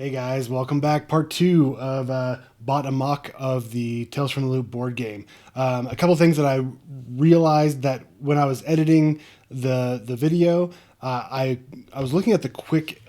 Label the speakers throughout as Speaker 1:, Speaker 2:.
Speaker 1: Hey guys, welcome back. Part two of Bought Amok of the Tales from the Loop board game. A couple things that I realized that when I was editing the video, I was looking at the quick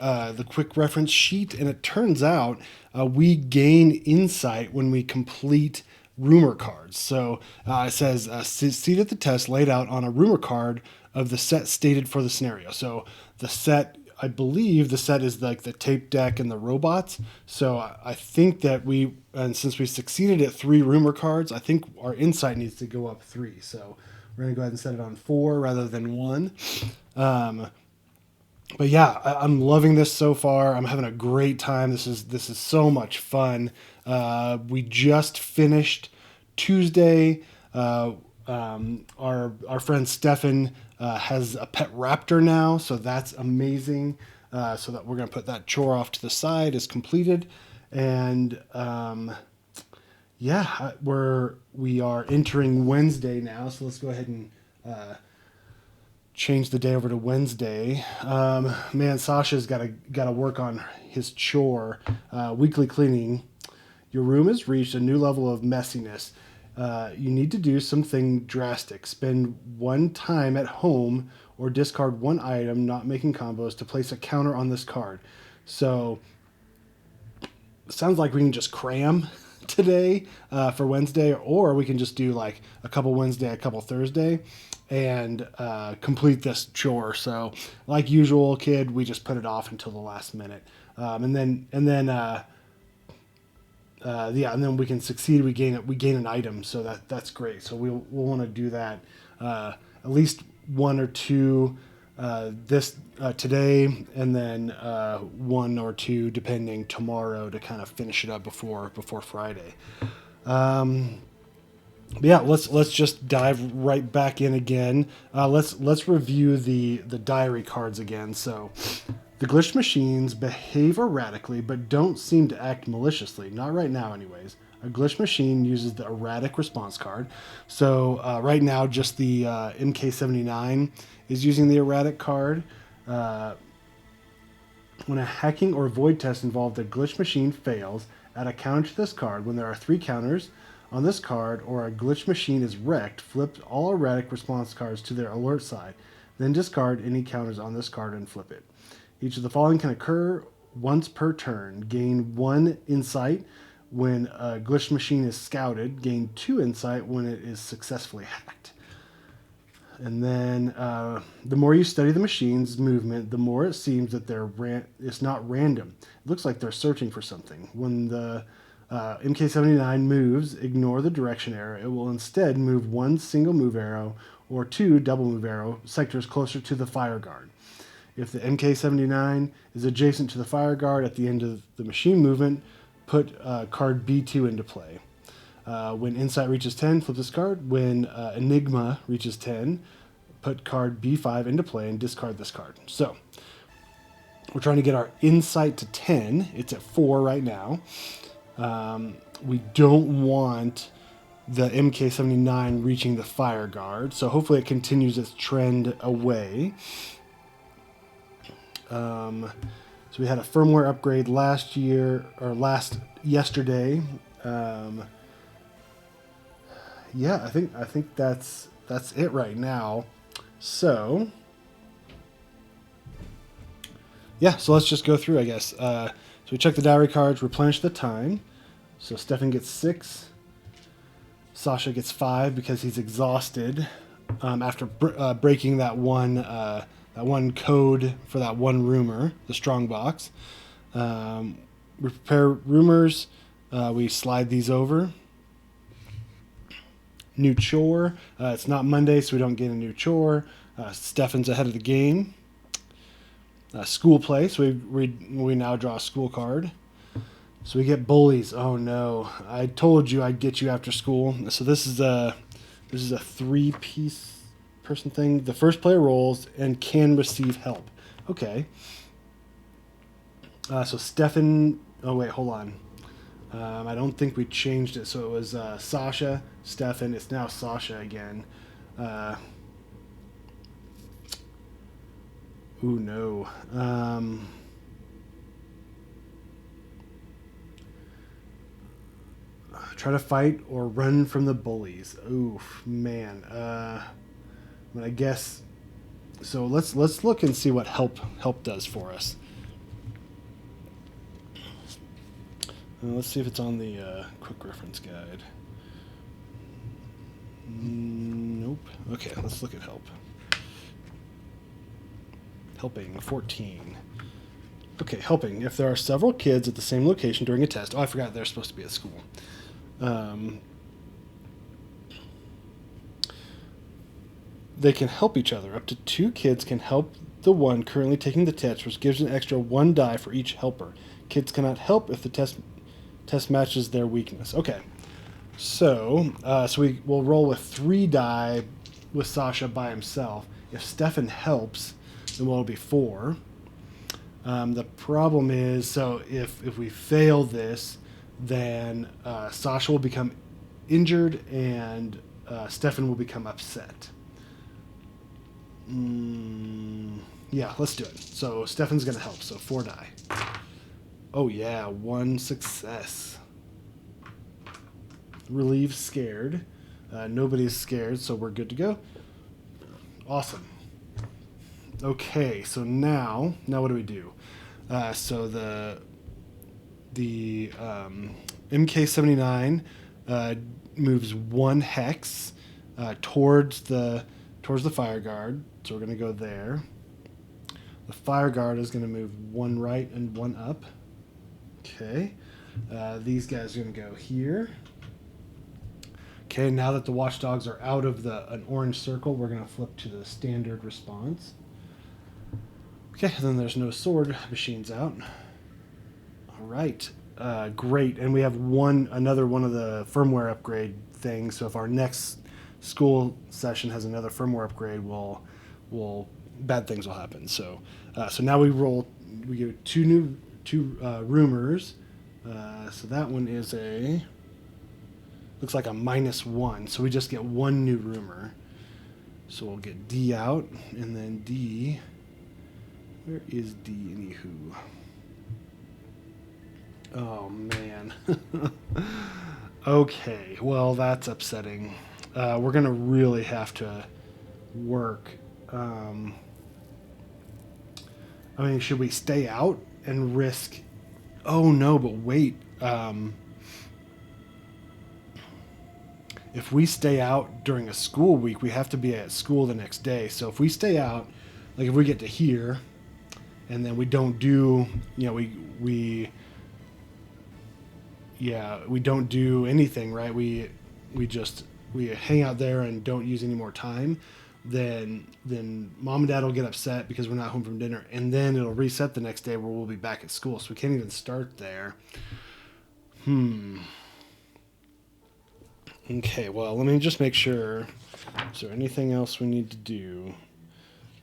Speaker 1: reference sheet, and it turns out we gain insight when we complete rumor cards. So it says seated the test laid out on a rumor card of the set stated for the scenario. So the set, I believe the set is like the tape deck and the robots. So I think that and since we succeeded at three rumor cards, I think our insight needs to go up three. So we're going to go ahead and set it on four rather than one. But yeah, I'm loving this so far. I'm having a great time. This is so much fun. We just finished Tuesday. Our friend Stefan has a pet raptor now, so that's amazing. So that we're gonna put that chore off to the side is completed, and yeah, we are entering Wednesday now. So let's go ahead and change the day over to Wednesday. Man, Sasha's got to work on his chore, weekly cleaning. Your room has reached a new level of messiness. You need to do something drastic. Spend one time at home or discard one item not making combos to place a counter on this card. So it sounds like we can just cram today for Wednesday, or we can just do like a couple Wednesday, a couple Thursday, and complete this chore. So, like usual, kid, we just put it off until the last minute, and then we can succeed. We gain an item, so that's great. So we'll want to do that at least one or two this today, and then one or two depending tomorrow to kind of finish it up before Friday. But yeah, let's just dive right back in again. Let's review the diary cards again. So, the glitched machines behave erratically, but don't seem to act maliciously. Not right now, anyways. A glitched machine uses the erratic response card. So right now, just the MK79 is using the erratic card. When a hacking or void test involved a glitch machine fails, add a counter to this card. When there are three counters on this card or a glitch machine is wrecked, flip all erratic response cards to their alert side. Then discard any counters on this card and flip it. Each of the following can occur once per turn. Gain 1 insight when a glitch machine is scouted. Gain 2 insight when it is successfully hacked. And then the more you study the machine's movement, the more it seems that it's not random. It looks like they're searching for something. When the MK79 moves, ignore the direction arrow. It will instead move one single move arrow or two double move arrow sectors closer to the fire guard. If the MK79 is adjacent to the fire guard at the end of the machine movement, put card B2 into play. When Insight reaches 10, flip this card. When Enigma reaches 10, put card B5 into play and discard this card. So, we're trying to get our Insight to 10. It's at 4 right now. We don't want the MK79 reaching the fire guard, so hopefully it continues its trend away. So we had a firmware upgrade yesterday. Yeah, I think that's it right now. So yeah, so let's just go through, I guess. So we check the diary cards, replenish the time. So Stefan gets 6. Sasha gets 5 because he's exhausted after breaking that one code for that one rumor, the strong box. We prepare rumors. We slide these over. New chore. It's not Monday, so we don't get a new chore. Stefan's ahead of the game. School play. So we now draw a school card. So we get bullies. Oh no! I told you I'd get you after school. So this is a 3-piece person thing. The first player rolls and can receive help. Okay. So Stefan. Oh wait, hold on. I don't think we changed it. So it was Sasha, Stefan. It's now Sasha again. Ooh no. Try to fight or run from the bullies. Oof, man. But I guess so. Let's look and see what help does for us. Let's see if it's on the quick reference guide. Nope. Okay, let's look at help. Helping 14. Okay, helping. If there are several kids at the same location during a test. Oh, I forgot they're supposed to be at school. They can help each other. Up to 2 kids can help the one currently taking the test, which gives an extra 1 die for each helper. Kids cannot help if the test matches their weakness. Okay, so we will roll with 3 die with Sasha by himself. If Stefan helps, then it'll be 4. The problem is, so if we fail this, then Sasha will become injured and Stefan will become upset. Yeah, let's do it. So Stefan's going to help, so 4 die. Oh yeah, 1 success. Relieve scared. Nobody's scared, so we're good to go. Awesome. Okay, so now what do we do? So the MK79 moves 1 hex towards the fire guard. So we're going to go there. The fire guard is going to move 1 right and 1 up. Okay. These guys are going to go here. Okay, now that the watchdogs are out of an orange circle, we're going to flip to the standard response. Okay, then there's no sword machines out. All right, great. And we have another one of the firmware upgrade things. So if our next school session has another firmware upgrade, bad things will happen. So now we get 2 rumors. So that one is looks like a -1. So we just get 1 new rumor. So we'll get D out, and then D. Where is D anywho? Oh man. Okay, well that's upsetting. We're gonna really have to work. I mean, should we stay out and risk? Oh no, but wait. If we stay out during a school week, we have to be at school the next day. So if we stay out, like if we get to here, and then we don't do, we don't do anything, right? We hang out there and don't use any more time. Then mom and dad will get upset because we're not home from dinner, and then it'll reset the next day where we'll be back at school. So we can't even start there. Okay, well, let me just make sure. Is there anything else we need to do?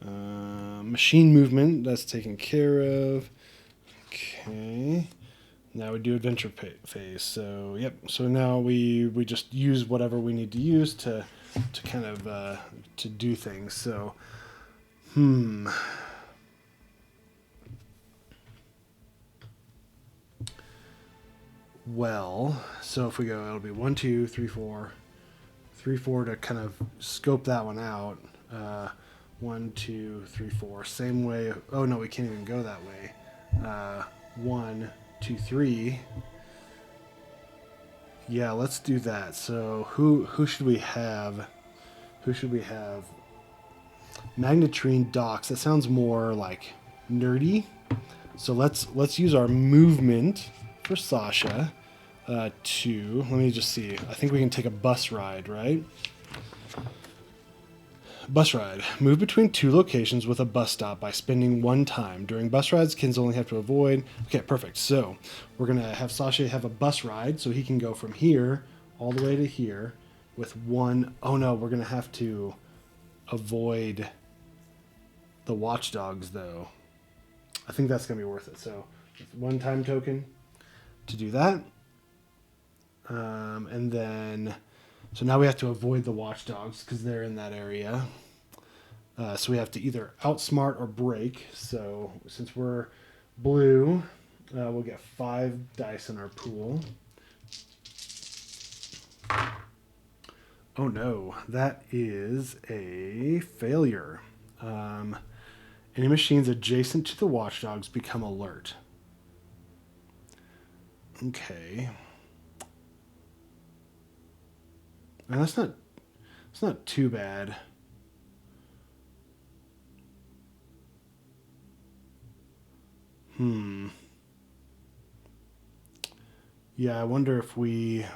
Speaker 1: Machine movement, that's taken care of. Okay. Now we do adventure phase. So, yep. So now we just use whatever we need to use to kind of to do things. So, Well, so if we go, it'll be 1, 2, 3, 4. 3, 4 to kind of scope that one out. 1, 2, 3, 4. Same way. Oh no, we can't even go that way. 1, 2, 3. Yeah, let's do that. So who should we have? Who should we have? Magnetrine docks. That sounds more like nerdy. So let's use our movement for Sasha. Let me just see. I think we can take a bus ride, right? Bus ride. Move between 2 locations with a bus stop by spending 1 time. During bus rides, kids only have to avoid... Okay, perfect. So we're going to have Sasha have a bus ride so he can go from here all the way to here with 1... Oh no, we're going to have to avoid the watchdogs though. I think that's going to be worth it. So 1 time token to do that. And then... So now we have to avoid the watchdogs because they're in that area. So we have to either outsmart or break. So since we're blue, we'll get 5 dice in our pool. Oh no, that is a failure. Any machines adjacent to the watchdogs become alert. Okay. And that's not too bad. Yeah, I wonder if we...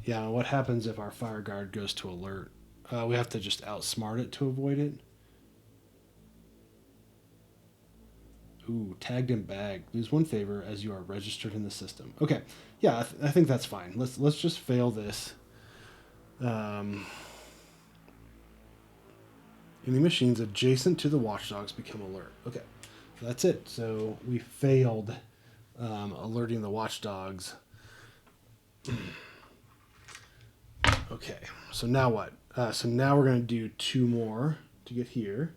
Speaker 1: Yeah, what happens if our fire guard goes to alert? We have to just outsmart it to avoid it. Ooh, tagged and bagged. Lose one favor as you are registered in the system. Okay, yeah, I think that's fine. Let's just fail this. Any machines adjacent to the watchdogs become alert. Okay, so that's it. So we failed alerting the watchdogs. Okay, so now what? So now we're going to do 2 more to get here.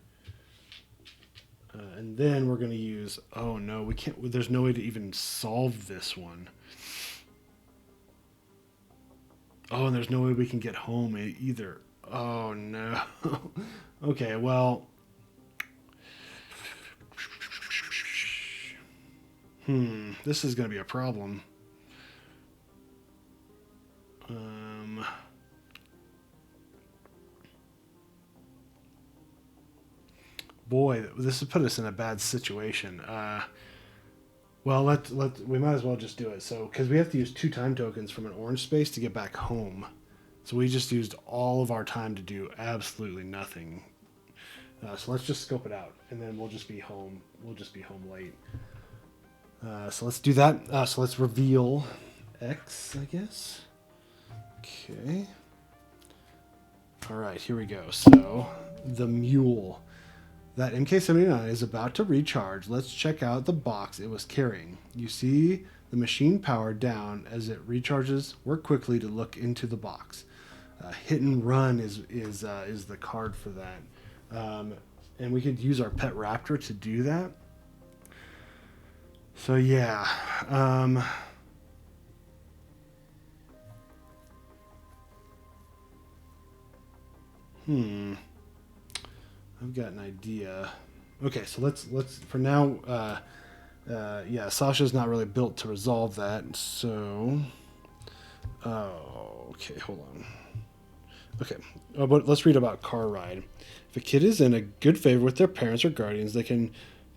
Speaker 1: And then we're going to use... Oh, no, we can't... There's no way to even solve this one. Oh, and there's no way we can get home either. Oh, no. Okay, well... This is going to be a problem. Boy, this has put us in a bad situation. Well, we might as well just do it. So, because we have to use 2 time tokens from an orange space to get back home. So we just used all of our time to do absolutely nothing. So let's just scope it out, and then we'll just be home. We'll just be home late. So let's do that. So let's reveal X, I guess. Okay. All right, here we go. So the mule. That MK79 is about to recharge. Let's check out the box it was carrying. You see the machine power down as it recharges. Work quickly to look into the box. Hit and run is the card for that. And we could use our pet raptor to do that. So yeah. I've got an idea. Okay, so let's for now. Yeah, Sasha's not really built to resolve that. So, okay, hold on. Okay, but let's read about car ride. If a kid is in a good favor with their parents or guardians, they can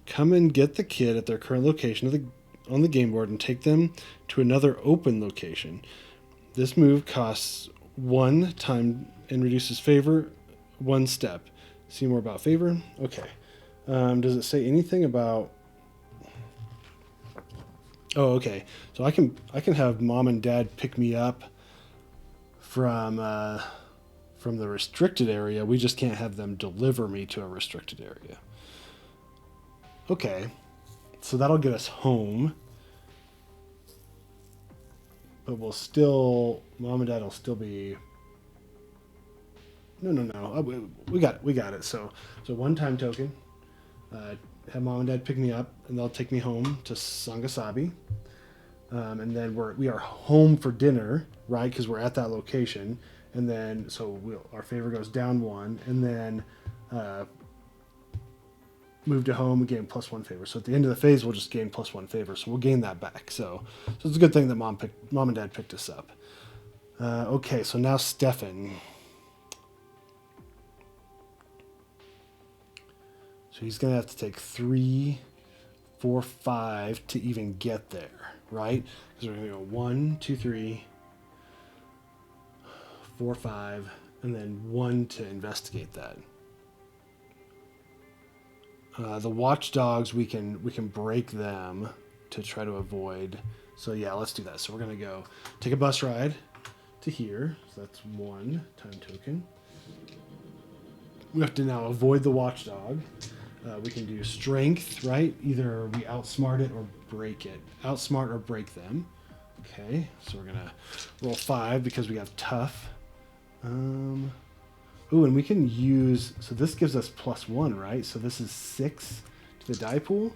Speaker 1: come and get the kid at their current location on the game board and take them to another open location. This move costs 1 time and reduces favor 1 step. See more about favor? Okay. Does it say anything about... Oh, okay. So I can have mom and dad pick me up from the restricted area. We just can't have them deliver me to a restricted area. Okay. So that'll get us home. But we'll still... Mom and dad will still be... No. We got it. So 1 time token. Have mom and dad pick me up, and they'll take me home to Sangasabi. And then we are home for dinner, right? Because we're at that location. And then our favor goes down 1, and then move to home and gain +1 favor. So at the end of the phase, we'll just gain +1 favor. So we'll gain that back. So it's a good thing that mom and dad picked us up. Okay, so now Stefan. So he's going to have to take 3, 4, 5 to even get there, right? Because we're going to go 1, 2, 3, 4, 5, and then 1 to investigate that. The watchdogs, we can break them to try to avoid. So yeah, let's do that. So we're going to go take a bus ride to here. So that's 1 time token. We have to now avoid the watchdog. We can do strength, right? Either we outsmart it or break it. Outsmart or break them. Okay, so we're gonna roll 5 because we have tough. Ooh, and we can use... So this gives us +1, right? So this is 6 to the die pool.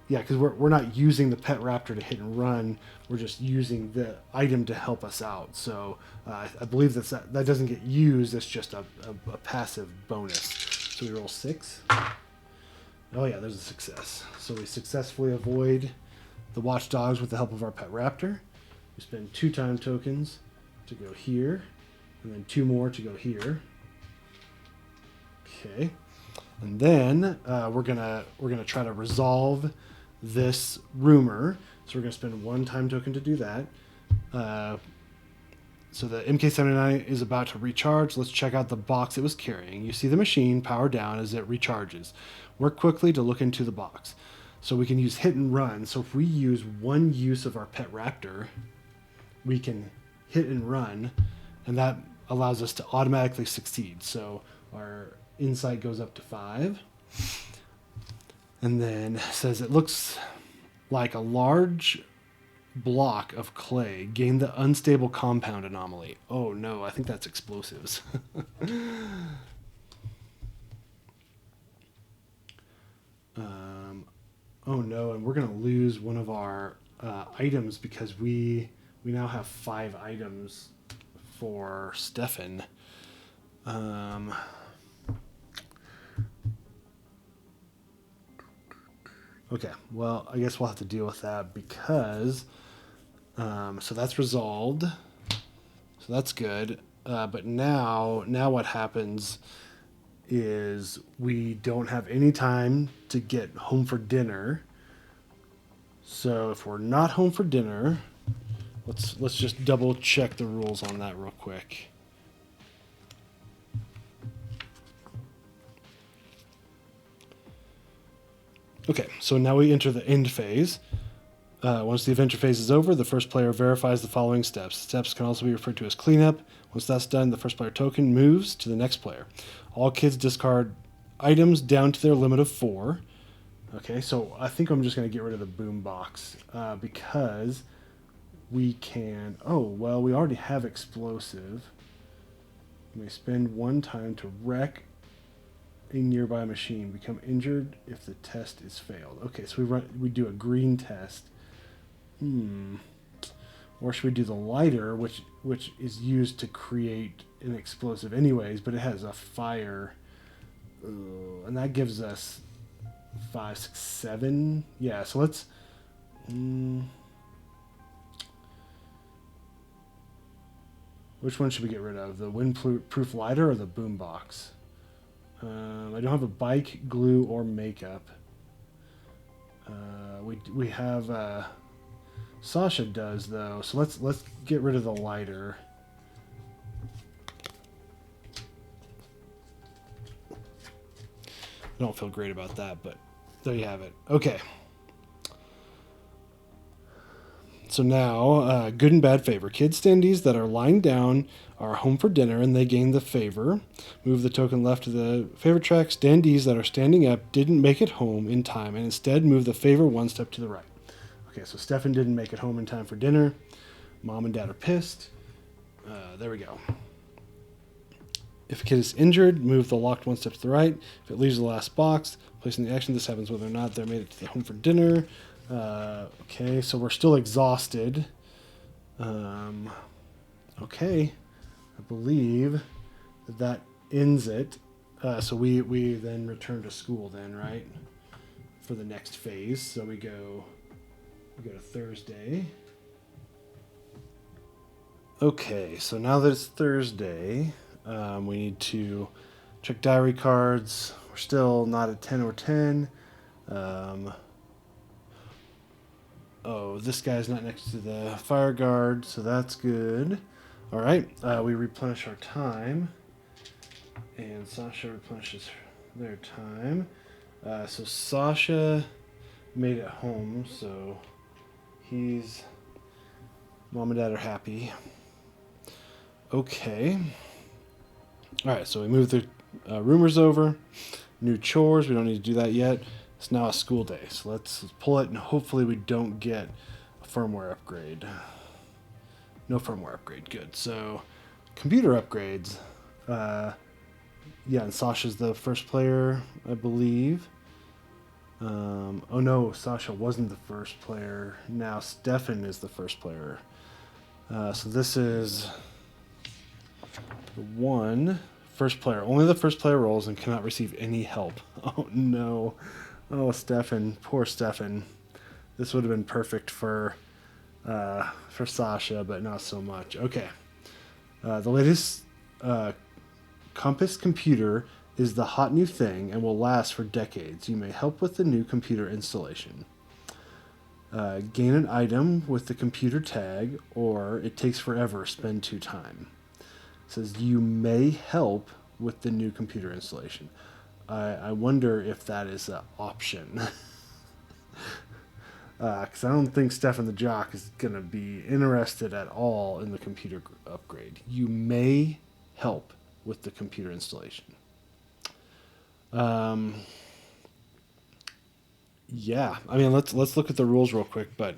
Speaker 1: Yeah, because we're not using the pet raptor to hit and run. We're just using the item to help us out. So I believe that doesn't get used. It's just a passive bonus. So we roll 6. Oh yeah, there's a success. So we successfully avoid the watchdogs with the help of our pet raptor. We spend 2 time tokens to go here, and then 2 more to go here. Okay, and then we're gonna try to resolve this rumor. So we're gonna spend 1 time token to do that. So the MK79 is about to recharge. Let's check out the box it was carrying. You see the machine power down as it recharges. Work quickly to look into the box. So we can use hit and run. So if we use 1 use of our pet raptor, we can hit and run, and that allows us to automatically succeed. So our insight goes up to 5. And then says it looks like a large block of clay gained the unstable compound anomaly. Oh no, I think that's explosives. Oh no, and we're gonna lose one of our items because we now have 5 items for Stefan. Okay, well, I guess we'll have to deal with that because so that's resolved. So that's good. But now what happens is we don't have any time to get home for dinner. So if we're not home for dinner, let's just double check the rules on that real quick. Okay, so now we enter the end phase. Once the adventure phase is over, the first player verifies the following steps. Steps can also be referred to as cleanup. Once that's done, the first player token moves to the next player. All kids discard items down to their limit of 4. Okay, so I think I'm just going to get rid of the boom box because we can... Oh, well, we already have explosive. We may spend 1 time to wreck a nearby machine. Become injured if the test is failed. Okay, so we do a green test. Or should we do the lighter, which is used to create an explosive anyways, but it has a fire. And that gives us 5, 6, 7. Yeah, so let's... which one should we get rid of? The windproof lighter or the boombox? I don't have a bike, glue, or makeup. We have... Sasha does, though, so let's get rid of the lighter. I don't feel great about that, but there you have it. Okay. So now, good and bad favor. Kid standees that are lying down are home for dinner, and they gain the favor. Move the token left to the favor track. Standees that are standing up didn't make it home in time, and instead move the favor 1 step to the right. Okay, so Stefan didn't make it home in time for dinner. Mom and Dad are pissed. There we go. If a kid is injured, move the locked 1 step to the right. If it leaves the last box, placing the action. This happens whether or not they made it to the home for dinner. Okay, so we're still exhausted. Okay, I believe that ends it. So we then return to school then, right? For the next phase. So we go to Thursday. Okay, so now that it's Thursday, we need to check diary cards. We're still not at 10 or 10. Oh, this guy's not next to the fire guard, so that's good. All right, we replenish our time, and Sasha replenishes their time. So Sasha made it home, so Mom and Dad are happy. Okay. All right, so we move the rumors over. New chores, we don't need to do that yet. It's now a school day, so let's pull it, and hopefully we don't get a firmware upgrade. No firmware upgrade, good. So, computer upgrades. Yeah, and Sasha's the first player, I believe. Oh no, Sasha wasn't the first player. Now Stefan is the first player. So this is the one first player. Only the first player rolls and cannot receive any help. Oh no. Oh, Stefan. Poor Stefan. This would have been perfect for Sasha, but not so much. Okay. The latest Compass computer is the hot new thing and will last for decades. You may help with the new computer installation. Gain an item with the computer tag, or it takes forever, spend 2 time. It says you may help with the new computer installation. I wonder if that is an option. Because I don't think Stefan the Jock is going to be interested at all in the computer upgrade. You may help with the computer installation. Yeah, I mean, let's look at the rules real quick, but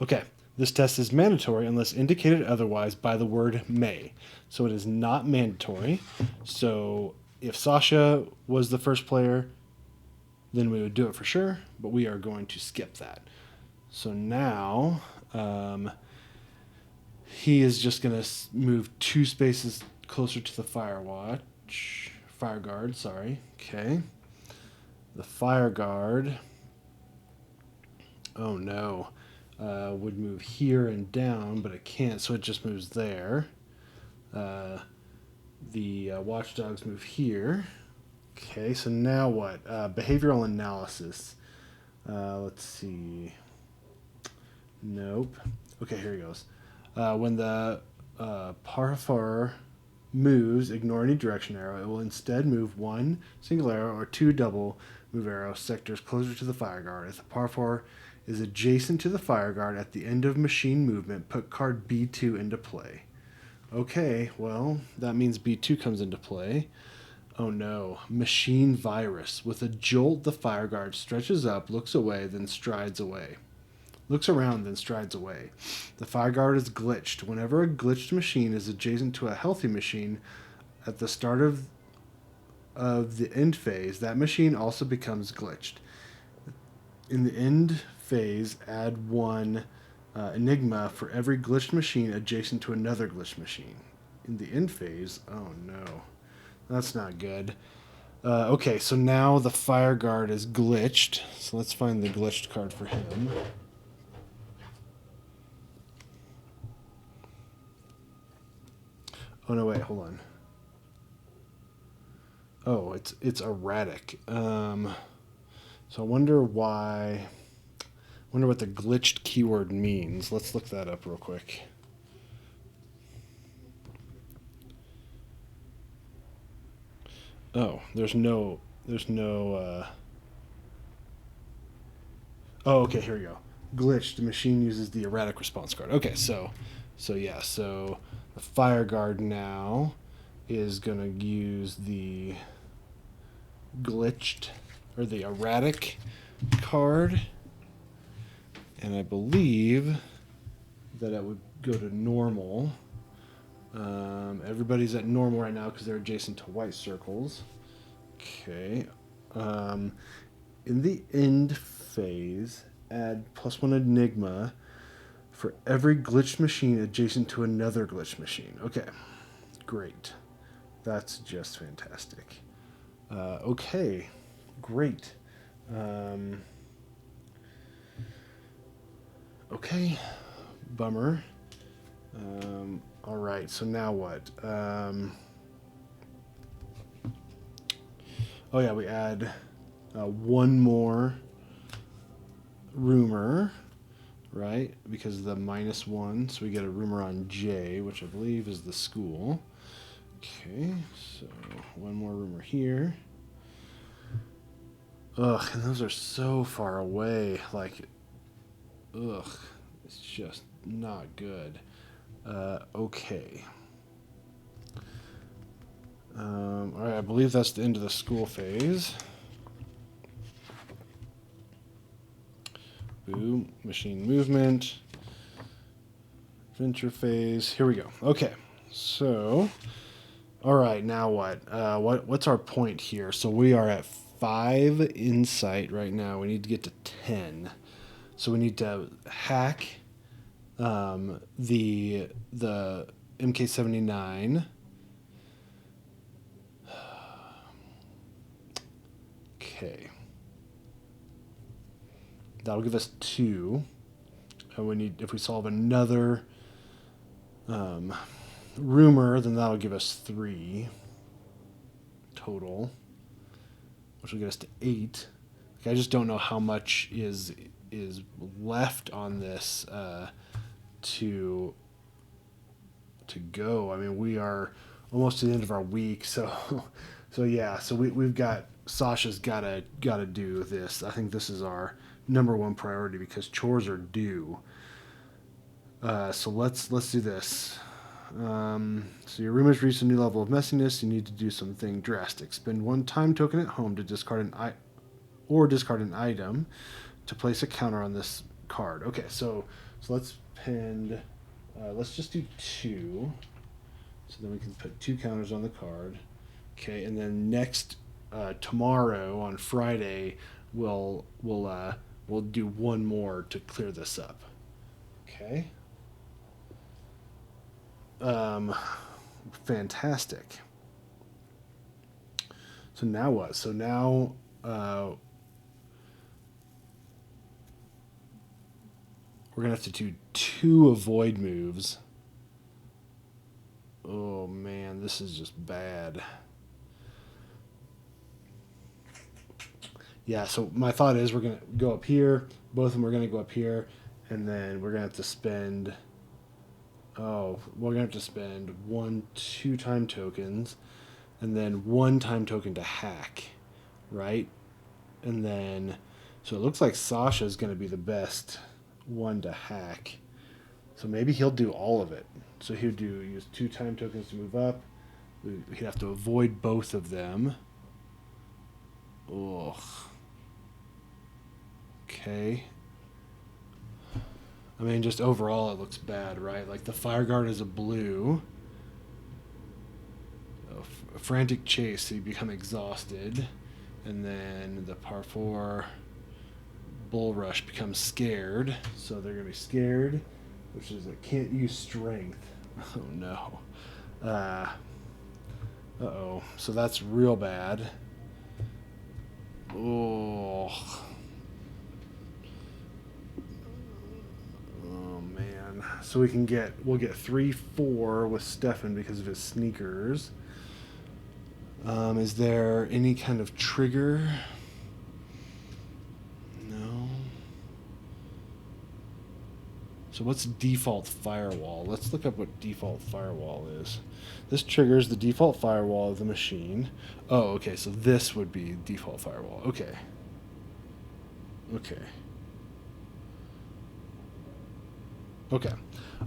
Speaker 1: okay, this test is mandatory unless indicated otherwise by the word may. So it is not mandatory. So if Sasha was the first player, then we would do it for sure, but we are going to skip that. So now he is just going to move 2 spaces closer to the fire guard, sorry. Okay. The fire guard, oh no, would move here and down, but it can't, so it just moves there. The watchdogs move here. Okay, so now what? Behavioral analysis. Let's see. Nope. Okay, here he goes. When the Parafar moves, ignore any direction arrow. It will instead move 1 single arrow or 2 double move arrow sectors closer to the fire guard. If the Parafar is adjacent to the fire guard at the end of machine movement, put card B2 into play. Okay, well, that means B2 comes into play. Oh no, machine virus. With a jolt, the fire guard stretches up, looks away, then strides away. Looks around, then strides away. The fire guard is glitched. Whenever a glitched machine is adjacent to a healthy machine at the start of the end phase, that machine also becomes glitched. In the end phase, add 1 enigma for every glitched machine adjacent to another glitched machine. In the end phase, oh no, that's not good. Okay, so now the fire guard is glitched. So let's find the glitched card for him. Oh no, wait, hold on. Oh, it's erratic. So I wonder why. Wonder what the glitched keyword means. Let's look that up real quick. Oh, there's no. Oh, okay, here we go. Glitched. The machine uses the erratic response card. Okay, so yeah, so the fire guard now is gonna use the glitched or the erratic card. And I believe that it would go to normal. Everybody's at normal right now because they're adjacent to white circles. Okay. In the end phase, add +1 enigma for every glitched machine adjacent to another glitched machine. Okay. Great. That's just fantastic. Okay. Great. Okay, bummer. All right, so now what? Oh yeah, we add 1 more rumor, right? Because of the -1, so we get a rumor on J, which I believe is the school. Okay, so 1 more rumor here. Ugh, and those are so far away, like... Ugh, it's just not good. Okay. Alright, I believe that's the end of the school phase. Boom, machine movement. interface. Here we go. Okay, so all right, now what? What's our point here? So we are at 5 insight right now. We need to get to 10. So we need to hack the MK79. Okay. That'll give us 2. And we need, if we solve another rumor, then that'll give us 3 total, which will get us to 8. Like, I just don't know how much is left on this to go. I mean, we are almost to the end of our week, so yeah. So we've got, Sasha's gotta do this. I think this is our number one priority because chores are due. So let's do this. So your room has reached a new level of messiness. You need to do something drastic. Spend 1 time token at home to discard an item to place a counter on this card. Okay, so let's pin. Let's just do 2. So then we can put 2 counters on the card. Okay, and then next tomorrow on Friday we'll do 1 more to clear this up. Okay. Fantastic. So now what? So now we're gonna have to do 2 avoid moves. Oh man, this is just bad. Yeah, so my thought is we're gonna go up here. Both of them are gonna go up here, and then we're gonna have to spend. Oh, we're gonna have to spend 1 2-time tokens, and then 1 time token to hack, right? And then, so it looks like Sasha's gonna be the best one to hack. So maybe he'll do all of it. So he'll use 2 time tokens to move up. He'd have to avoid both of them. Ugh. Okay. I mean, just overall, it looks bad, right? Like the fire guard is a blue. A frantic chase, so you become exhausted, and then the par 4 bull rush becomes scared, so they're gonna be scared, which is can't use strength. Oh no. Uh-oh. So that's real bad. Oh. Oh man. So we'll get 3-4 with Stefan because of his sneakers. Is there any kind of trigger? No. So what's default firewall? Let's look up what default firewall is. This triggers the default firewall of the machine. Oh, okay, so this would be default firewall. Okay. Okay. Okay.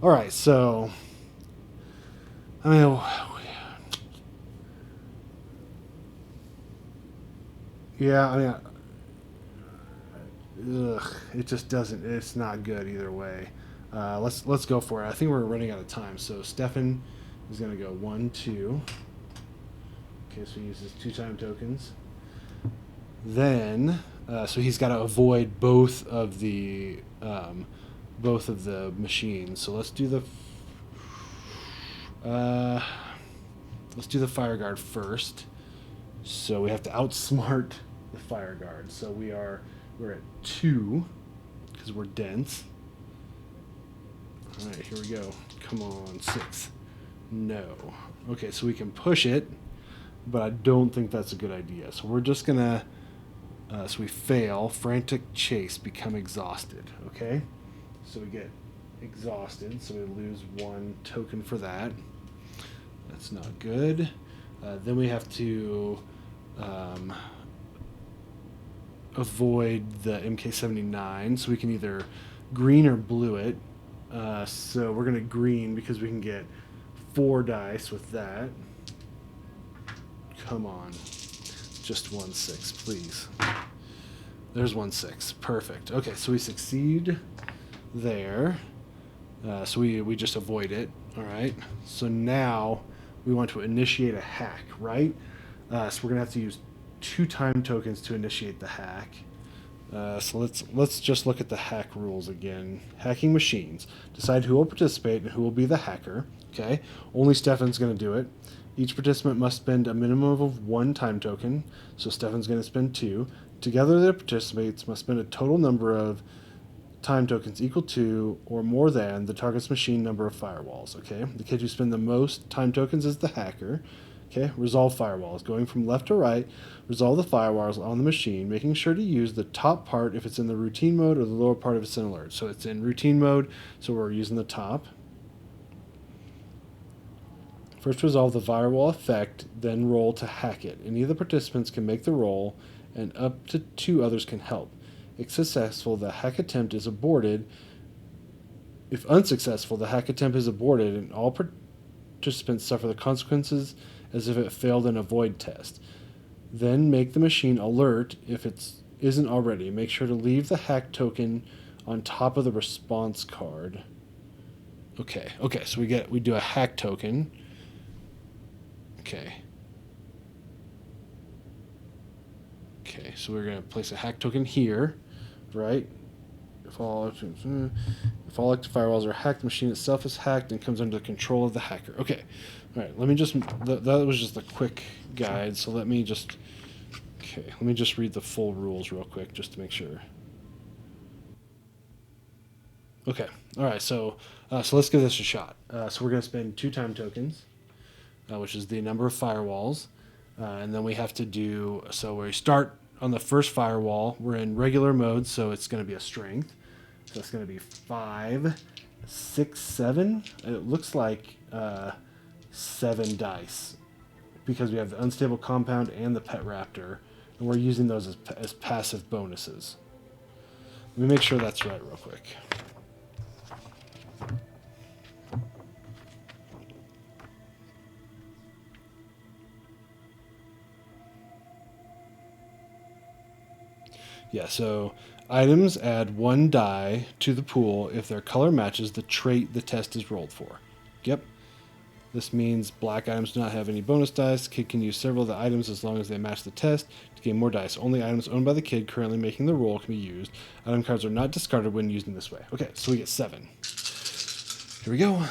Speaker 1: All right, so I mean, yeah, I mean, it just doesn't. It's not good either way. Let's go for it. I think we're running out of time. So Stefan is going to go 1 2. Okay, so he uses 2 time tokens. Then, so he's got to avoid both of the machines. So let's do the fire guard first. So we have to outsmart the fire guard. So we're at 2 because we're dense. All right, here we go. Come on, 6. No. Okay, so we can push it, but I don't think that's a good idea. So we're just gonna. So we fail. Frantic chase. Become exhausted. Okay. So we get exhausted. So we lose 1 token for that. That's not good. Then we have to avoid the MK79. So we can either green or blue it. So we're going to green because we can get 4 dice with that. Come on. Just 1 6, please. There's 1 6. Perfect. Okay, so we succeed there. So we just avoid it. All right. So now we want to initiate a hack, right? So we're gonna have to use 2 time tokens to initiate the hack. So let's just look at the hack rules again. Hacking machines. Decide who will participate and who will be the hacker. Okay. Only Stefan's gonna do it. Each participant must spend a minimum of 1 time token. So Stefan's gonna spend 2. Together, the participants must spend a total number of time tokens equal to or more than the target's machine number of firewalls. Okay, the kid who spends the most time tokens is the hacker. Okay, resolve firewalls. Going from left to right, resolve the firewalls on the machine, making sure to use the top part if it's in the routine mode or the lower part if it's in alert. So it's in routine mode, so we're using the top. First resolve the firewall effect, then roll to hack it. Any of the participants can make the roll, and up to 2 others can help. If successful, the hack attempt is aborted. If unsuccessful, the hack attempt is aborted, and all participants suffer the consequences as if it failed an avoid test. Then make the machine alert if it isn't already. Make sure to leave the hack token on top of the response card. Okay, so we do a hack token. Okay, so we're gonna place a hack token here, right? If all active firewalls are hacked, the machine itself is hacked and comes under the control of the hacker. Okay, all right. Let me just that was just a quick guide. So let me just read the full rules real quick just to make sure. Okay, all right. So let's give this a shot. So we're gonna spend 2 time tokens, which is the number of firewalls, and then we have to do. So we start on the first firewall. We're in regular mode, so it's going to be a strength. So it's going to be 5, 6, 7. It looks like 7 dice because we have the unstable compound and the pet raptor, and we're using those as passive bonuses. Let me make sure that's right real quick. Yeah, so items add 1 die to the pool if their color matches the trait the test is rolled for. Yep. This means black items do not have any bonus dice. The kid can use several of the items as long as they match the test to gain more dice. Only items owned by the kid currently making the roll can be used. Item cards are not discarded when used in this way. Okay, so we get 7. Here we go.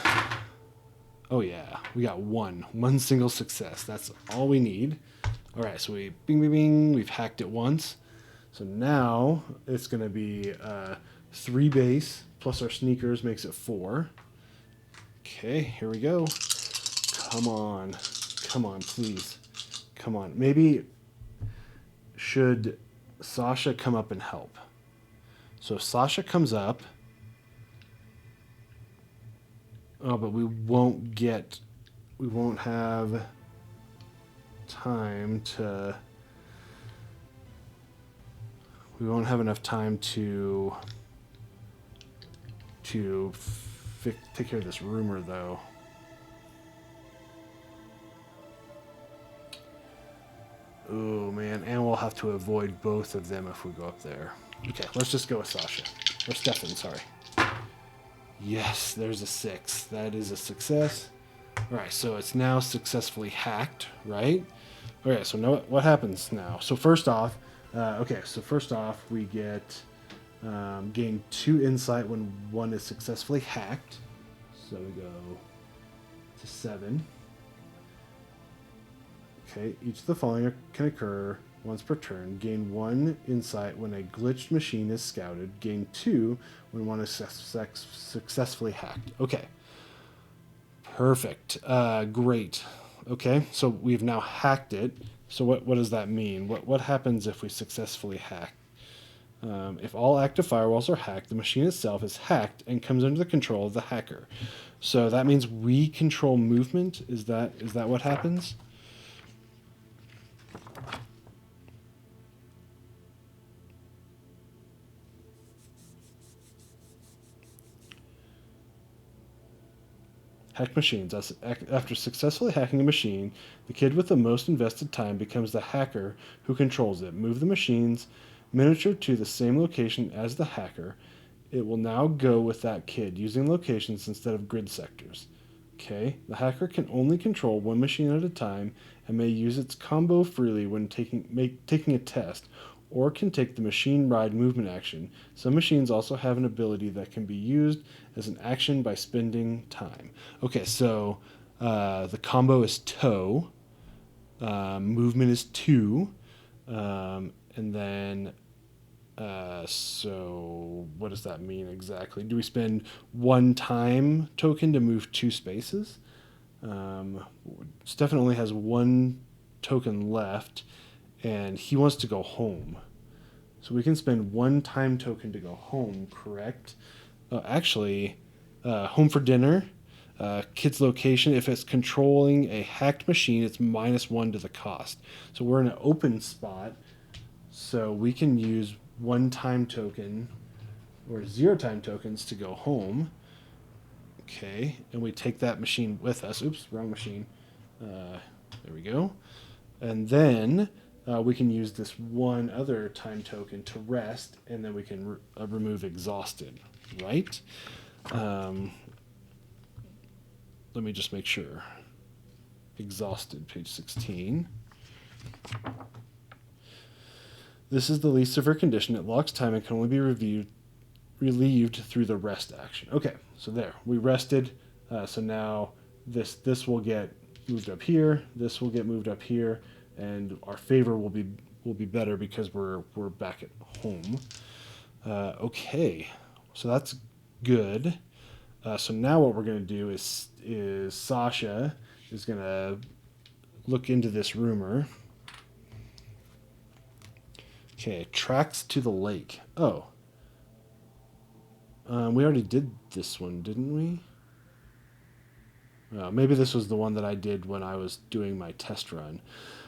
Speaker 1: Oh yeah, we got 1 single success. That's all we need. All right, so we bing, bing, bing. We've hacked it once. So now it's going to be 3 base plus our sneakers makes it 4. Okay, here we go. Come on, please. Come on. Maybe should Sasha come up and help? So if Sasha comes up. Oh, but we won't have time to. We won't have enough time to take care of this rumor, though. Oh, man. And we'll have to avoid both of them if we go up there. Okay, let's just go with Sasha. Or Stefan, sorry. Yes, there's a 6. That is a success. All right, so it's now successfully hacked, right? Okay, so now what happens now? So first off, we get gain 2 insight when 1 is successfully hacked. So we go to 7. Okay, each of the following can occur once per turn. Gain 1 insight when a glitched machine is scouted. Gain 2 when 1 is successfully hacked. Okay. Perfect. Great. Okay, so we've now hacked it. So what does that mean? What happens if we successfully hack? If all active firewalls are hacked, the machine itself is hacked and comes under the control of the hacker. So that means we control movement. Is that what happens? Hack machines. After successfully hacking a machine, the kid with the most invested time becomes the hacker who controls it. Move the machine's miniature to the same location as the hacker. It will now go with that kid using locations instead of grid sectors. Okay, the hacker can only control one machine at a time and may use its combo freely when taking a test, or can take the machine ride movement action. Some machines also have an ability that can be used as an action by spending time. Okay, so the combo is tow, movement is 2, and then so what does that mean exactly? Do we spend one time token to move 2 spaces? Stefan only has 1 token left, and he wants to go home. So we can spend 1 time token to go home, correct? Actually, home for dinner, kid's location. If it's controlling a hacked machine, it's -1 to the cost. So we're in an open spot, so we can use 1 time token or 0 time tokens to go home. Okay, and we take that machine with us. Oops, wrong machine. There we go. And then we can use this 1 other time token to rest, and then we can remove exhausted, right? Let me just make sure. Exhausted, page 16. This is the least severe condition. It locks time and can only be relieved through the rest action. Okay, so there. We rested. So now this will get moved up here. This will get moved up here, and our favor will be better because we're back at home. Okay, so that's good. So now what we're going to do is Sasha is going to look into this rumor. Okay, tracks to the lake. Oh. We already did this one, didn't we? Maybe this was the one that I did when I was doing my test run.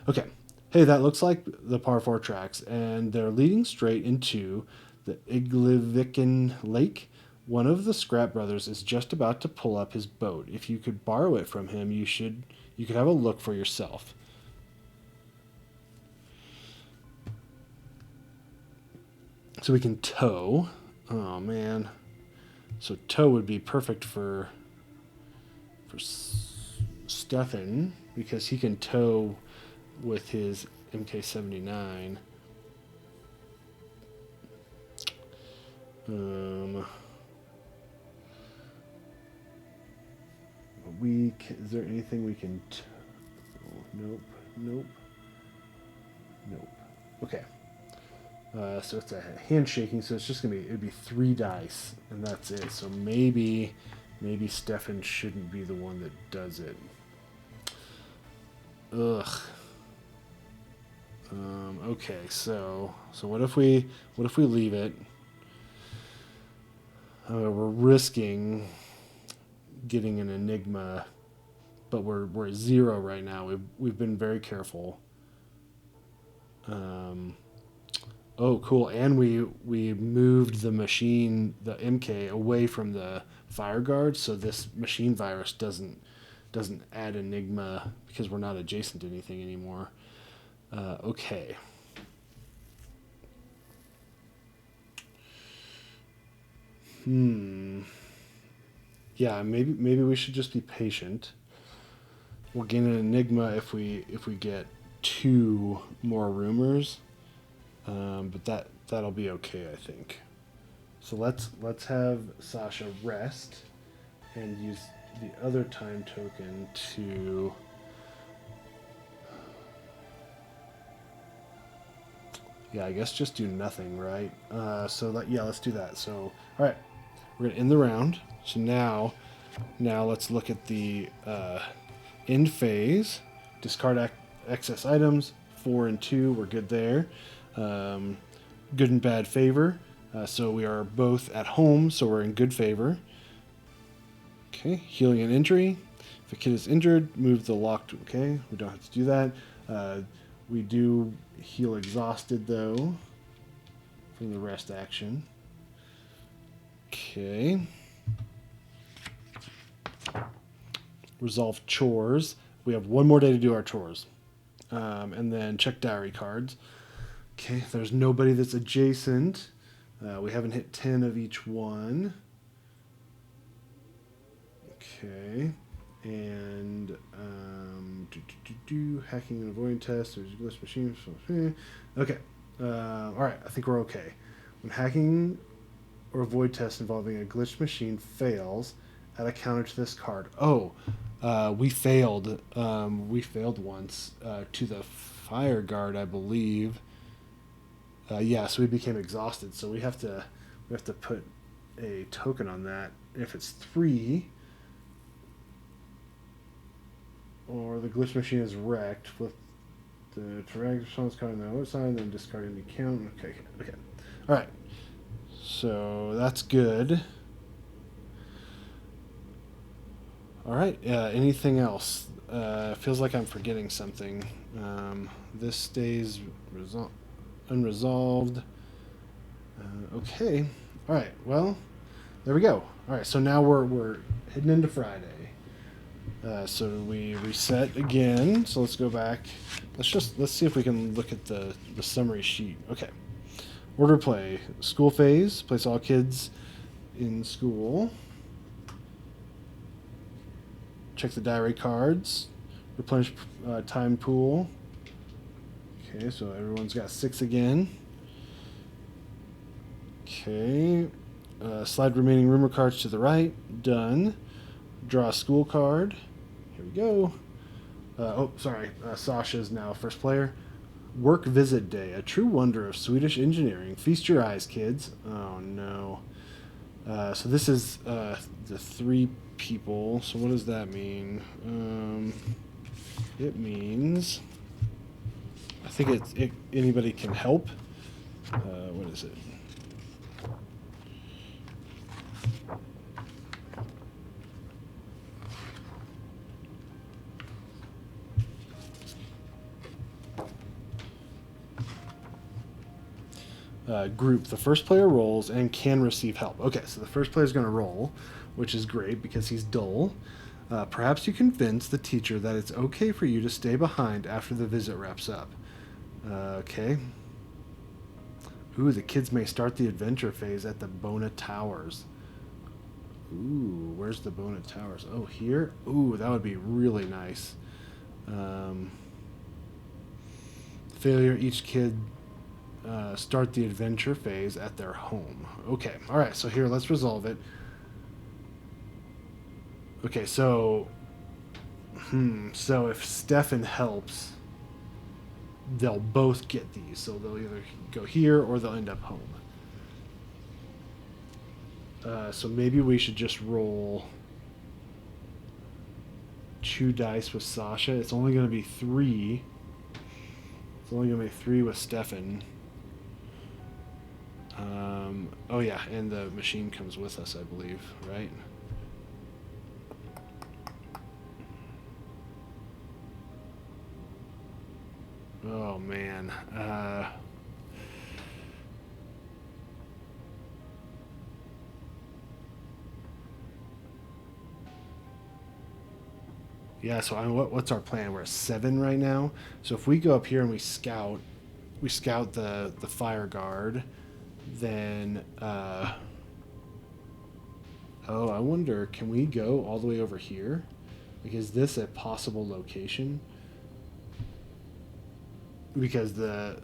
Speaker 1: Okay. Hey, that looks like the par 4 tracks, and they're leading straight into the Igliviken Lake. One of the Scrap brothers is just about to pull up his boat. If you could borrow it from him, you could have a look for yourself. So we can tow. Oh man. So tow would be perfect for Stefan because he can tow with his MK79. Is there anything we can nope. Okay. So it's a handshaking, so it's just it'd be 3 dice, and that's it. So maybe Stefan shouldn't be the one that does it. Ugh. Okay, so what if we leave it? We're risking getting an enigma, but we're at 0 right now. We've been very careful. Oh, cool! And we moved the machine, the MK, away from the fire guard, so this machine virus doesn't add enigma because we're not adjacent to anything anymore. Okay. Yeah, maybe we should just be patient. We'll gain an enigma if we get 2 more rumors. But that'll be okay, I think. So let's have Sasha rest and use the other time token to I guess just do nothing, right? Let's do that. So all right, we're gonna end the round. So now let's look at the end phase. Discard excess items. 4 and 2, we're good there. Good and bad favor. So we are both at home, so we're in good favor. Okay, healing and injury. If a kid is injured, move the locked. Okay, we don't have to do that. We do heal exhausted though from the rest action. Okay. Resolve chores. We have 1 more day to do our chores. And then check diary cards. Okay, there's nobody that's adjacent. We haven't hit 10 of each one. Okay. And hacking and avoiding test. There's a glitch machine. Okay. All right. I think we're okay. When hacking or avoid test involving a glitched machine fails, add a counter to this card. Oh, we failed. We failed once to the fire guard, I believe. Yeah, so we became exhausted. So we have to put a token on that. If it's 3, or the glitch machine is wrecked, flip the terrain response card on the other side, and then discarding the count. Okay. All right. So that's good. All right. Anything else? Feels like I'm forgetting something. This stays unresolved. Okay. All right. Well, there we go. All right. So now we're heading into Friday. So we reset again. So let's go back. Let's see if we can look at the summary sheet. Okay. Order play. School phase. Place all kids in school. Check the diary cards. Replenish time pool. Okay, so everyone's got 6 again. Okay. Slide remaining rumor cards to the right. Done. Draw a school card. Here we go. Sasha's now first player. Work visit day. A true wonder of Swedish engineering. Feast your eyes, kids. Oh, no. So this is the 3 people. So what does that mean? It means... I think anybody can help. What is it? Group. The first player rolls and can receive help. Okay, so the first player is going to roll, which is great because he's dull. Perhaps you convince the teacher that it's okay for you to stay behind after the visit wraps up. Okay. Ooh, the kids may start the adventure phase at the Bona Towers. Ooh, where's the Bona Towers? Oh, here? Ooh, that would be really nice. Failure, each kid start the adventure phase at their home. Okay, alright, so here, let's resolve it. Okay, so if Stefan helps, they'll both get these. So they'll either go here or they'll end up home. So maybe we should just roll 2 dice with Sasha. It's only going to be 3. It's only going to be 3 with Stefan. Oh yeah, and the machine comes with us, I believe, right? Oh man. Yeah, so what's our plan? We're at 7 right now. So if we go up here and we scout the fire guard, then oh, I wonder, can we go all the way over here? Like, is this a possible location? Because the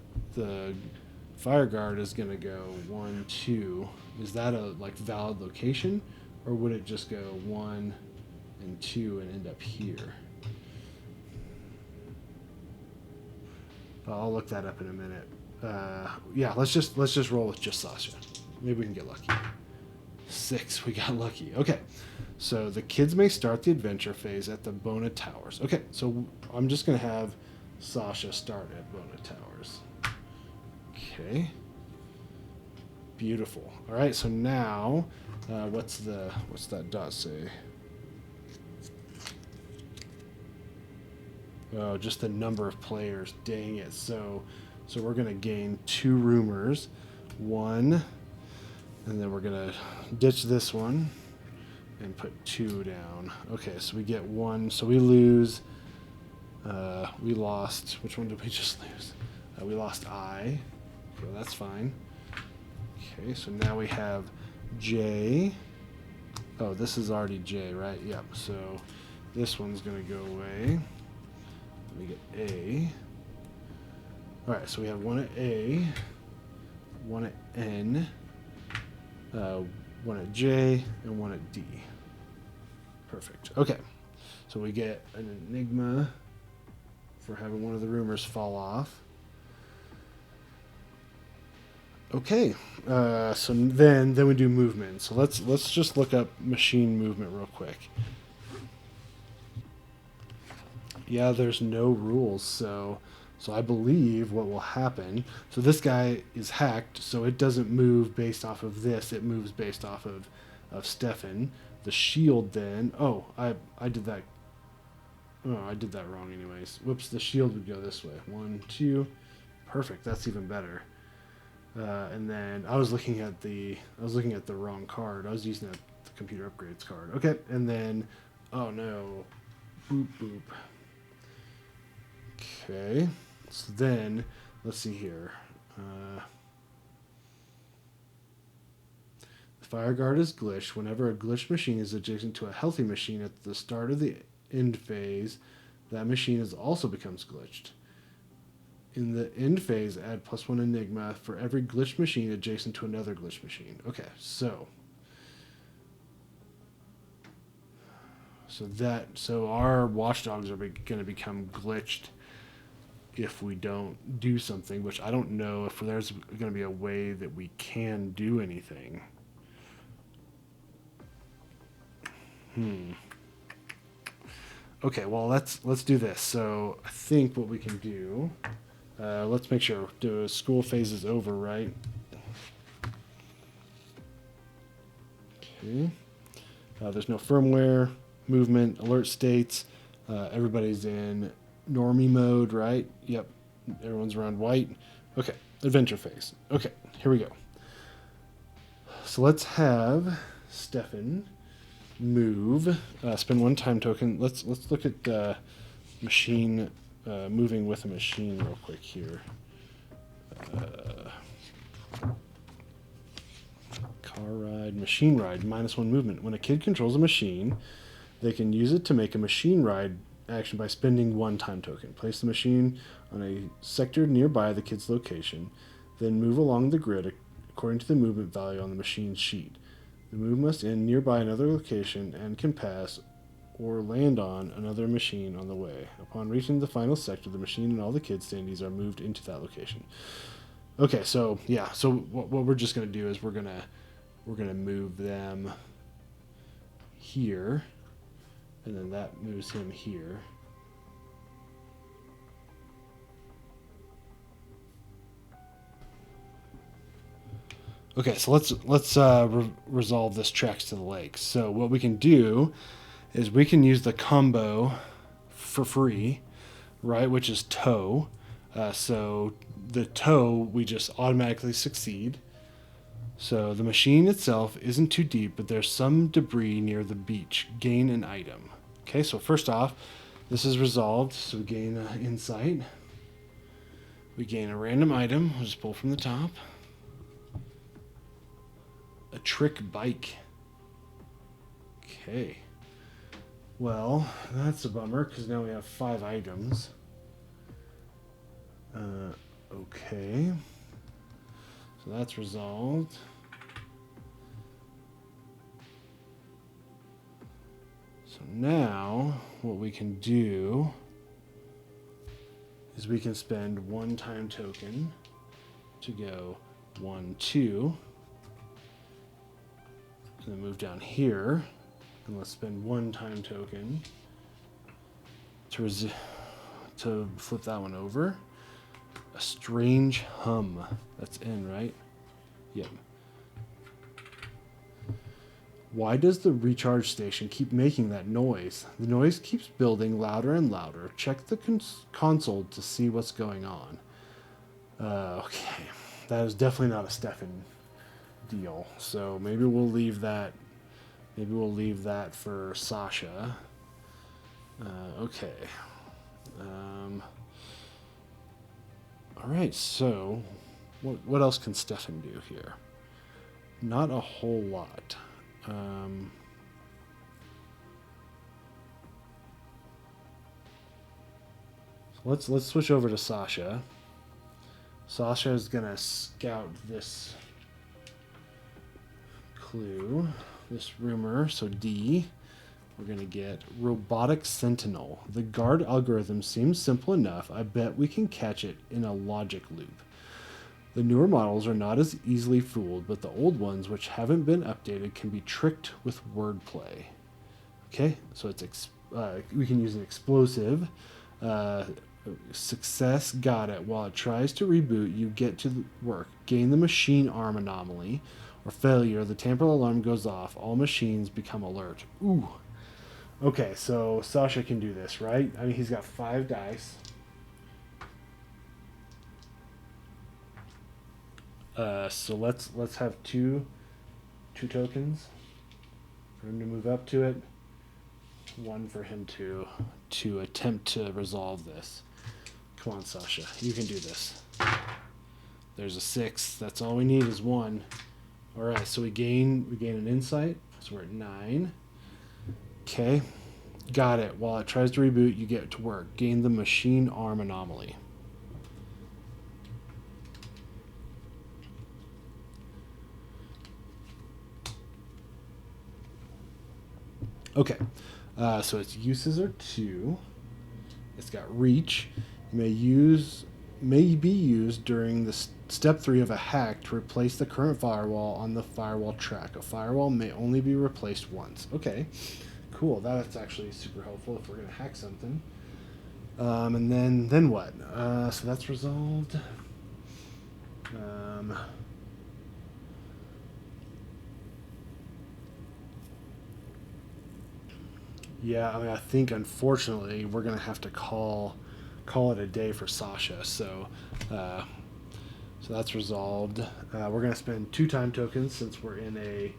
Speaker 1: fire guard is gonna go 1, 2. Is that a valid location, or would it just go 1 and 2 and end up here? I'll look that up in a minute. Yeah, let's just roll with just Sasha. Maybe we can get lucky. 6, we got lucky. Okay, so the kids may start the adventure phase at the Bona Towers. Okay, so I'm just gonna have Sasha start at Bona Towers. Okay, beautiful. All right, so now what's that dot say? Oh, just the number of players. Dang it. So we're gonna gain 2 rumors, 1, and then we're gonna ditch this one and put 2 down. Okay, so we get 1. So we lose. We lost. Which one did we just lose? We lost I. So that's fine. Okay, so now we have J. Oh, this is already J, right? Yep. So this one's going to go away. We get A. All right, so we have one at A, one at N, one at J, and one at D. Perfect. Okay, so we get an enigma for having one of the rumors fall off. Okay, so then we do movement. So let's just look up machine movement real quick. Yeah, there's no rules, so I believe what will happen. So this guy is hacked, so it doesn't move based off of this. It moves based off of Stefan. The shield then. Oh, I did that. Oh, I did that wrong anyways. Whoops, the shield would go this way. 1, 2. Perfect. That's even better. And then I was looking at the wrong card. I was using the Computer Upgrades card. Okay, and then oh no. Boop boop. Okay. So then let's see here. The fire guard is glitched. Whenever a glitched machine is adjacent to a healthy machine at the start of the end phase, that machine also becomes glitched. In the end phase, add +1 enigma for every glitched machine adjacent to another glitched machine. Okay, so our watchdogs are going to become glitched if we don't do something, which I don't know if there's going to be a way that we can do anything. Okay, well let's do this. So I think what we can do, let's make sure the school phase is over, right? Okay. There's no firmware, movement, alert states. Everybody's in normie mode, right? Yep. Everyone's around white. Okay. Adventure phase. Okay. Here we go. So let's have Stefan move. Spend 1 time token. Let's look at machine moving with a machine real quick here. Car ride, machine ride, -1 movement. When a kid controls a machine, they can use it to make a machine ride action by spending 1 time token. Place the machine on a sector nearby the kid's location, then move along the grid according to the movement value on the machine's sheet. The move must end nearby another location and can pass or land on another machine on the way. Upon reaching the final sector, the machine and all the kids' standees are moved into that location. Okay, so yeah, so what we're just going to do is we're going to move them here, and then that moves him here. Okay, so let's resolve this tracks to the lake. So what we can do is we can use the combo for free, right, which is tow. So the tow, we just automatically succeed. So the machine itself isn't too deep, but there's some debris near the beach. Gain an item. Okay, so first off, this is resolved. So we gain insight. We gain a random item. We'll just pull from the top. A trick bike. Okay. Well, that's a bummer because now we have 5 items. Okay. So that's resolved. So now what we can do is we can spend 1 time token to go 1, 2. And then move down here, and let's spend 1 time token to flip that one over. A strange hum. That's in, right? Yep. Why does the recharge station keep making that noise? The noise keeps building louder and louder. Check the console to see what's going on. Okay, that is definitely not a Stefan deal. So maybe we'll leave that. Maybe we'll leave that for Sasha. Okay. All right. So, what else can Stefan do here? Not a whole lot. Let's switch over to Sasha. Sasha is gonna scout this clue, this rumor. So D, we're gonna get robotic sentinel. The guard algorithm seems simple enough. I bet we can catch it in a logic loop. The newer models are not as easily fooled, but the old ones, which haven't been updated, can be tricked with wordplay. Okay, so we can use an explosive. Success, got it. While it tries to reboot, you get to work. Gain the machine arm anomaly. Or failure, the tamper alarm goes off. All machines become alert. Ooh. Okay, so Sasha can do this, right? I mean, he's got 5 dice. So let's have two tokens for him to move up to it. One for him to attempt to resolve this. Come on, Sasha, you can do this. There's a 6. That's all we need is 1. All right, so we gain an insight. So we're at 9. Okay, got it. While it tries to reboot, you get to work. Gain the machine arm anomaly. Okay, so its uses are 2. It's got reach. May be used during the step 3 of a hack to replace the current firewall on the firewall track. A firewall may only be replaced once. Okay, cool. That's actually super helpful if we're going to hack something. And then what? So that's resolved. Yeah, I mean, I think unfortunately we're gonna have to call it a day for Sasha. So that's resolved. We're gonna spend 2 time tokens since we're in a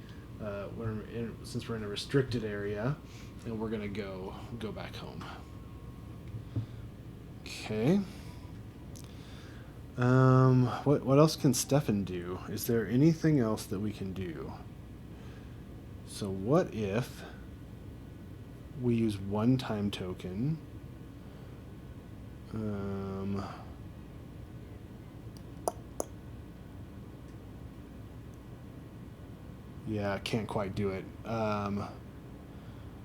Speaker 1: restricted area, and we're gonna go back home. Okay. What else can Stefan do? Is there anything else that we can do? So what if we use 1 time token? Yeah, I can't quite do it.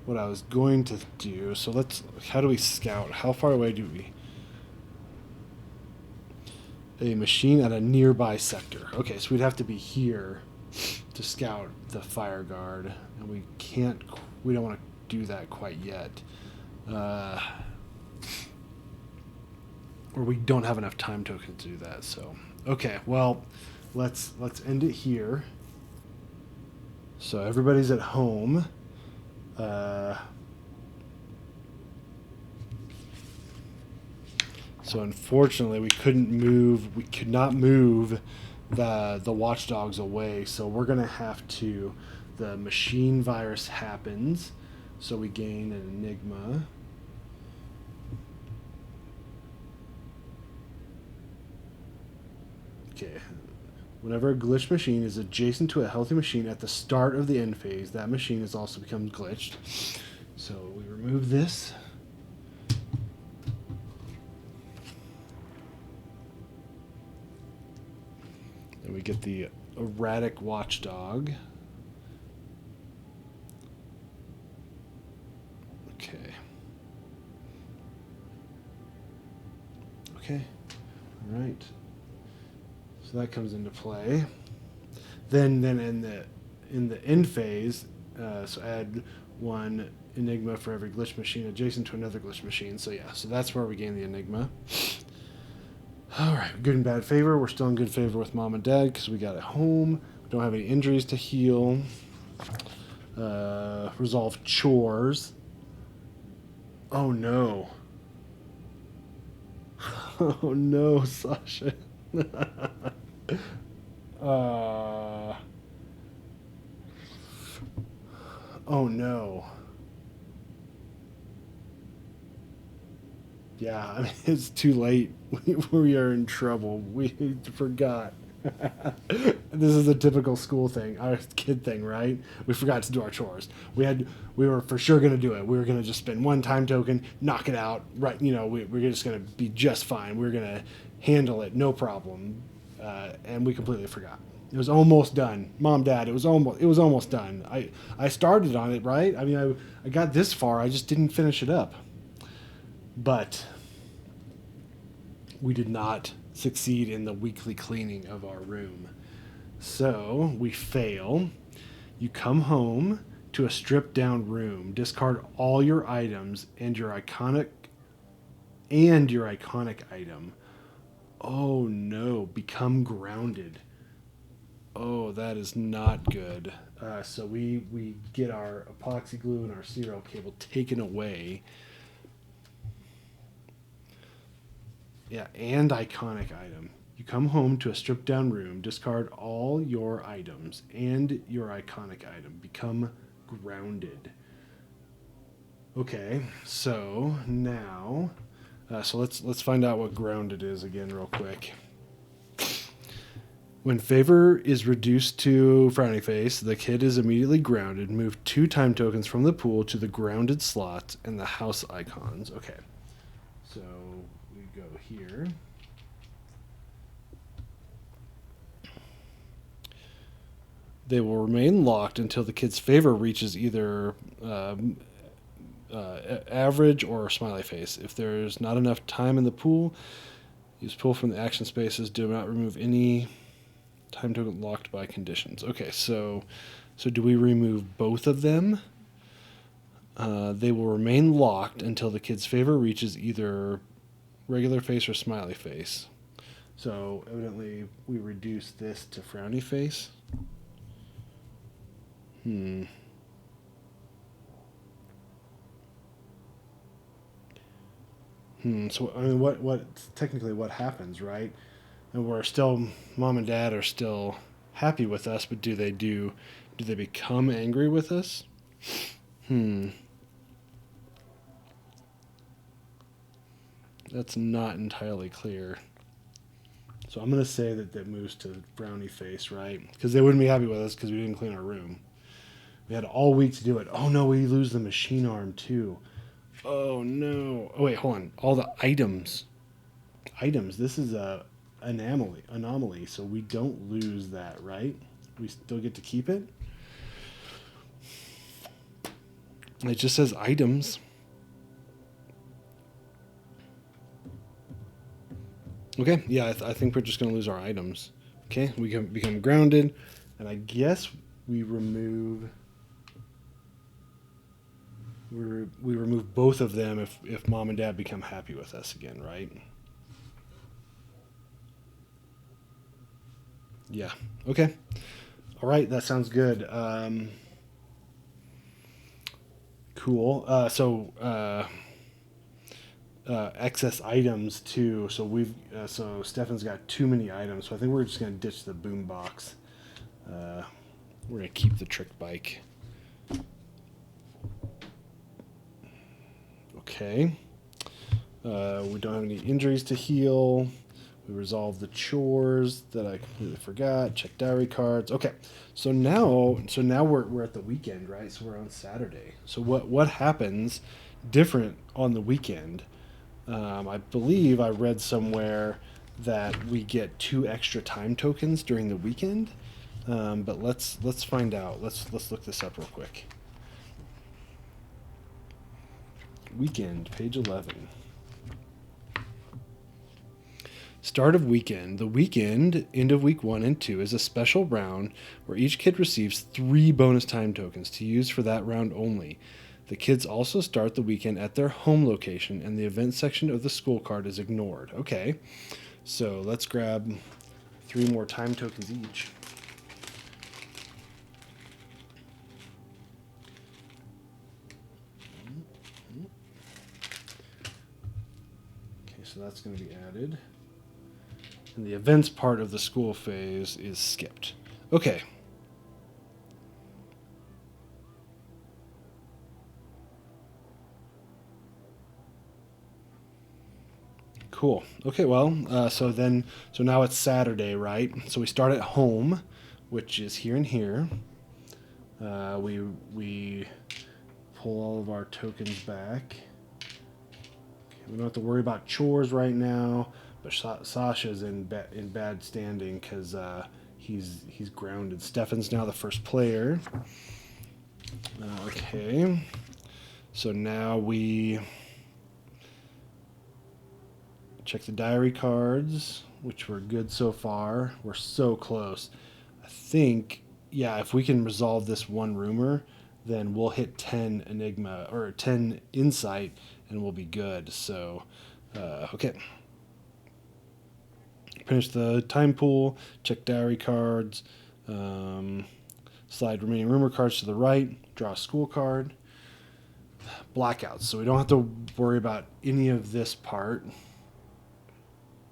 Speaker 1: What I was going to do, so how do we scout? How far away do we? A machine at a nearby sector. Okay, so we'd have to be here to scout the fire guard, and we don't want to do that quite yet. Or we don't have enough time tokens to do that, so. Okay, well, let's end it here. So everybody's at home. So unfortunately, we could not move the watchdogs away. So we're gonna have to. The machine virus happens, so we gain an enigma. Okay. Whenever a glitched machine is adjacent to a healthy machine at the start of the end phase, that machine has also become glitched. So we remove this. Then we get the erratic watchdog. Okay. Okay. All right. So that comes into play. Then in the end phase, so add 1 enigma for every glitch machine adjacent to another glitch machine. So yeah, so that's where we gain the enigma. All right, good and bad favor. We're still in good favor with mom and dad because we got it home. We don't have any injuries to heal. Resolve chores. Oh no. Oh no, Sasha. Oh no. Yeah, I mean, it's too late. We are in trouble. We forgot. This is a typical school thing, our kid thing, right? We forgot to do our chores. We were for sure going to do it. We were going to just spend one time token, knock it out, right? We're just going to be just fine. We're going to handle it, no problem. And we completely forgot. It was almost done. Mom, Dad, it was almost done. I started on it, right? I mean, I got this far. I just didn't finish it up. But we did not succeed in the weekly cleaning of our room. So we fail. You come home to a stripped down room, discard all your items and your iconic item. Oh no, become grounded. Oh, that is not good. So we get our epoxy glue and our serial cable taken away. Yeah, and iconic item. You come home to a stripped down room, discard all your items and your iconic item. Become grounded. Okay, so now, let's find out what grounded is again real quick. When favor is reduced to frowny face, the kid is immediately grounded. Move 2 time tokens from the pool to the grounded slot and the house icons. Okay, so we go here. They will remain locked until the kid's favor reaches either average or smiley face. If there's not enough time in the pool, use pull from the action spaces. Do not remove any time token locked by conditions. Okay, so do we remove both of them? They will remain locked until the kid's favor reaches either regular face or smiley face. So evidently we reduce this to frowny face. So I mean, what technically what happens, right? And we're still, mom and dad are still happy with us, but do they become angry with us? That's not entirely clear. So I'm going to say that moves to frowny face, right? Because they wouldn't be happy with us because we didn't clean our room. We had all week to do it. Oh no, we lose the machine arm too. Oh no. Oh wait, hold on. All the items. This is a anomaly, so we don't lose that, right? We still get to keep it. It just says items. Okay, yeah, I think we're just going to lose our items. Okay, we can become grounded, and I guess we remove both of them if mom and dad become happy with us again, right? Yeah. Okay. All right, that sounds good. Cool. Excess items too. So Stefan's got too many items. So I think we're just gonna ditch the boom box. We're gonna keep the trick bike. Okay. We don't have any injuries to heal. We resolved the chores that I completely forgot. Check diary cards. Okay. So now we're at the weekend, right? So we're on Saturday. So what happens different on the weekend? I believe I read somewhere that we get 2 extra time tokens during the weekend. But let's find out. Let's look this up real quick. Weekend, page 11. Start of weekend. The weekend, end of week 1 and 2, is a special round where each kid receives 3 bonus time tokens to use for that round only. The kids also start the weekend at their home location, and the event section of the school card is ignored. Okay, so let's grab 3 more time tokens each. Okay, so that's going to be added. And the events part of the school phase is skipped. Okay. Cool. Okay, well, so now it's Saturday, right? So we start at home, which is here and here. We pull all of our tokens back. Okay, we don't have to worry about chores right now, but Sasha's in bad standing because he's grounded. Stefan's now the first player. Okay, so now we check the diary cards, which were good so far. We're so close. I think, yeah, if we can resolve this one rumor, then we'll hit 10 enigma or 10 insight and we'll be good. So, okay. Finish the time pool, check diary cards, slide remaining rumor cards to the right, draw a school card. Blackouts, so we don't have to worry about any of this part.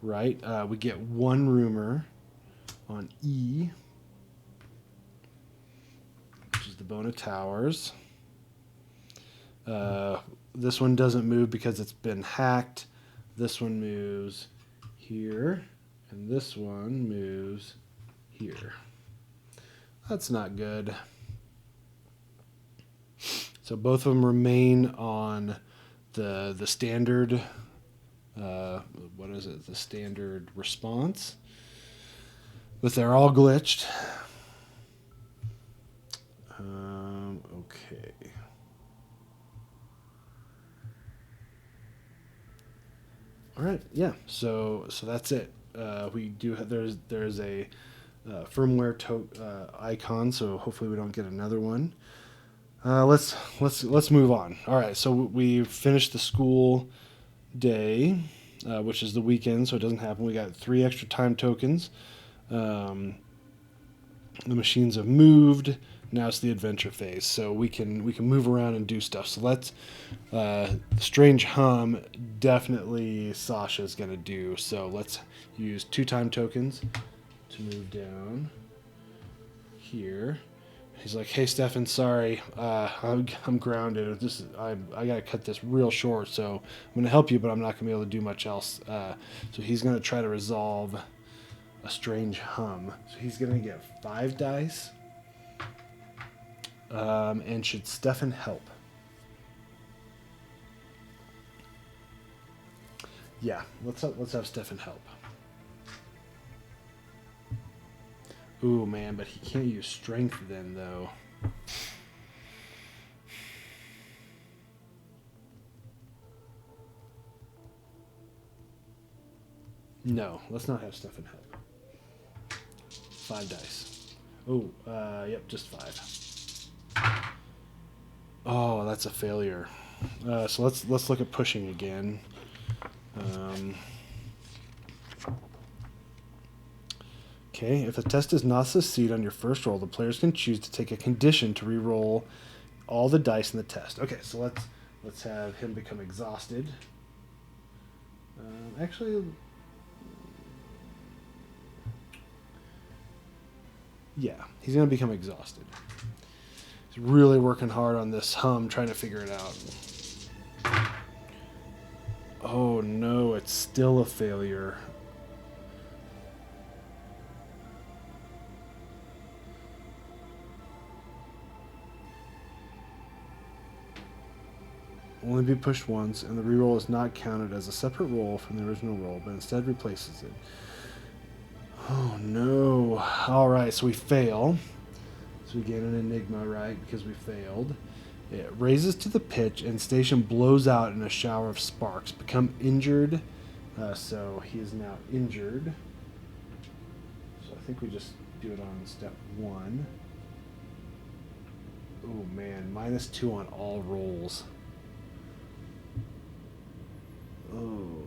Speaker 1: Right? We get one rumor on E, which is the Bona Towers. This one doesn't move because it's been hacked. This one moves here, and this one moves here. That's not good. So both of them remain on the standard. What is it? The standard response. But they're all glitched. Okay. All right. Yeah. So that's it. We do have, there's a firmware icon. So hopefully we don't get another one. Let's move on. All right. So we finished the school day, which is the weekend, so it doesn't happen. We got 3 extra time tokens. The machines have moved. Now it's the adventure phase, so we can move around and do stuff. So let's strange hum. Definitely Sasha's gonna do. So let's use 2 time tokens to move down here. He's like, "Hey, Stefan, sorry, I'm grounded. I gotta cut this real short. So I'm gonna help you, but I'm not gonna be able to do much else." So he's gonna try to resolve a strange hum. So he's gonna get 5 dice. And should Stefan help? Yeah, let's have Stefan help. Ooh, man, but he can't use strength then, though. No, let's not have Stefan help. 5 dice. Oh, yep, just 5. Oh, that's a failure. So let's look at pushing again. Okay, if the test does not succeed on your first roll, the players can choose to take a condition to re-roll all the dice in the test. Okay, so let's have him become exhausted. Actually, yeah, he's gonna become exhausted. He's really working hard on this hum, trying to figure it out. Oh no, it's still a failure. Only be pushed once, and the reroll is not counted as a separate roll from the original roll, but instead replaces it. Oh no. Alright, so we fail. So we get an enigma, right, because we failed. It raises to the pitch, and station blows out in a shower of sparks. Become injured. So he is now injured. So I think we just do it on step 1. Oh man, -2 on all rolls. Oh.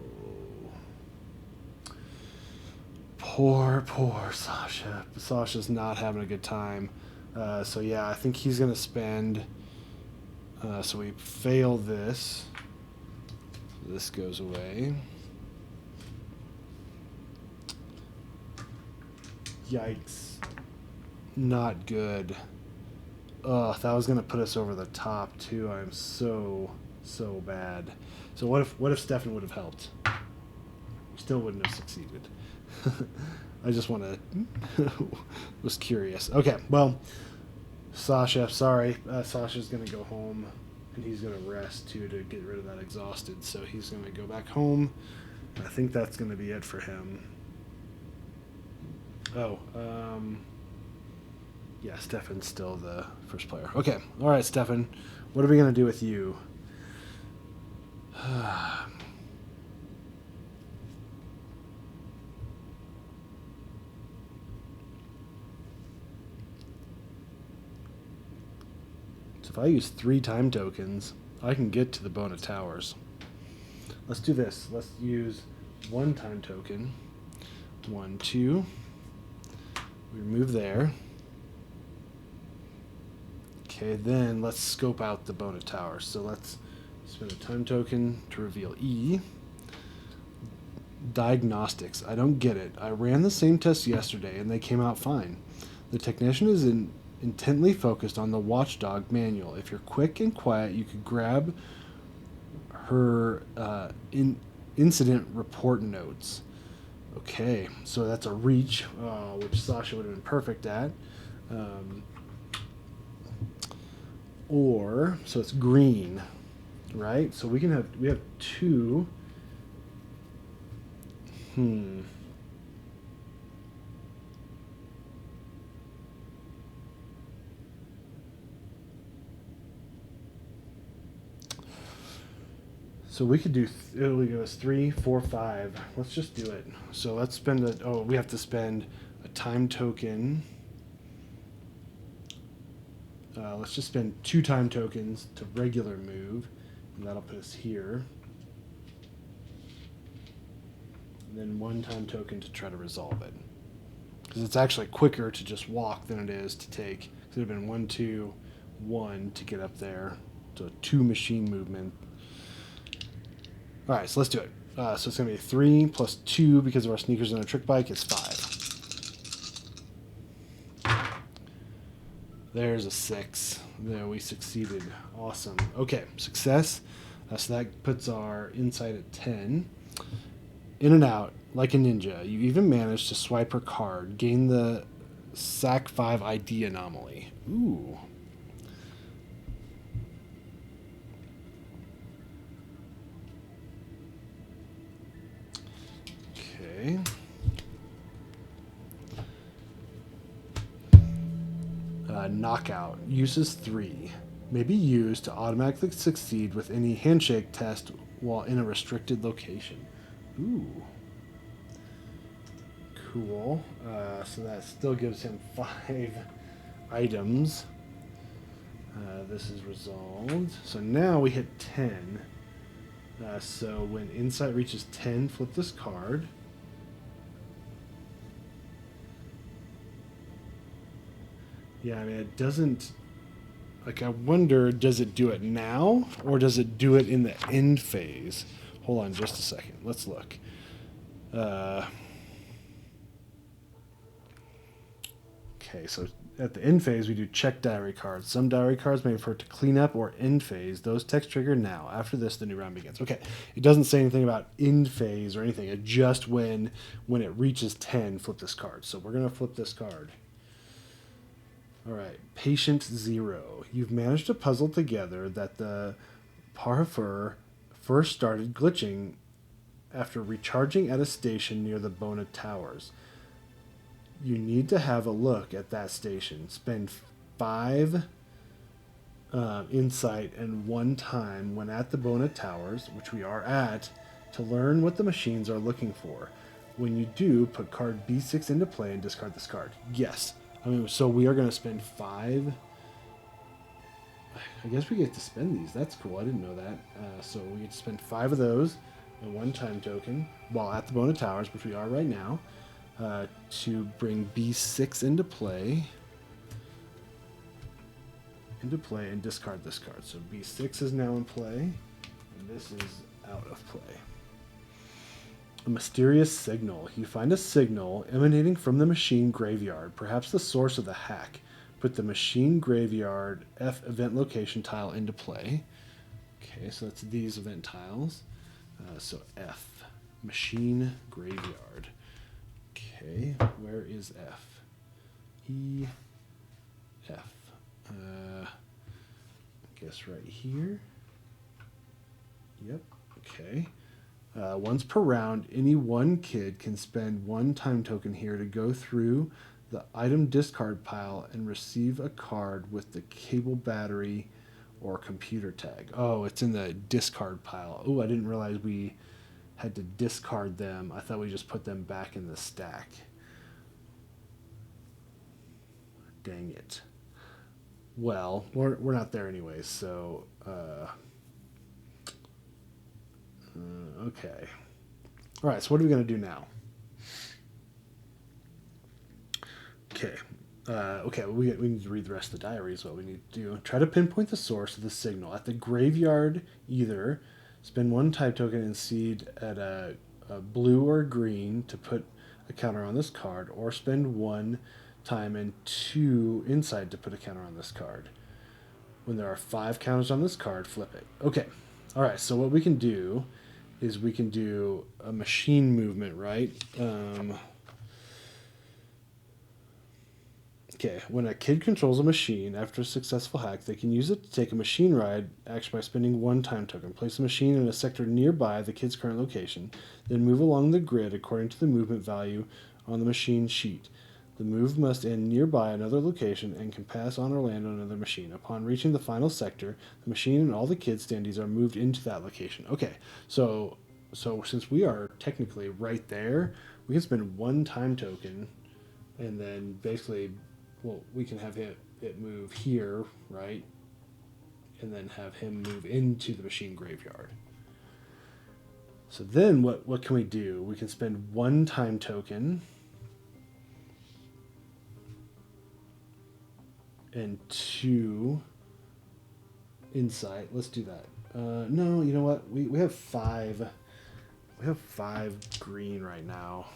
Speaker 1: Poor Sasha. Sasha's not having a good time. So yeah, I think he's going to spend... so we fail this. So this goes away. Yikes. Not good. Ugh, that was going to put us over the top too. I'm so bad. So what if Stefan would have helped? You still wouldn't have succeeded. I just want to... was curious. Okay, well, Sasha, sorry. Sasha's going to go home, and he's going to rest, too, to get rid of that exhausted. So he's going to go back home. I think that's going to be it for him. Oh, yeah, Stefan's still the first player. Okay, all right, Stefan. What are we going to do with you? So if I use 3 time tokens, I can get to the Bona Towers. Let's do this. Let's use 1 time token. 1, 2. We remove there. Okay, then let's scope out the Bona Tower. So let's spend a time token to reveal E. Diagnostics. I don't get it. I ran the same test yesterday and they came out fine. The technician is intently focused on the watchdog manual. If you're quick and quiet, you could grab her incident report notes. Okay, so that's a reach, which Sasha would have been perfect at. Or, so it's green, right? So we have 2. So we could do, it'll give us 3, 4, 5. Let's just do it. So let's spend we have to spend a time token. Let's just spend 2 time tokens to regular move, and that'll put us here. And then 1 time token to try to resolve it. Because it's actually quicker to just walk than it is to take. It would have been 1, 2, 1 to get up there. So 2 machine movement. All right, so let's do it. So it's going to be 3 plus 2 because of our sneakers and a trick bike is 5. There's a 6. There, we succeeded. Awesome. Okay, success. So that puts our insight at 10. In and out, like a ninja. You even managed to swipe her card. Gain the SAC 5 ID anomaly. Ooh. Okay. Knockout. Uses 3. May be used to automatically succeed with any handshake test while in a restricted location. Ooh. Cool. So that still gives him 5 items. This is resolved. So now we hit 10. So when insight reaches 10, flip this card. Yeah, I mean, it doesn't... Like, I wonder, does it do it now? Or does it do it in the end phase? Hold on just a second. Let's look. Okay, so at the end phase, we do check diary cards. Some diary cards may refer to cleanup or end phase. Those text trigger now. After this, the new round begins. Okay, it doesn't say anything about end phase or anything. It just when it reaches 10, flip this card. So we're going to flip this card. All right, Patient 0. You've managed to puzzle together that the Parfur first started glitching after recharging at a station near the Bona Towers. You need to have a look at that station. Spend 5 insight and 1 time when at the Bona Towers, which we are at, to learn what the machines are looking for. When you do, put card B6 into play and discard this card. Yes. I mean, so we are going to spend 5. I guess we get to spend these. That's cool. I didn't know that. So we get to spend 5 of those and 1 time token while at the Bona Towers, which we are right now, to bring B6 into play. And discard this card. So B6 is now in play, and this is out of play. A mysterious signal. You find a signal emanating from the machine graveyard, perhaps the source of the hack. Put the machine graveyard F event location tile into play. Okay, so that's these event tiles. So F, Machine graveyard. Okay, where is F? E, F. I guess right here. Yep, okay. Once per round, any one kid can spend one time token here to go through the item discard pile and receive a card with the cable battery or computer tag. Oh, it's in the discard pile. Oh, I didn't realize we had to discard them. I thought we just put them back in the stack. Dang it. Well, we're not there anyways, so okay. All right, so what are we going to do now? Okay. We need to read the rest of the diary is what we need to do. Try to pinpoint the source of the signal. At the graveyard, either spend one type token and seed at a blue or green to put a counter on this card, or spend one time and 2 inside to put a counter on this card. When there are 5 counters on this card, flip it. Okay. All right, so what we can do is we can do a machine movement, right? Okay, when a kid controls a machine after a successful hack, they can use it to take a machine ride action by spending one time token. Place the machine in a sector nearby the kid's current location, then move along the grid according to the movement value on the machine sheet. The move must end nearby another location and can pass on or land on another machine. Upon reaching the final sector, the machine and all the kid standees are moved into that location. Okay, so since we are technically right there, we can spend one time token, and then basically, well, we can have it move here, right? And then have him move into the machine graveyard. So then what can we do? We can spend one time token and 2 insight. Let's do that. No, you know what? We have 5. We have 5 green right now.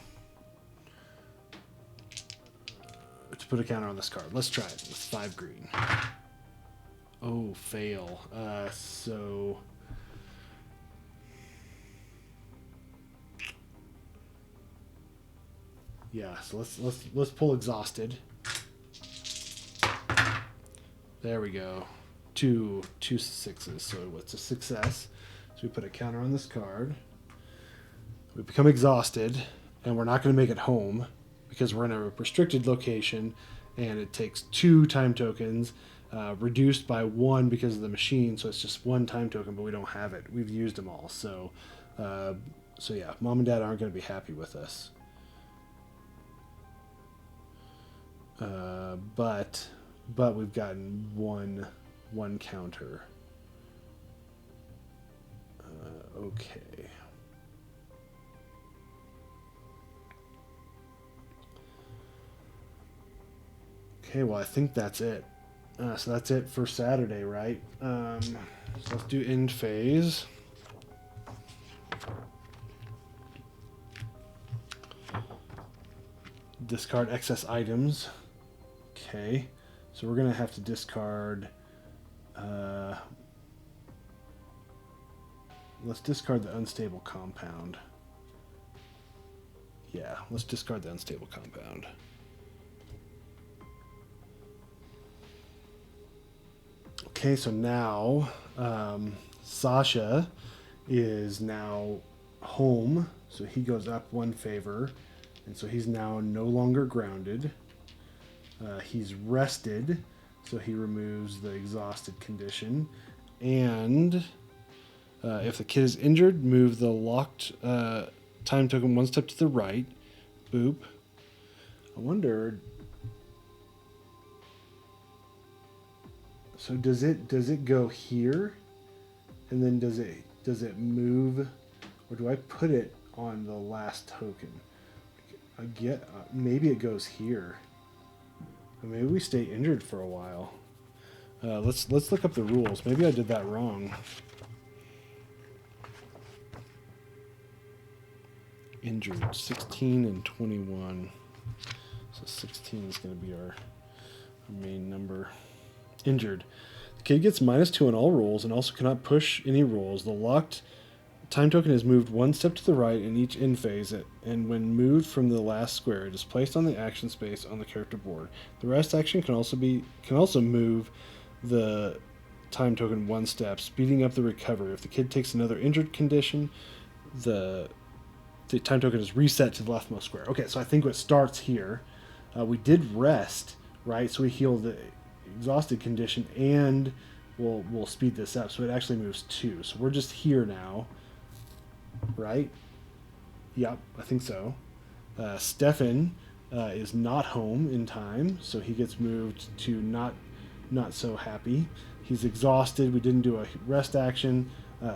Speaker 1: To put a counter on this card. Let's try it with 5 green. Oh, fail. So yeah, so let's pull exhausted. There we go. Two 6s. So what's a success? So we put a counter on this card. We become exhausted, and we're not going to make it home because we're in a restricted location, and it takes 2 time tokens, reduced by 1 because of the machine. So it's just 1 time token, but we don't have it. We've used them all. So yeah, mom and dad aren't going to be happy with us. But we've gotten one counter. Okay. Okay, well, I think that's it. So that's it for Saturday, right? So let's do end phase. Discard excess items. Okay. So we're going to have to discard... let's discard the unstable compound. Yeah, let's discard the unstable compound. Okay, so now Sasha is now home, so he goes up 1 favor, and so he's now no longer grounded. He's rested, so he removes the exhausted condition, and if the kid is injured, move the locked time token 1 step to the right. Boop. I wonder... So does it go here, and then does it move, or do I put it on the last token? I get maybe it goes here. Or maybe we stay injured for a while. Let's look up the rules. Maybe I did that wrong. Injured 16 and 21. So 16 is going to be our main number. Injured. The kid gets -2 on all rolls and also cannot push any rolls. The locked time token is moved one step to the right in each end phase, and when moved from the last square, it is placed on the action space on the character board. The rest action can also move the time token one step, speeding up the recovery. If the kid takes another injured condition, the time token is reset to the leftmost square. Okay, so I think what starts here, we did rest, right? So we heal the exhausted condition, and we'll speed this up. So it actually moves 2. So we're just here now, right? Yep, I think so. Stefan is not home in time, so he gets moved to not so happy. He's exhausted. We didn't do a rest action,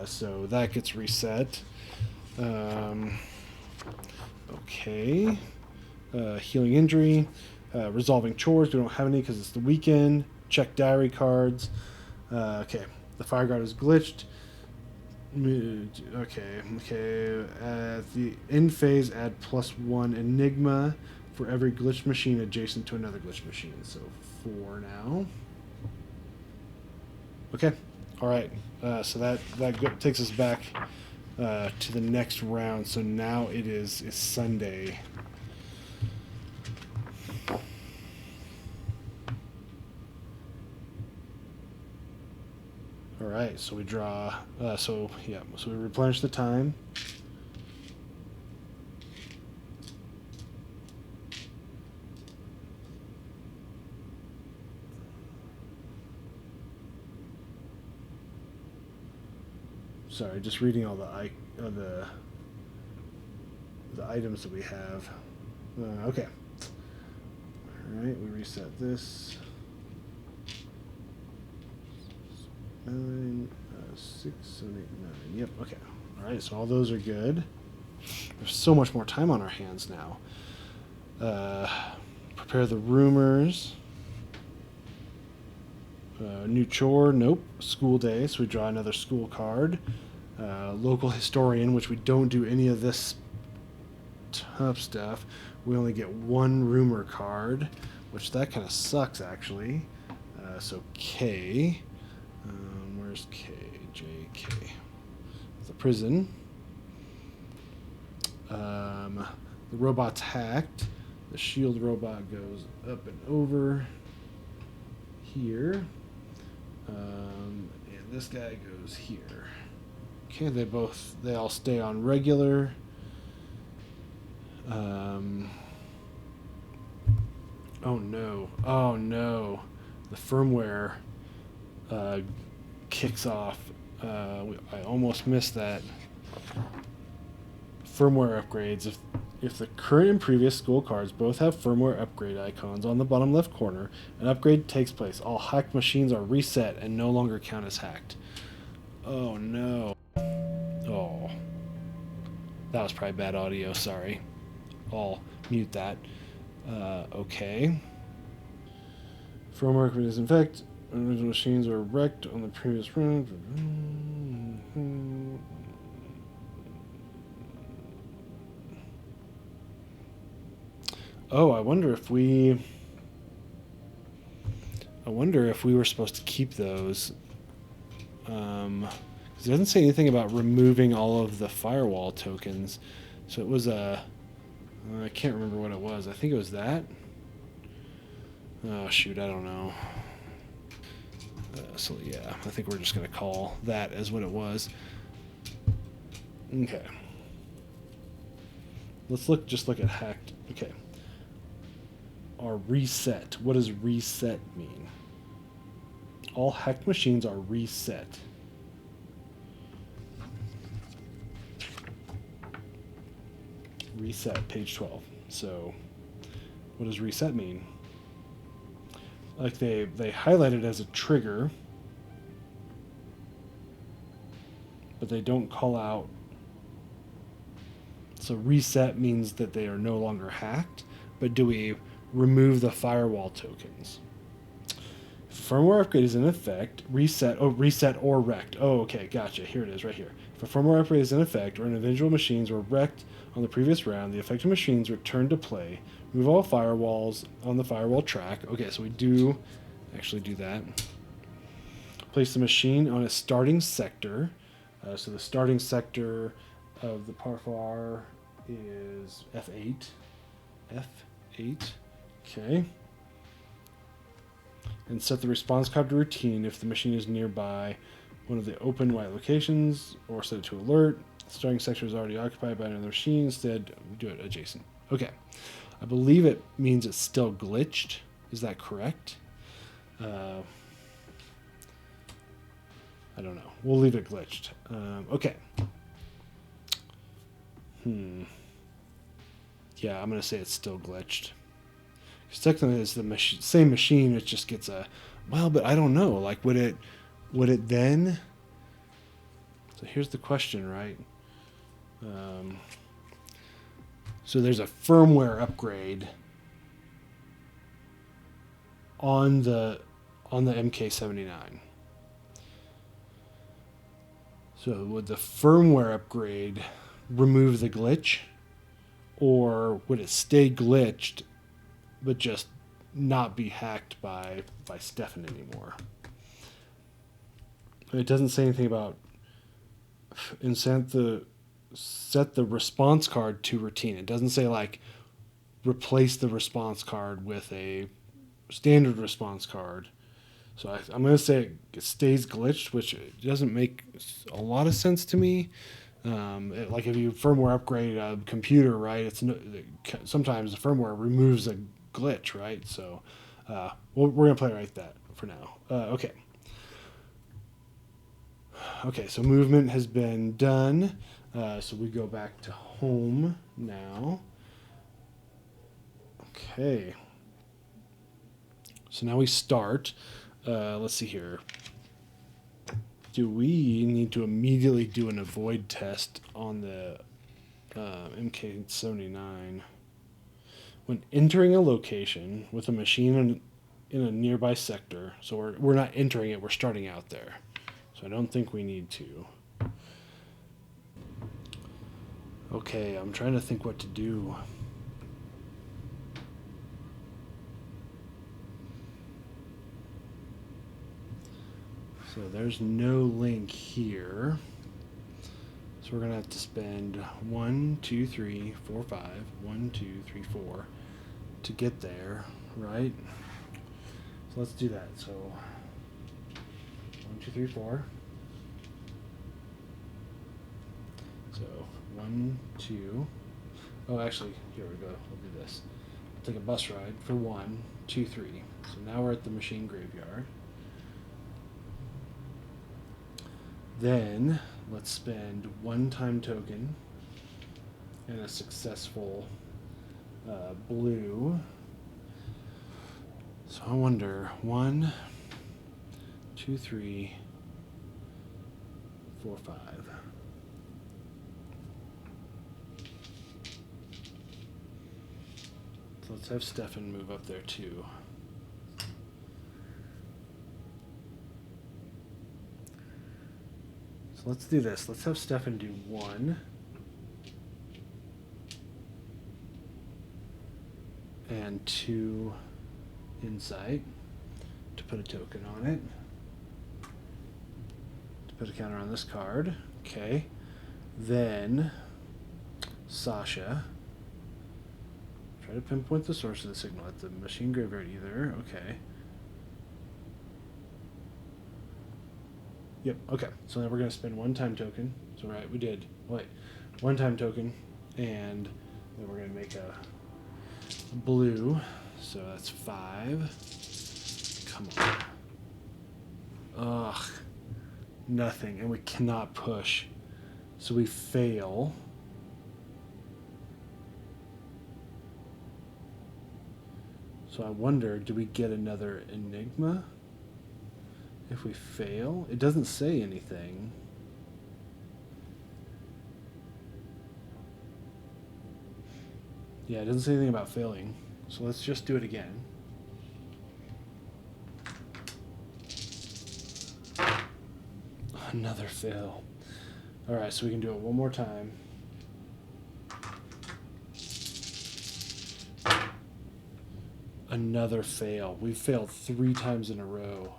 Speaker 1: so that gets reset. Okay. Healing injury. Resolving chores. We don't have any because it's the weekend. Check diary cards. Okay. The fire guard is glitched. Okay. At the end phase, add +1 enigma for every glitch machine adjacent to another glitch machine. So 4 now. Okay. All right. So that takes us back to the next round. So now it's Sunday. All right. So we draw. So we replenish the time. Sorry, just reading all the items that we have. Okay. All right, we reset this. 9, 6, 7, 8, 9. Yep. Okay. All right. So all those are good. There's so much more time on our hands now. Prepare the rumors. New chore. Nope. School day. So we draw another school card. Local historian, which we don't do any of this tough stuff. We only get 1 rumor card, which that kind of sucks actually. So K. Where's K? J, K. The prison. The robot's hacked. The shield robot goes up and over here. And this guy goes here. Okay, they all stay on regular. Oh no. The firmware kicks off. I almost missed that. Firmware upgrades. If the current and previous school cards both have firmware upgrade icons on the bottom left corner, an upgrade takes place. All hacked machines are reset and no longer count as hacked. Oh no. Oh. That was probably bad audio, sorry. I'll mute that. Okay. Firmware upgrade is in effect. Original machines are wrecked on the previous round. Oh, I wonder if we were supposed to keep those. Because it doesn't say anything about removing all of the firewall tokens. So it was I can't remember what it was. I think it was that. Oh shoot, I don't know. So yeah, I think we're just gonna call that as what it was. Okay. Let's look at hacked. Okay. Are reset. What does reset mean? All hacked machines are reset. Reset, page 12. So, what does reset mean? Like they highlight it as a trigger, but they don't call out. So reset means that they are no longer hacked, but do we remove the firewall tokens? Firmware upgrade is in effect. Reset or wrecked. Oh, okay, gotcha. Here it is, right here. If a firmware upgrade is in effect, or individual machines were wrecked on the previous round, the affected machines return to play. Remove all firewalls on the firewall track. Okay, so we do actually do that. Place the machine on a starting sector. So the starting sector of the parfar is F8. F8. Okay. And set the response card to routine if the machine is nearby one of the open white locations, or set it to alert. The starting sector is already occupied by another machine. Instead, do it adjacent. Okay. I believe it means it's still glitched. Is that correct? I don't know. We'll leave it glitched. Okay. Yeah, I'm going to say it's still glitched. Because technically it's the same machine. It just gets a... Well, but I don't know. Like, would it then... So here's the question, right? So there's a firmware upgrade on the MK79. So would the firmware upgrade remove the glitch, or would it stay glitched but just not be hacked by Stefan anymore? It doesn't say anything about set the response card to routine. It doesn't say like replace the response card with a standard response card. So I'm going to say it stays glitched, which doesn't make a lot of sense to me. Like if you firmware upgrade a computer, right? Sometimes the firmware removes a glitch, right? So we're going to play right that for now. Okay. Okay, so movement has been done. So we go back to home now. Okay. So now we start. Let's see here. Do we need to immediately do an avoid test on the MK79? When entering a location with a machine in a nearby sector, so we're not entering it, we're starting out there. So I don't think we need to. Okay, I'm trying to think what to do. So there's no link here. So we're going to have to spend 1, 2, 3, 4, 5, 1, 2, 3, 4 to get there, right? So let's do that. So 1, 2, 3, 4. So 1, 2. Oh, actually, here we go. We'll do this. I'll take a bus ride for 1, 2, 3. So now we're at the machine graveyard. Then let's spend 1 time token and a successful blue. So I wonder 1, 2, 3, 4, 5. So let's have Stefan move up there too. So let's do this. Let's have Stefan do 1. And 2 insight to put a token on it. To put a counter on this card. Okay. Then Sasha. Try to pinpoint the source of the signal at the machine graveyard either. Okay. Yep, okay. So now we're going to spend 1 time token. So, right, we did. Wait. 1 time token. And then we're going to make a blue. So that's 5. Come on. Ugh. Nothing. And we cannot push. So we fail. So I wonder, do we get another Enigma? If we fail? It doesn't say anything. Yeah, it doesn't say anything about failing. So let's just do it again. Another fail. Alright, so we can do it one more time. Another fail. We've failed 3 times in a row.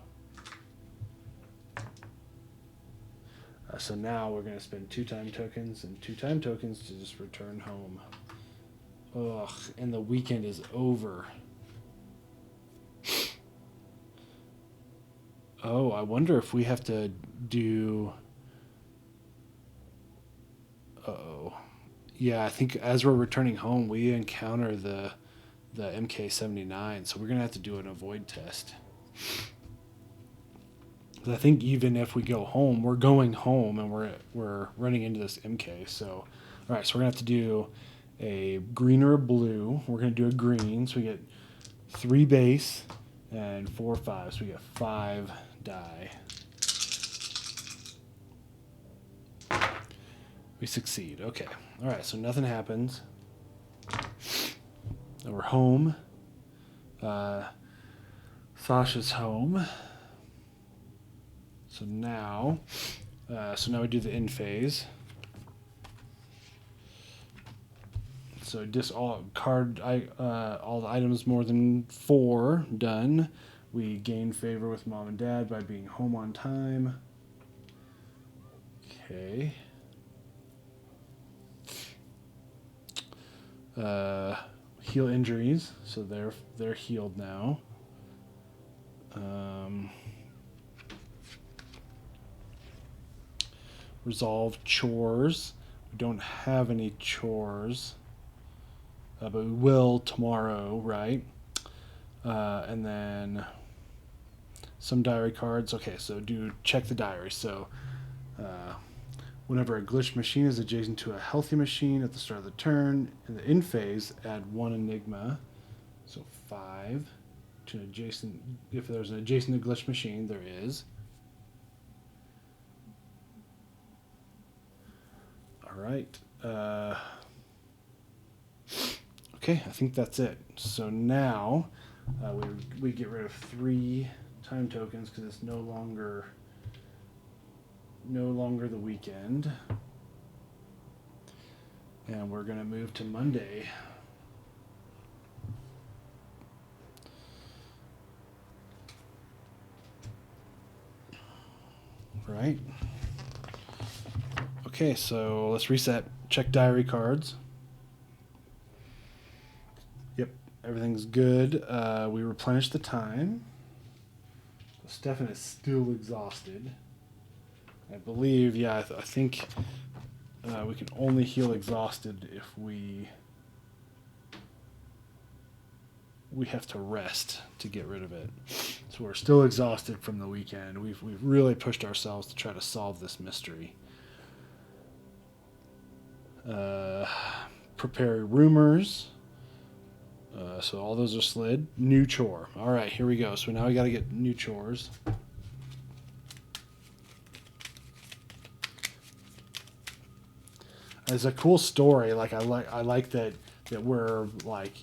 Speaker 1: So now we're going to spend 2 time tokens and 2 time tokens to just return home. Ugh, and the weekend is over. Oh, I wonder if we have to do... Uh-oh. Yeah, I think as we're returning home, we encounter the MK79, so we're going to have to do an avoid test. Because I think even if we go home, we're going home and we're running into this MK. So, all right, so we're going to have to do a green or a blue. We're going to do a green, so we get 3 base and 4 5, so we get 5 die. We succeed. Okay. All right, so nothing happens. Now we're home. Sasha's home. So now we do the end phase. So all the items more than 4 done. We gain favor with mom and dad by being home on time. Okay. Heal injuries, so they're healed now. Resolve chores. We don't have any chores, but we will tomorrow, right? And then some diary cards. Okay, so check the diary. So whenever a glitched machine is adjacent to a healthy machine at the start of the turn, in the end phase, add 1 enigma. So 5 to an adjacent. If there's an adjacent to glitched machine, there is. All right. Okay, I think that's it. So now we get rid of 3 time tokens because it's no longer the weekend, and we're gonna move to Monday. Right. Okay, so let's reset. Check diary cards. Yep, everything's good. We replenished the time. Stefan is still exhausted. I believe, yeah, I think we can only heal exhausted if we have to rest to get rid of it. So we're still exhausted from the weekend. We've really pushed ourselves to try to solve this mystery. Prepare rumors. So all those are slid. New chore. All right, here we go. So now we got to get new chores. It's a cool story. Like I like that we're like,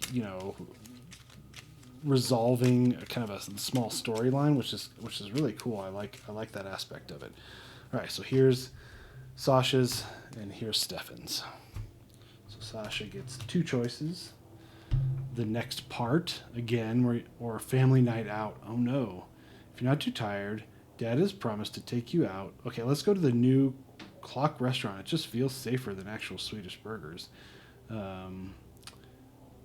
Speaker 1: resolving a kind of a small storyline, which is really cool. I like that aspect of it. All right, so here's Sasha's and here's Stefan's. So Sasha gets 2 choices. The next part, again, or family night out. Oh no. If you're not too tired, Dad has promised to take you out. Okay, let's go to the new Clock restaurant. It just feels safer than actual Swedish burgers.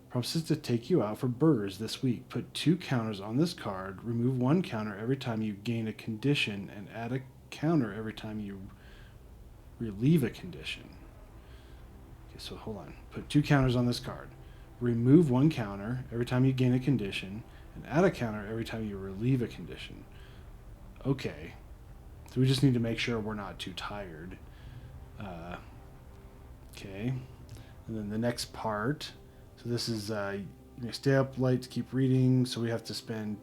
Speaker 1: Promises to take you out for burgers this week. Put 2 counters on this card. Remove 1 counter every time you gain a condition and add a counter every time you relieve a condition. Okay, so hold on. Put 2 counters on this card. Remove 1 counter every time you gain a condition and add a counter every time you relieve a condition. Okay. So we just need to make sure we're not too tired. Okay. And then the next part. So this is stay up late to keep reading. So we have to spend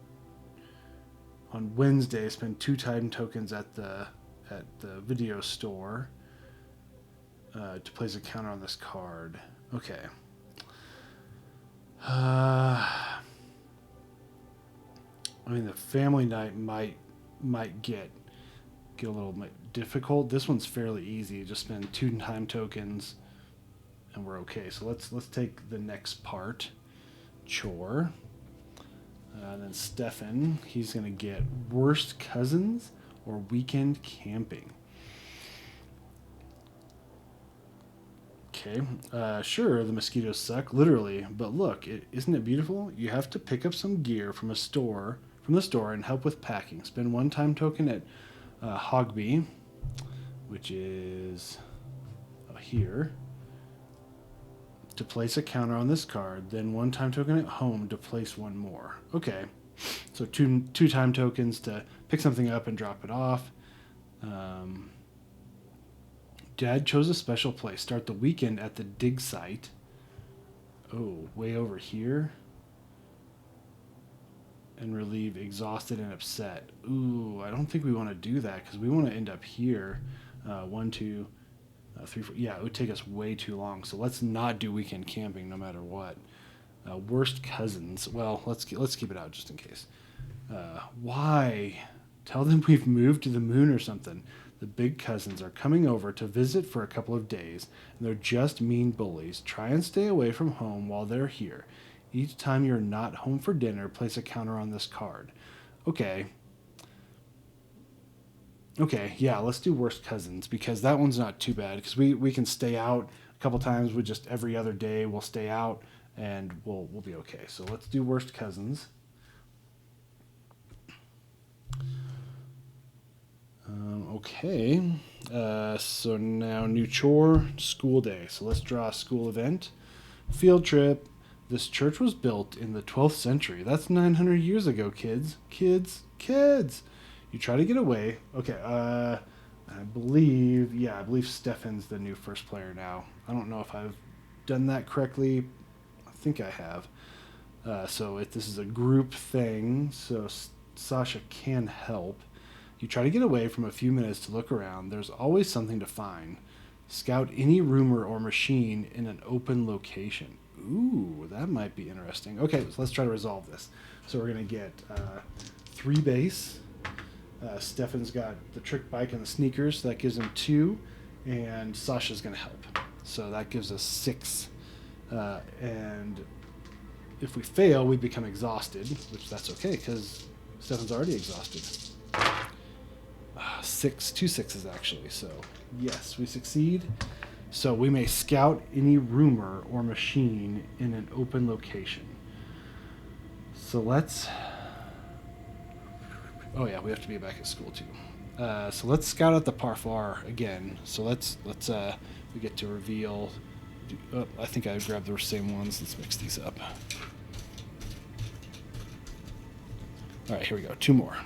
Speaker 1: on Wednesday 2 time tokens at the video store to place a counter on this card. Okay. I mean, the family night might get a little difficult. This one's fairly easy. Just spend 2 time tokens, and we're okay. So let's take the next part, chore. And then Stefan, he's gonna get worst cousins or weekend camping. Okay. Sure, the mosquitoes suck, literally, but look, isn't it beautiful? You have to pick up some gear from the store, and help with packing. Spend one time token at Hogby, which is here, to place a counter on this card. Then one time token at home to place one more. Okay, so two time tokens to pick something up and drop it off. Dad chose a special place. Start the weekend at the dig site. Oh, way over here. And relieve exhausted and upset. Ooh, I don't think we want to do that because we want to end up here. 1, 2, 3, 4. Yeah, it would take us way too long. So let's not do weekend camping no matter what. Worst cousins. Well, let's keep it out just in case. Why? Tell them we've moved to the moon or something. The big cousins are coming over to visit for a couple of days, and they're just mean bullies. Try and stay away from home while they're here. Each time you're not home for dinner, place a counter on this card. Okay. Okay, yeah, let's do worst cousins because that one's not too bad because we can stay out a couple times with just every other day. We'll stay out and we'll be okay. So let's do worst cousins. Okay, so now new chore, school day. So let's draw a school event. Field trip. This church was built in the 12th century. That's 900 years ago, kids. Kids. You try to get away. Okay, I believe Stefan's the new first player now. I don't know if I've done that correctly. I think I have. So if this is a group thing, so Sasha can help. You try to get away from a few minutes to look around. There's always something to find. Scout any rumor or machine in an open location. Ooh, that might be interesting. Okay, so let's try to resolve this. So we're going to get 3 base. Stefan's got the trick bike and the sneakers. So that gives him 2. And Sasha's going to help. So that gives us 6. And if we fail, we become exhausted, which that's okay because Stefan's already exhausted. 6, 2 6s actually. So yes, we succeed. So we may scout any rumor or machine in an open location. So let's. Oh yeah, we have to be back at school too. So let's scout out the parfar again. So let's we get to reveal. Oh, I think I grabbed the same ones. Let's mix these up. All right, here we go. 2 more.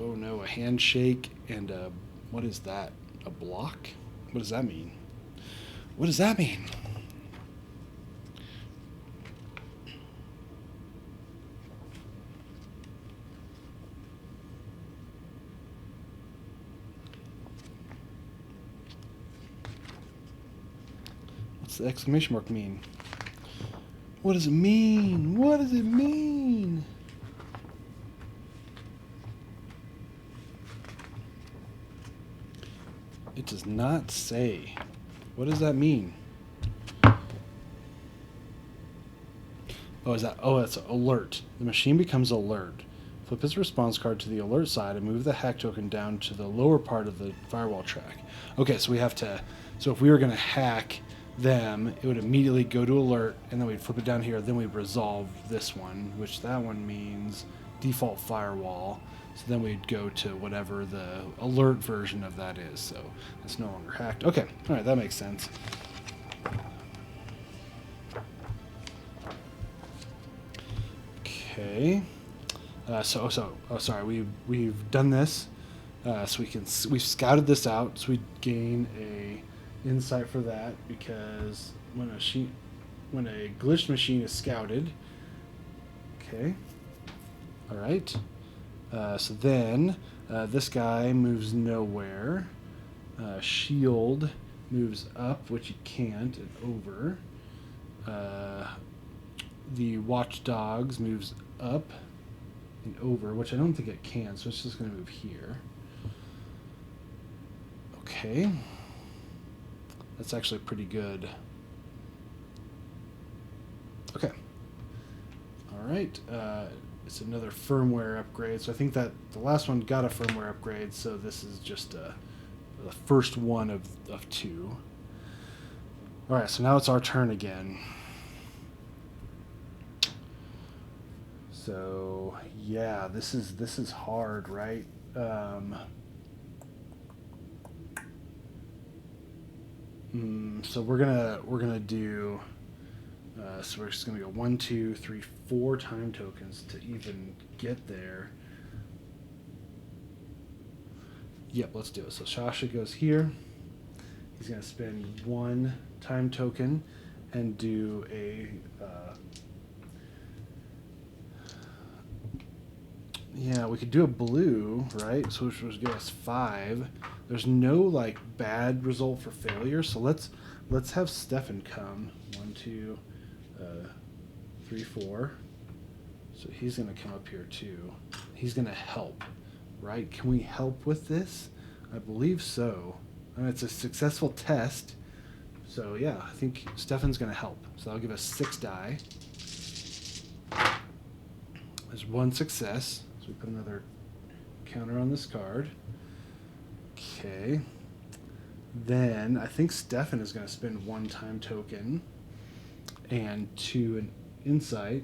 Speaker 1: Oh no, a handshake and a, what is that? A block? What does that mean? What does that mean? What's the exclamation mark mean? What does it mean? What does it mean? It does not say. What does that mean? Oh, is that? Oh, it's alert. The machine becomes alert. Flip its response card to the alert side and move the hack token down to the lower part of the firewall track. Okay, so we have to. So if we were going to hack them, it would immediately go to alert, and then we'd flip it down here. Then we'd resolve this one, which that one means default firewall. So then we'd go to whatever the alert version of that is. So it's no longer hacked. Okay, all right, that makes sense. Okay. We've done this. So we've scouted this out. So we gain a insight for that because when a glitched machine is scouted. Okay. All right. So then this guy moves nowhere. Shield moves up, which he can't, and over. The watchdogs moves up and over, which I don't think it can, so it's just going to move here. Okay. That's actually pretty good. Okay. All right. It's another firmware upgrade. So I think that the last one got a firmware upgrade, so this is just a the first one of two. All right, so now it's our turn again. So yeah, this is hard, right? So we're gonna do. So we're just gonna go 1, 2, 3, 4 time tokens to even get there. Yep, let's do it. So Sasha goes here. He's gonna spend 1 time token and do a. Yeah, we could do a blue, right? So which would give us 5. There's no like bad result for failure, so let's have Stefan come. 1, 2, 3, 4. So he's gonna come up here too. He's gonna help, right? Can we help with this? I believe so. I mean, it's a successful test. So yeah, I think Stefan's gonna help. So that'll give us 6 die. There's 1 success. So we put another counter on this card. Okay. Then I think Stefan is going to spend 1 time token and 2 an insight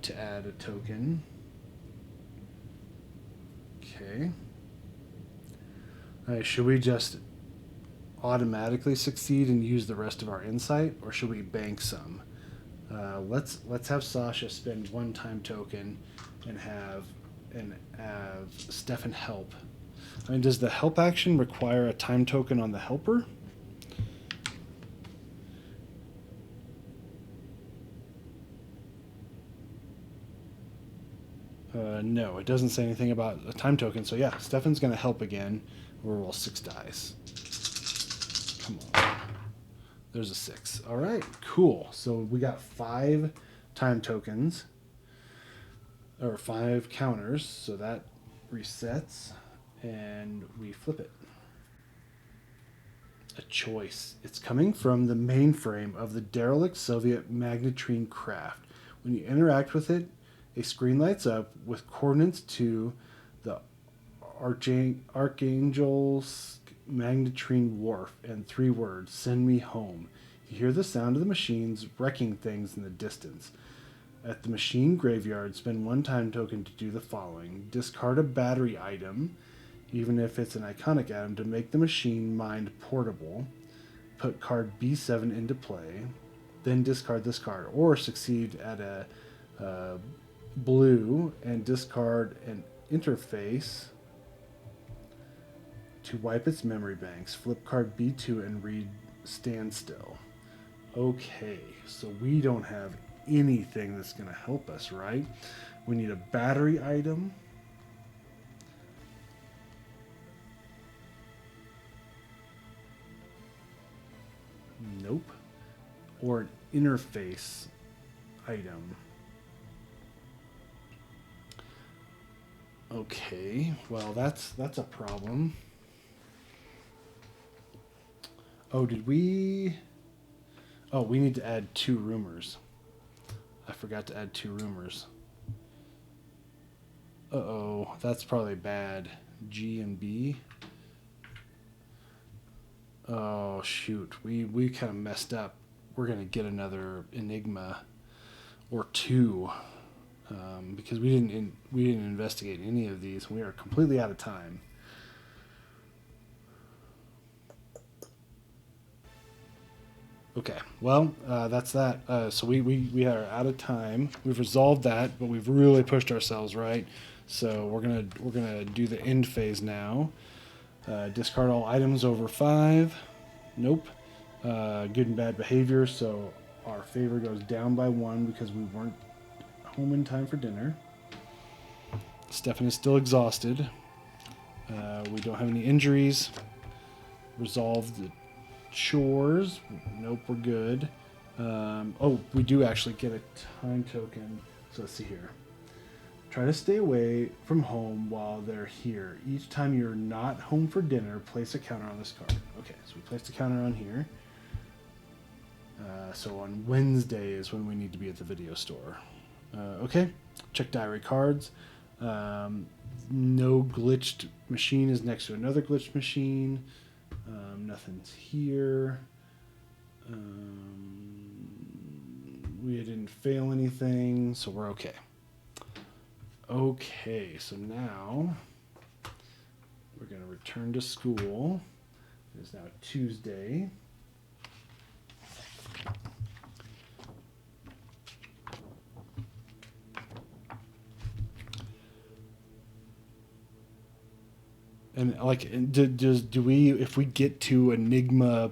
Speaker 1: to add a token. Okay. Should we just automatically succeed and use the rest of our insight, or should we bank some? Let's have Sasha spend 1 time token and have Stefan help. I mean, does the help action require a time token on the helper? No, it doesn't say anything about a time token. So yeah, Stefan's going to help again. We'll roll 6 dice. Come on. There's a 6. All right, cool. So we got 5 time tokens, or 5 counters. So that resets, and we flip it. A choice. It's coming from the mainframe of the derelict Soviet magnetrine craft. When you interact with it, a screen lights up with coordinates to the Archangelsk magnetrine wharf and 3 words, "Send me home." You hear the sound of the machines wrecking things in the distance. At the machine graveyard, spend 1 time token to do the following. Discard a battery item, even if it's an iconic item, to make the machine mind portable. Put card B7 into play. Then discard this card, or succeed at a blue and discard an interface to wipe its memory banks. Flip card B2 and read standstill. Okay, so we don't have anything that's going to help us, right? We need a battery item. Nope. Or an interface item. Okay, well that's a problem. Oh, did we? Oh, we need to add 2 rumors. I forgot to add 2 rumors. Uh-oh, that's probably bad. G and B. Oh shoot, we kind of messed up. We're gonna get another enigma or 2 because we didn't investigate any of these. We are completely out of time. Okay, well, that's that. So we are out of time. We've resolved that, but we've really pushed ourselves, right? So we're gonna do the end phase now. Discard all items over 5. Nope. Good and bad behavior. So our favor goes down by 1 because we weren't home in time for dinner. Stefan is still exhausted. We don't have any injuries. Resolved the chores. Nope, we're good. Oh, we do actually get a time token. So let's see here. Try to stay away from home while they're here. Each time you're not home for dinner, place a counter on this card. Okay, so we placed a counter on here. So on Wednesday is when we need to be at the video store. Okay, check diary cards. no glitched machine is next to another glitched machine. Nothing's here. We didn't fail anything, so we're okay. Okay, so now we're going to return to school. It is now Tuesday. And like, do we, if we get to Enigma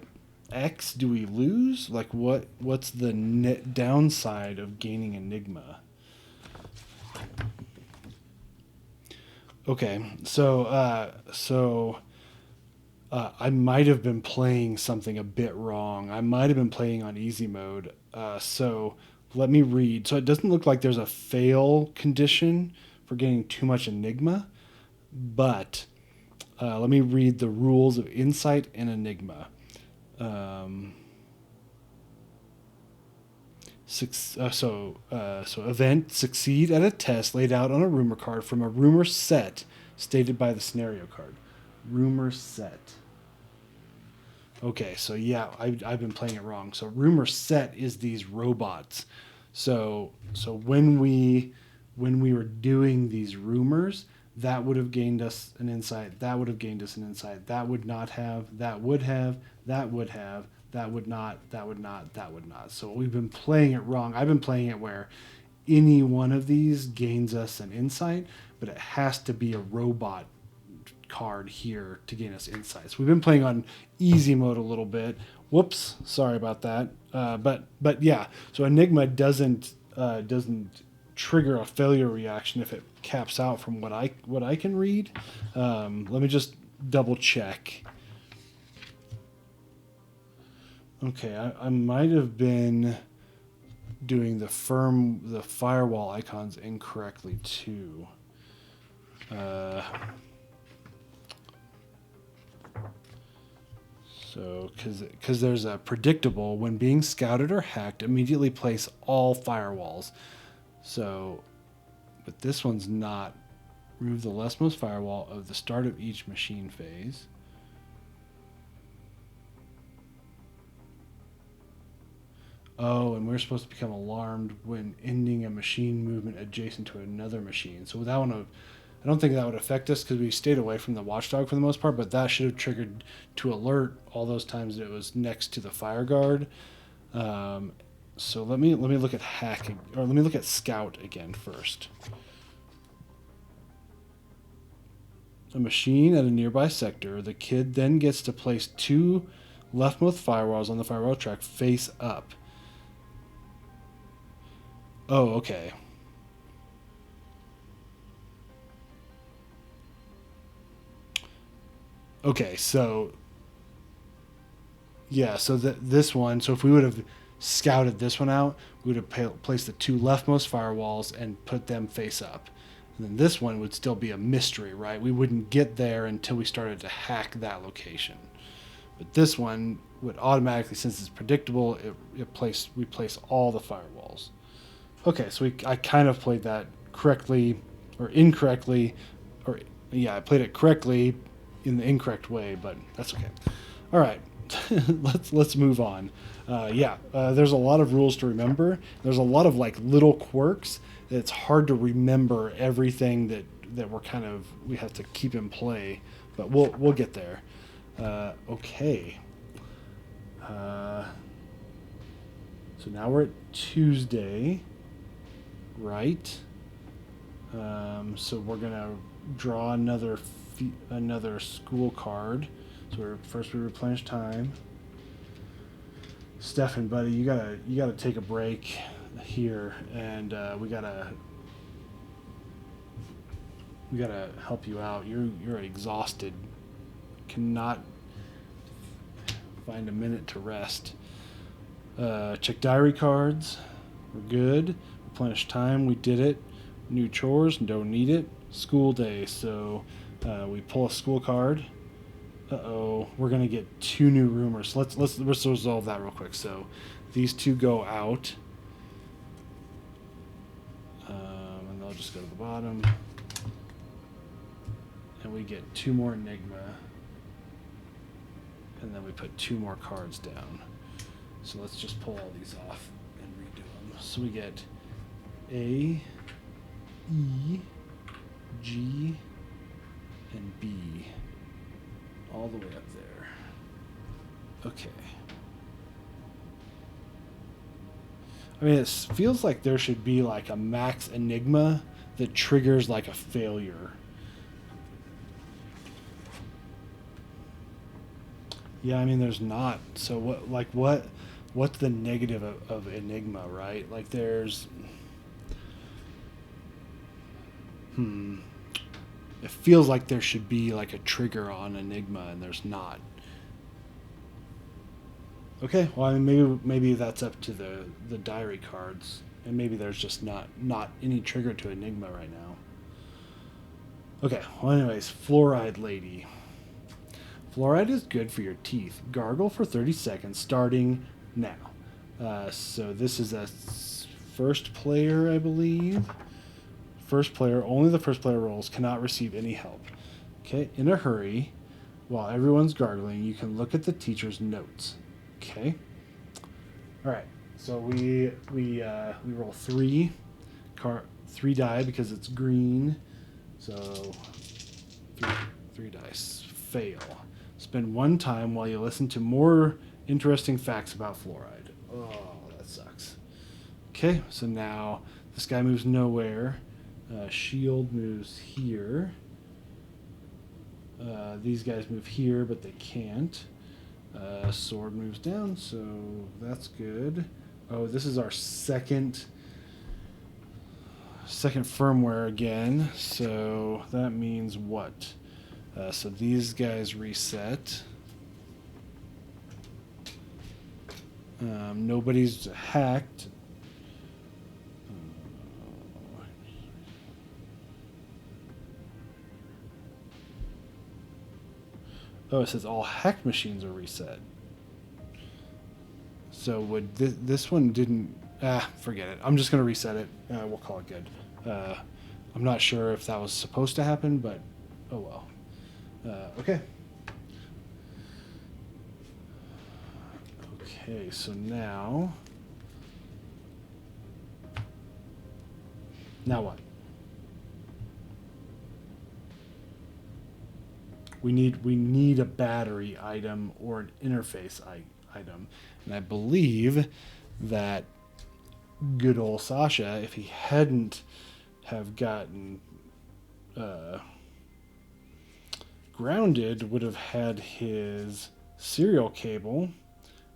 Speaker 1: X, do we lose? Like, what's the net downside of gaining Enigma? Okay, so I might have been playing something a bit wrong. I might have been playing on easy mode. So let me read. So it doesn't look like there's a fail condition for getting too much Enigma, but let me read the rules of Insight and Enigma. So event: succeed at a test laid out on a rumor card from a rumor set stated by the scenario card. Rumor set. Okay, so yeah, I've been playing it wrong. So rumor set is these robots. So when we were doing these rumors, that would have gained us an insight. That would have gained us an insight. That would not have. That would have. That would have. That would not. That would not. That would not. So we've been playing it wrong. I've been playing it where any one of these gains us an insight, but it has to be a robot card here to gain us insights. We've been playing on easy mode a little bit. Whoops, sorry about that. But yeah, so Enigma doesn't trigger a failure reaction if it caps out from what I can read. Let me just double check. Okay, I might have been doing the firewall icons incorrectly too. So, because there's a predictable, when being scouted or hacked, immediately place all firewalls. So, but this one's not. Remove the leftmost firewall of the start of each machine phase. Oh, and we're supposed to become alarmed when ending a machine movement adjacent to another machine. So that one, I don't think that would affect us because we stayed away from the watchdog for the most part, but that should have triggered to alert all those times that it was next to the fire guard. So let me look at hacking, or let me look at scout again first. A machine at a nearby sector. The kid then gets to place 2 leftmost firewalls on the firewall track face up. Oh, okay. Okay, so yeah, so this one. So if we would have scouted this one out, we would have placed the 2 leftmost firewalls and put them face up. And then this one would still be a mystery, right? We wouldn't get there until we started to hack that location. But this one would automatically, since it's predictable, we place all the firewalls. Okay, so I kind of played that correctly or incorrectly, or yeah, I played it correctly in the incorrect way, but that's okay. All right, let's move on. There's a lot of rules to remember. There's a lot of like little quirks that it's hard to remember everything that we have to keep in play, but we'll get there. Okay. So now we're at Tuesday, right? So we're gonna draw another school card. So we replenish time. Stefan, buddy, you gotta take a break here, and we gotta help you out. You're exhausted. Cannot find a minute to rest. Check diary cards. We're good. Replenish time. We did it. New chores. Don't need it. School day. So we pull a school card. Uh-oh. We're gonna get 2 new rumors. Let's resolve that real quick. So these 2 go out, and they'll just go to the bottom. and we get 2 more Enigma, and then we put 2 more cards down. So let's just pull all these off and redo them. So we get A, E, G, and B, all the way up there. Okay. I mean, it feels like there should be like a max Enigma that triggers like a failure. Yeah, I mean, there's not. So what's the negative of Enigma, right? Like there's, it feels like there should be like a trigger on Enigma, and there's not. Okay, well, I mean, maybe that's up to the diary cards, and maybe there's just not any trigger to Enigma right now. Okay, well, anyways, Fluoride Lady. Fluoride is good for your teeth. Gargle for 30 seconds starting now. So this is a first player, I believe. First player, only the first player rolls, cannot receive any help. Okay, in a hurry, while everyone's gargling, you can look at the teacher's notes. Okay. All right. So we roll 3 die because it's green. So 3 dice. Fail. Spend 1 time while you listen to more interesting facts about fluoride. Oh, that sucks. Okay. So now this guy moves nowhere. Shield moves here. These guys move here, but they can't. Sword moves down, so that's good. Oh, this is our second firmware again, so that means what? So these guys reset. Nobody's hacked. Oh, it says all hacked machines are reset. So would this one didn't... forget it. I'm just going to reset it. We'll call it good. I'm not sure if that was supposed to happen, but oh well. Okay. Okay, so now... Now what? We need a battery item or an interface item, and I believe that good old Sasha, if he hadn't have gotten grounded, would have had his serial cable.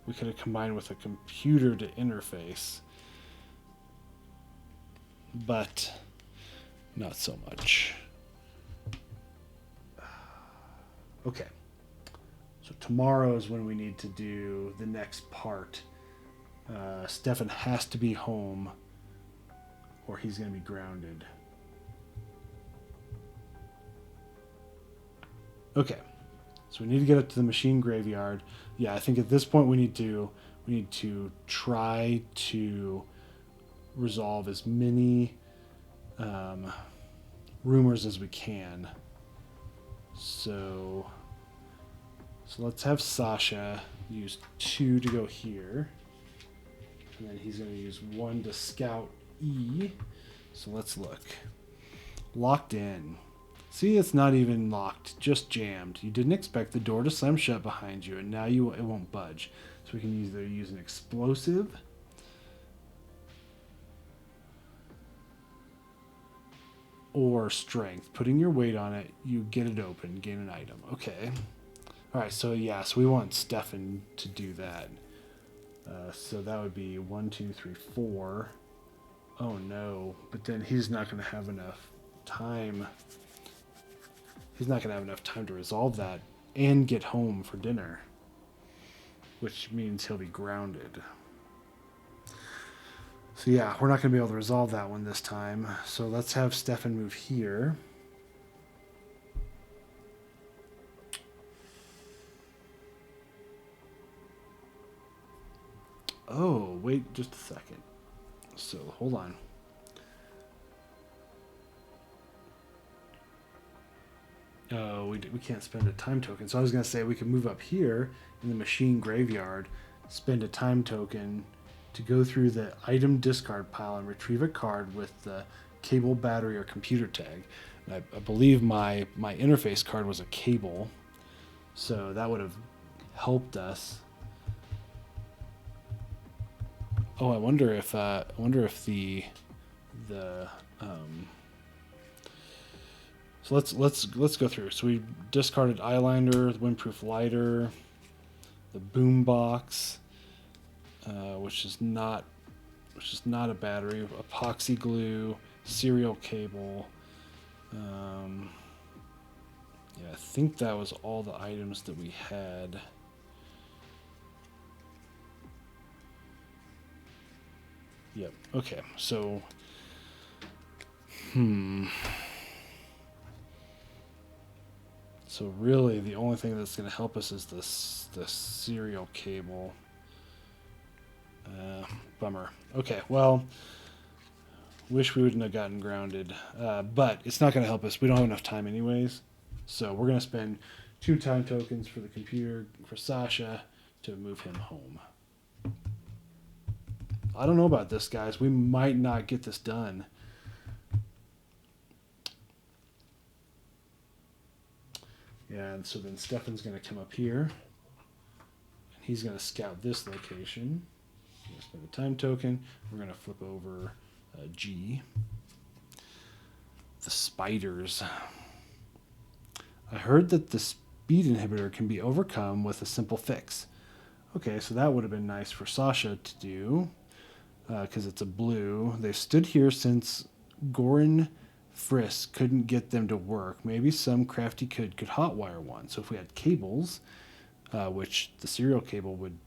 Speaker 1: We could have combined with a computer to interface, but not so much. Okay, so tomorrow is when we need to do the next part. Stefan has to be home or he's going to be grounded. Okay, so we need to get up to the machine graveyard. Yeah, I think at this point we need to try to resolve as many rumors as we can. So let's have Sasha use 2 to go here. And then he's going to use 1 to scout E. So let's look. Locked in. See, it's not even locked, just jammed. You didn't expect the door to slam shut behind you, and now it won't budge. So we can either use an explosive or strength. Putting your weight on it, you get it open, gain an item. Okay. All right, so yeah, so we want Stefan to do that. So that would be 1, 2, 3, 4. Oh no, but then he's not going to have enough time. He's not going to have enough time to resolve that and get home for dinner, which means he'll be grounded. So yeah, we're not going to be able to resolve that one this time. So let's have Stefan move here. Oh, wait just a second. So hold on. Oh, we can't spend a time token. So I was going to say we could move up here in the machine graveyard, spend a time token to go through the item discard pile and retrieve a card with the cable, battery, or computer tag. I believe my interface card was a cable, so that would have helped us. Oh, I wonder if the so let's go through. So we discarded eyeliner, the windproof lighter, the boom box, which is not a battery, epoxy glue, serial cable. Yeah, I think that was all the items that we had. Yep. Okay. So, So really, the only thing that's going to help us is the serial cable. Bummer. Okay. Well, wish we wouldn't have gotten grounded, but it's not going to help us. We don't have enough time anyways. So we're going to spend 2 time tokens for the computer for Sasha to move him home. I don't know about this, guys. We might not get this done. And so then Stefan's going to come up here. And he's going to scout this location. We're going to spend a time token. We're going to flip over G. The spiders. I heard that the speed inhibitor can be overcome with a simple fix. Okay, so that would have been nice for Sasha to do, because it's a blue. They've stood here since Goran Frisk couldn't get them to work. Maybe some crafty could hotwire one. So if we had cables, which the serial cable would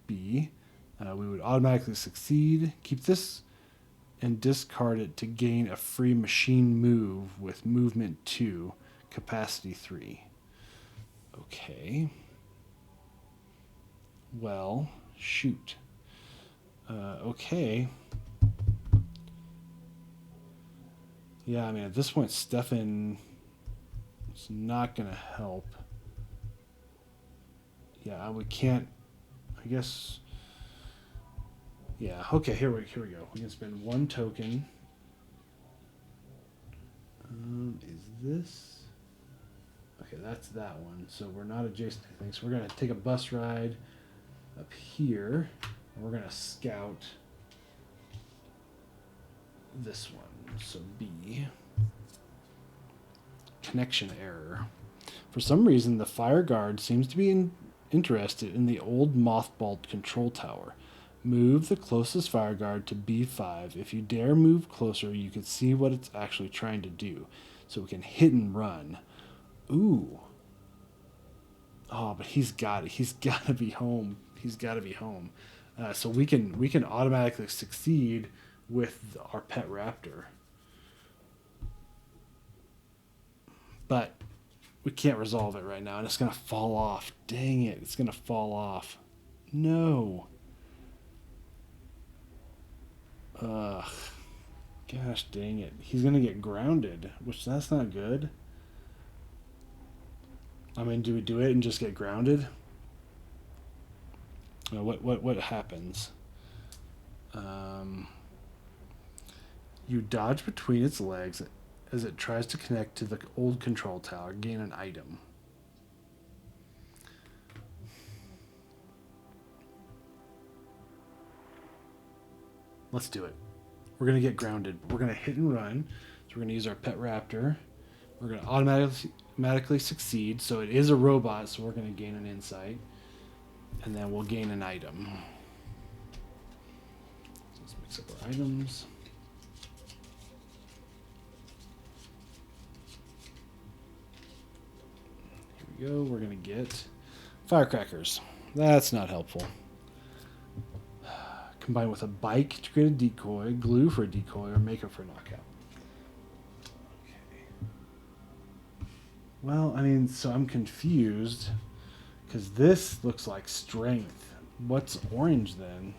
Speaker 1: be, we would automatically succeed. Keep this and discard it to gain a free machine move with movement 2, capacity 3. Okay. Well, shoot. Okay. Yeah, I mean, at this point, Stefan is not going to help. Yeah, we can't, I guess. Yeah, okay, here we go. We can spend 1 token. Is this? Okay, that's that one. So we're not adjacent to anything. So we're going to take a bus ride up here. And we're going to scout this one. So B. Connection error. For some reason, the fire guard seems to be interested in the old mothballed control tower. Move the closest fire guard to B5. If you dare move closer, you can see what it's actually trying to do. So we can hit and run. Ooh. Oh, but he's got it. He's got to be home. He's got to be home. So we can automatically succeed with our pet raptor. But we can't resolve it right now, and it's going to fall off. Dang it. It's going to fall off. No. Ugh. Gosh dang it. He's going to get grounded, which that's not good. I mean, do we do it and just get grounded? What happens? You dodge between its legs as it tries to connect to the old control tower. Gain an item. Let's do it. We're going to get grounded. We're going to hit and run. So we're going to use our pet raptor. We're going to automatically succeed. So it is a robot, so we're going to gain an insight. And then we'll gain an item. So let's mix up our items. Here we go. We're going to get firecrackers. That's not helpful. Combine with a bike to create a decoy, glue for a decoy, or makeup for a knockout. Okay. Well, I mean, so I'm confused because this looks like strength. What's orange then?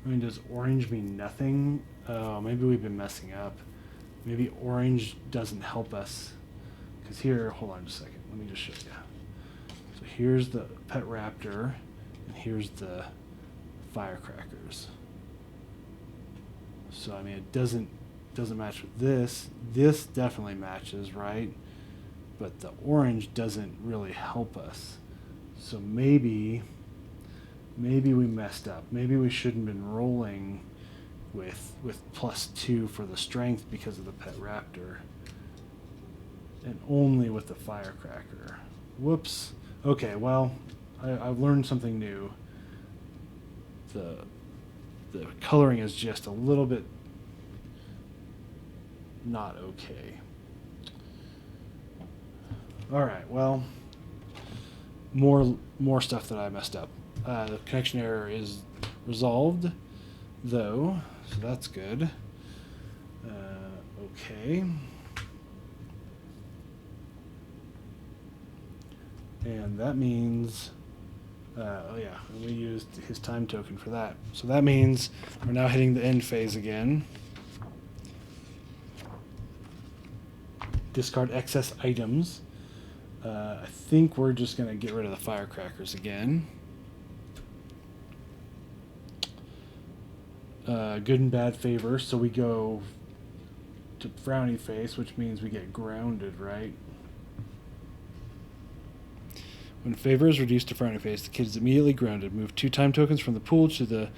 Speaker 1: I mean, does orange mean nothing? Oh, maybe we've been messing up. Maybe orange doesn't help us. Because here, hold on just a second. Let me just show you. So here's the pet raptor, and here's the firecrackers. So I mean, it doesn't match with this. This definitely matches, right? But the orange doesn't really help us. So maybe we messed up. Maybe we shouldn't have been rolling with +2 for the strength because of the pet raptor, and only with the firecracker. Whoops. Okay, well, I've learned something new. The coloring is just a little bit not okay. All right, well, more stuff that I messed up. The connection error is resolved, though, so that's good. Okay. And that means, oh yeah, we used his time token for that. So that means we're now hitting the end phase again. Discard excess items. I think we're just going to get rid of the firecrackers again. Good and bad favor, so we go to frowny face, which means we get grounded, right? When favor is reduced to frowny face, the kid is immediately grounded. Move 2 time tokens from the pool to the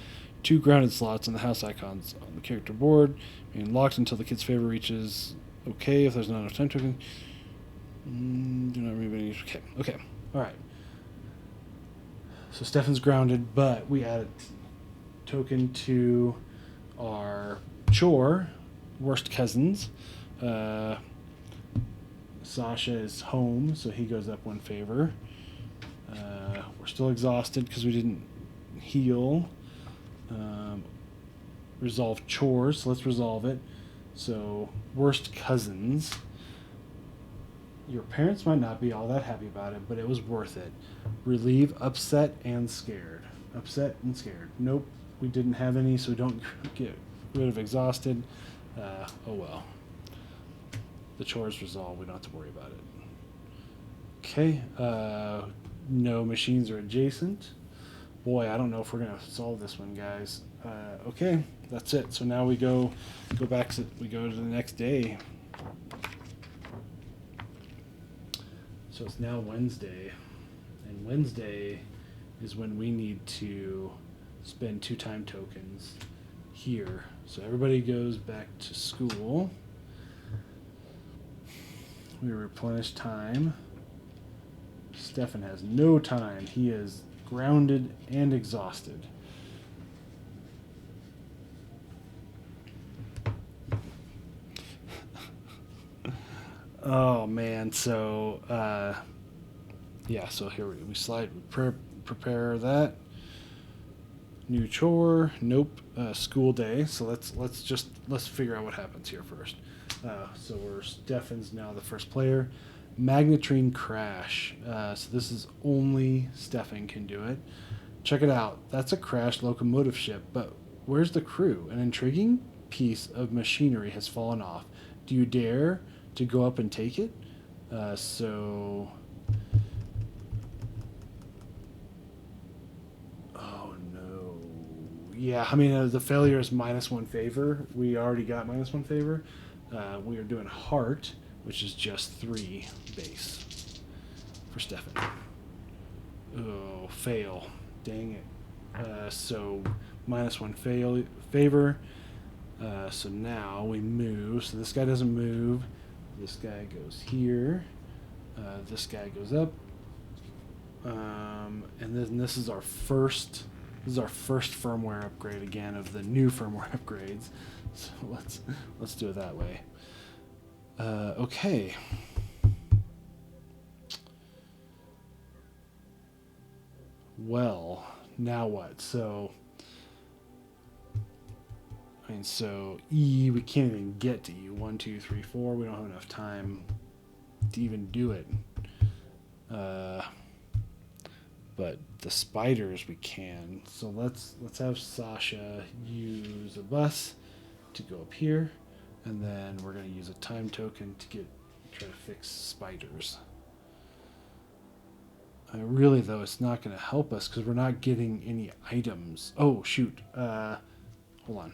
Speaker 1: 2 grounded slots in the house icons on the character board. Being locked until the kid's favor reaches okay if there's not enough time tokens. Do not remove any. Okay. All right. So Stefan's grounded, but we add a token to our chore, worst cousins. Sasha is home, so he goes up 1 favor. We're still exhausted because we didn't heal. Resolve chores, so let's resolve it. So, worst cousins. Your parents might not be all that happy about it, but it was worth it. Relieve upset and scared. Upset and scared. Nope, we didn't have any, so don't get rid of exhausted. Oh well. The chores resolved, we don't have to worry about it. Okay, no machines are adjacent. Boy, I don't know if we're gonna solve this one, guys. Okay, that's it. So now we go back to the next day. So it's now Wednesday, and Wednesday is when we need to spend 2 time tokens here. So everybody goes back to school. We replenish time. Stefan has no time. He is grounded and exhausted. Oh man, so yeah, so here we slide, prepare that. New chore, nope. School day. So let's figure out what happens here first. So Stefan's now the first player. Magnetrine crash. So this is only Stefan can do it. Check it out. That's a crashed locomotive ship, but where's the crew? An intriguing piece of machinery has fallen off. Do you dare to go up and take it? So... Oh, no. Yeah, I mean, the failure is -1 favor. We already got -1 favor. We are doing heart, which is just 3 base for Stefan. Oh, fail. Dang it. So -1 favor. So now we move. So this guy doesn't move. This guy goes here. This guy goes up. And then this is our first. This is our first firmware upgrade again of the new firmware upgrades. So let's do it that way. Okay. Well, now what? So, I mean, so E, we can't even get to E. 1, 2, 3, 4. We don't have enough time to even do it. But the spiders we can. So let's have Sasha use a bus to go up here. And then we're going to use a time token to try to fix spiders. Really, though, it's not going to help us because we're not getting any items. Oh, shoot. Hold on.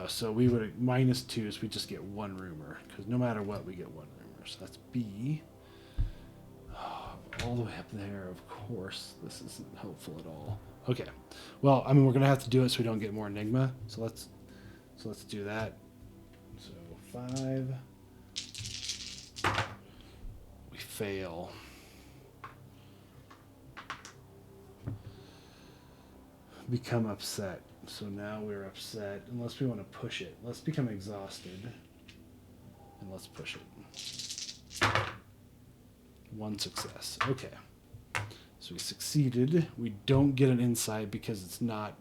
Speaker 1: So we would -2, so we just get one rumor. Because no matter what, we get one rumor. So that's B. Oh, all the way up there, of course. This isn't helpful at all. Okay. Well, I mean, we're going to have to do it so we don't get more Enigma. So let's do that. So 5. We fail. Become upset. So now we're upset. Unless we want to push it. Let's become exhausted. And let's push it. 1 success. Okay. So we succeeded. We don't get an insight because it's not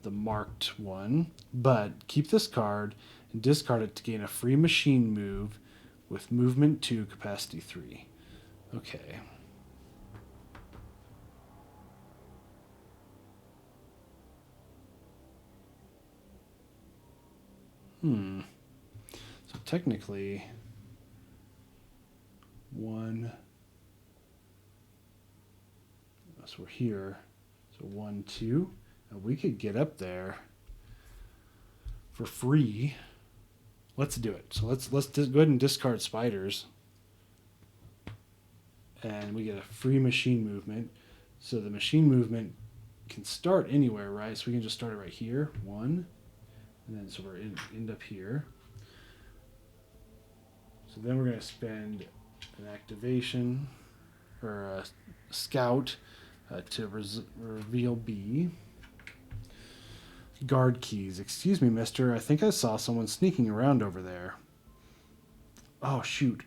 Speaker 1: the marked one. But keep this card and discard it to gain a free machine move with movement 2, capacity 3. Okay. So technically, 1. So we're here. So 1, 2. And we could get up there for free. Let's do it. So let's go ahead and discard spiders. And we get a free machine movement. So the machine movement can start anywhere, right? So we can just start it right here. 1. And then so we're end up here. So then we're going to spend an activation or a scout to reveal B. Guard keys. Excuse me, mister. I think I saw someone sneaking around over there. Oh, shoot.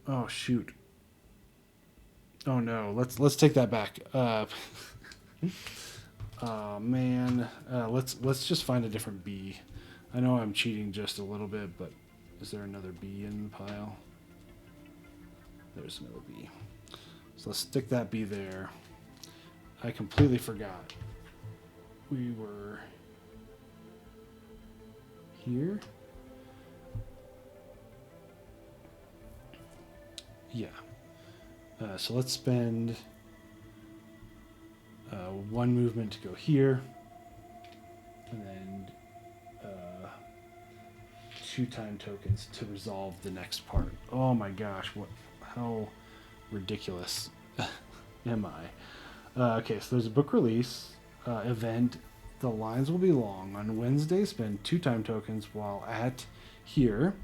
Speaker 1: Oh, shoot. Oh, no. Let's take that back. Oh, man. Let's just find a different B. I know I'm cheating just a little bit, but is there another B in the pile? There's another B. So let's stick that B there. I completely forgot. We were here. Yeah. So let's spend 1 movement to go here. And then 2 time tokens to resolve the next part. Oh my gosh, how ridiculous am I? Okay, so there's a book release event. The lines will be long. On Wednesday, spend 2 time tokens while at here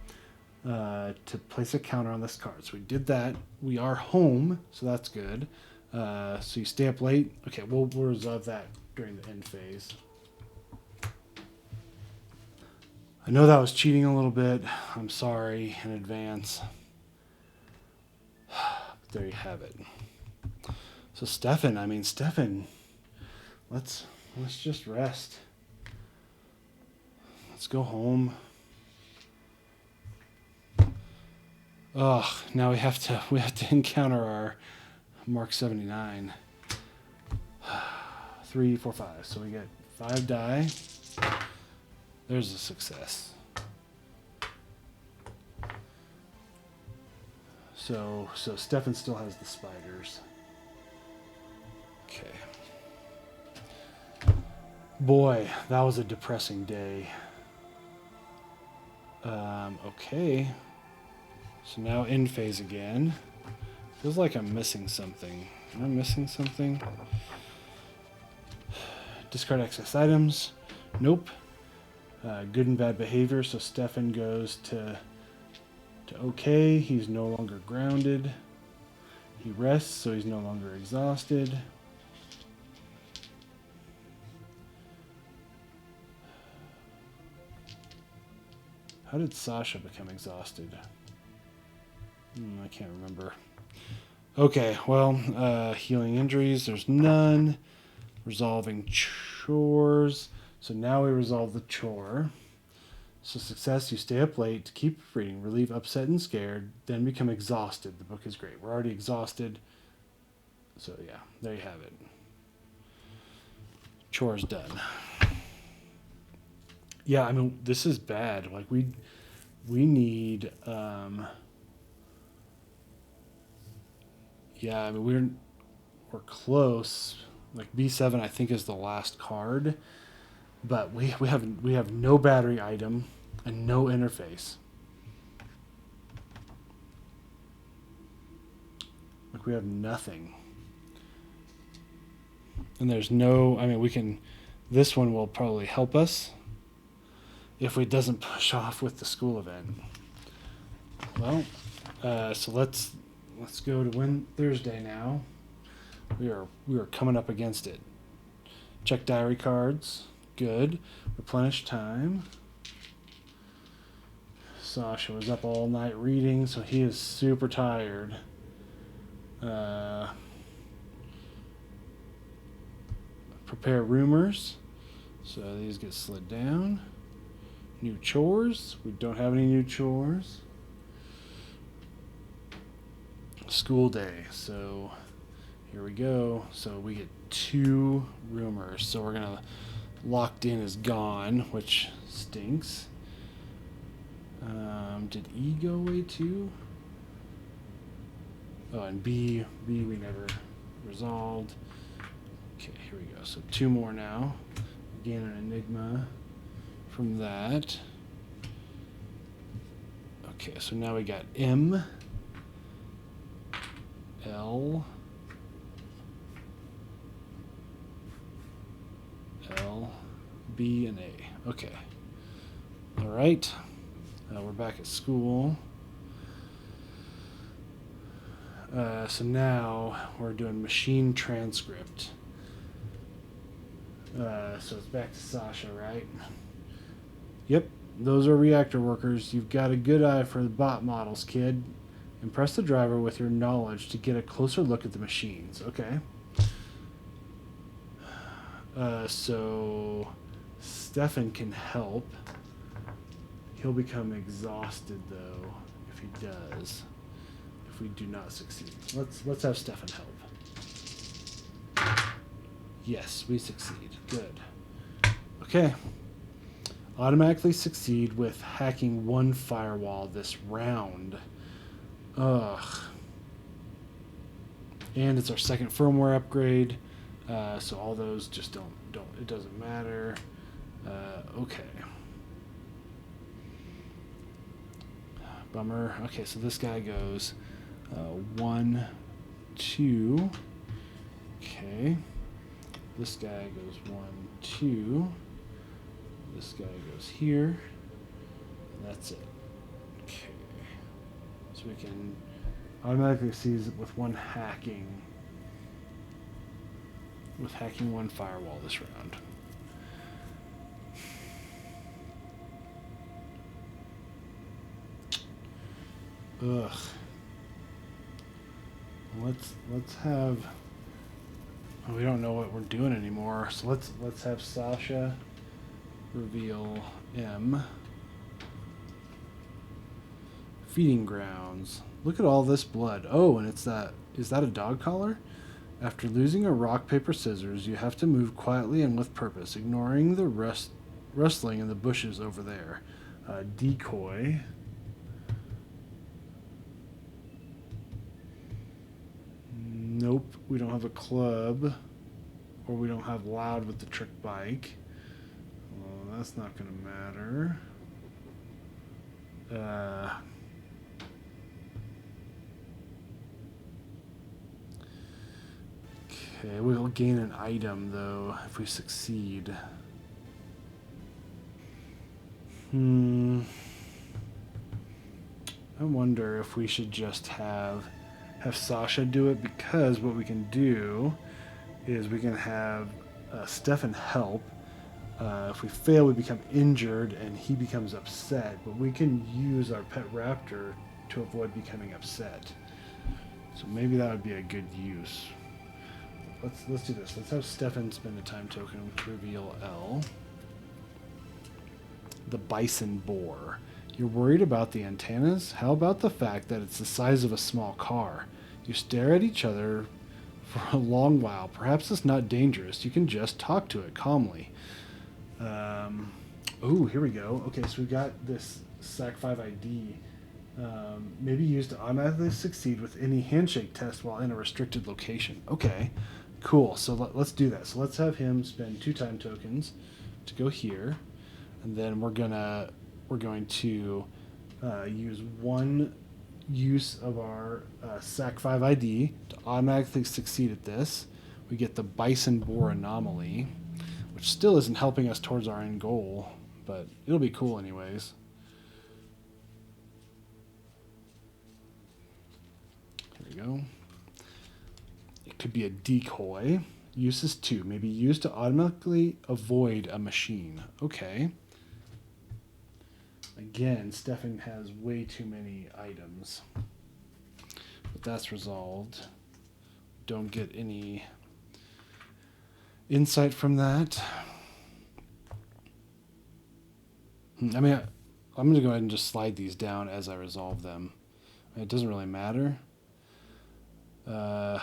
Speaker 1: to place a counter on this card. So we did that. We are home, so that's good. So you stay up late. Okay, we'll resolve that during the end phase. I know that was cheating a little bit. I'm sorry in advance. But there you have it. So Stefan, let's just rest. Let's go home. Ugh, now we have to encounter our Mark 79. 3, 4, 5. So we get 5 die. There's a success. So Stefan still has the spiders. Okay. Boy, that was a depressing day. Okay. So now end phase again. Feels like I'm missing something. Am I missing something? Discard excess items. Nope. Good and bad behavior. So Stefan goes to okay. He's no longer grounded. He rests, so he's no longer exhausted. How did Sasha become exhausted? I can't remember. Okay, well, healing injuries, there's none. Resolving chores. So now we resolve the chore. So success, you stay up late to keep reading, relieve upset and scared, then become exhausted. The book is great. We're already exhausted. So yeah, there you have it. Chores done. Yeah, I mean, this is bad. Like we need yeah, I mean we're close. Like B7 I think is the last card, but we have no battery item and no interface. Like we have nothing. And there's no, I mean, we can, this one will probably help us if it doesn't push off with the school event. Well, so let's go to win Thursday now. We are coming up against it. Check diary cards. Good. Replenish time. Sasha was up all night reading, so he is super tired. Prepare rumors. So these get slid down. New chores. We don't have any new chores. School day. So here we go. So we get 2 rumors. So we're gonna locked in is gone, which stinks. Did E go away too? Oh, and B we never resolved. Okay, here we go. So 2 more now. Gain an enigma from that. Okay, so now we got M, L, B, and A. Okay. All right. We're back at school. So now we're doing machine transcript. So it's back to Sasha, right? Yep, those are reactor workers. You've got a good eye for the bot models, kid. Impress the driver with your knowledge to get a closer look at the machines. Okay. So Stefan can help. He'll become exhausted though if he does. If we do not succeed, let's have Stefan help. Yes, we succeed. Good. Okay. Automatically succeed with hacking 1 firewall this round. Ugh. And it's our second firmware upgrade, so all those just don't. It doesn't matter. Okay. Bummer. Okay, so this guy goes 1, 2. Okay. This guy goes 1, 2. This guy goes here. And that's it. Okay. So we can automatically seize it with 1 hacking. With hacking 1 firewall this round. Ugh. Let's have. Oh, we don't know what we're doing anymore, so let's have Sasha reveal M. Feeding grounds. Look at all this blood. Oh, and it's that. Is that a dog collar? After losing a rock, paper, scissors, you have to move quietly and with purpose, ignoring the rustling in the bushes over there. Decoy. Nope, we don't have a club. Or we don't have loud with the trick bike. Well, that's not going to matter. Okay, we'll gain an item, though, if we succeed. I wonder if we should just have Sasha do it, because what we can do is we can have Stefan help. If we fail, we become injured and he becomes upset, but we can use our pet raptor to avoid becoming upset. So maybe that would be a good use. Let's do this. Let's have Stefan spend a time token to reveal L. The bison boar. You're worried about the antennas? How about the fact that it's the size of a small car? You stare at each other for a long while. Perhaps it's not dangerous. You can just talk to it calmly. Oh, here we go. Okay, so we got this SAC5 ID. Maybe used to automatically succeed with any handshake test while in a restricted location. Okay, cool. So let's do that. So let's have him spend 2 time tokens to go here, and then we're going to use 1 use of our SAC5 ID to automatically succeed at this. We get the Bison Boar Anomaly, which still isn't helping us towards our end goal, but it'll be cool anyways. Here we go. It could be a decoy. Uses 2. Maybe used to automatically avoid a machine. Okay. Again, Stefan has way too many items. But that's resolved. Don't get any insight from that. I mean, I'm going to go ahead and just slide these down as I resolve them. It doesn't really matter. I'm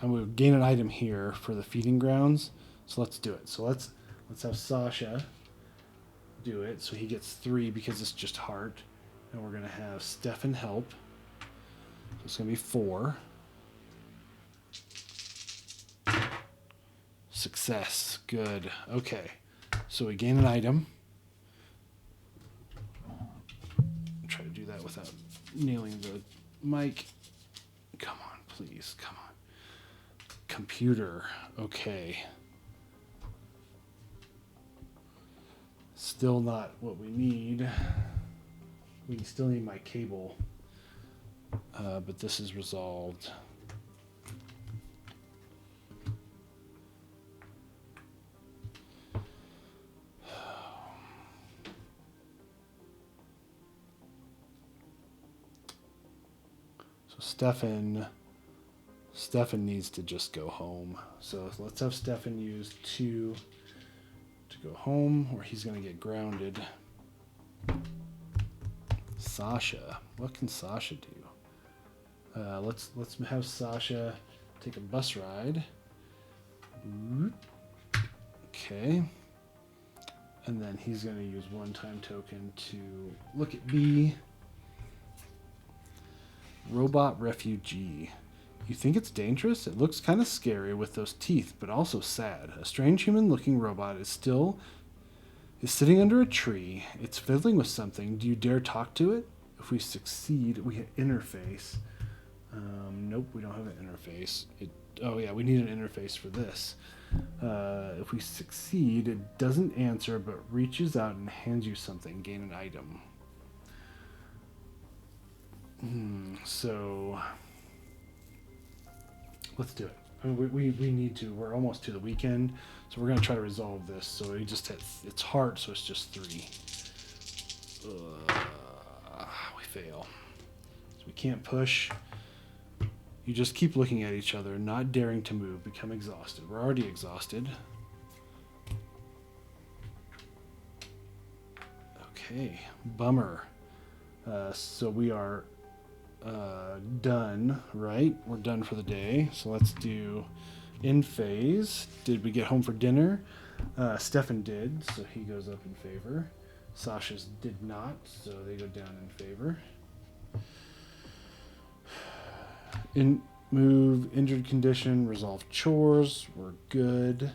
Speaker 1: going to gain an item here for the feeding grounds. So let's do it. So let's have Sasha do it. So he gets 3 because it's just heart. And we're going to have Stefan help. So it's going to be 4. Success. Good. Okay. So we gain an item. Try to do that without nailing the mic. Come on, please. Come on. Computer. Okay. Still not what we need. We still need my cable. But this is resolved. Stefan needs to just go home. So let's have Stefan use 2 to go home, or he's going to get grounded. Sasha. What can Sasha do? Let's have Sasha take a bus ride. Okay. And then he's going to use 1 time token to look at B. Robot refugee. You think it's dangerous? It looks kind of scary with those teeth, but also sad. A strange human-looking robot is sitting under a tree. It's fiddling with something. Do you dare talk to it? If we succeed, we hit interface. Nope, we don't have an interface. Oh yeah, we need an interface for this. If we succeed, it doesn't answer, but reaches out and hands you something. Gain an item. So let's do it. I mean, we need to. We're almost to the weekend, so we're going to try to resolve this. So we just hit, it's heart, so it's just 3. We fail. So we can't push. You just keep looking at each other, not daring to move, become exhausted. We're already exhausted. Okay, bummer. So we are done, right? We're done for the day. So let's do in phase. Did we get home for dinner? Stefan did, so he goes up in favor. Sasha's did not, so they go down in favor. Move, injured condition, resolve chores. We're good.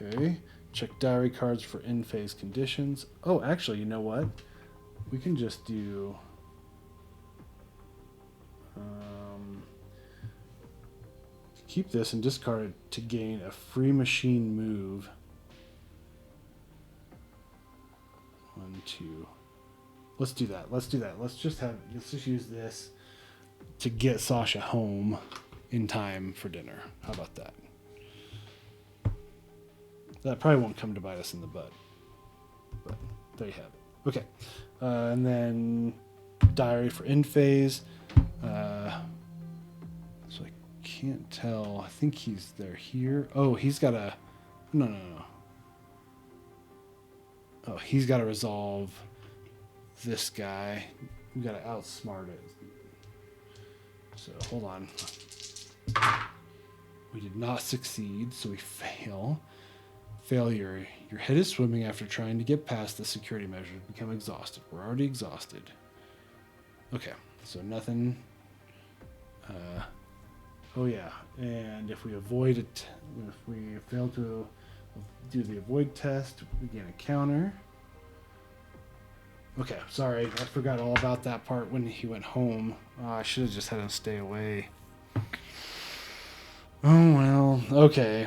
Speaker 1: Okay. Check diary cards for in-phase conditions. Oh, actually, you know what? We can just do... keep this and discard it to gain a free machine move. 1, 2. Let's do that. Let's just use this to get Sasha home in time for dinner. How about that? That probably won't come to bite us in the butt. But there you have it. Okay. And then diary for in phase. So I can't tell. I think they're here. Oh, he's got a... No. Oh, he's got to resolve this guy. We got to outsmart it. So hold on. We did not succeed, so we fail. Failure. Your head is swimming after trying to get past the security measures. Become exhausted. We're already exhausted. Okay, so nothing. Oh yeah, and if we avoid it, if we fail to do the avoid test, we gain a counter. Okay, sorry, I forgot all about that part when he went home. Oh, I should have just had him stay away. Oh well, okay.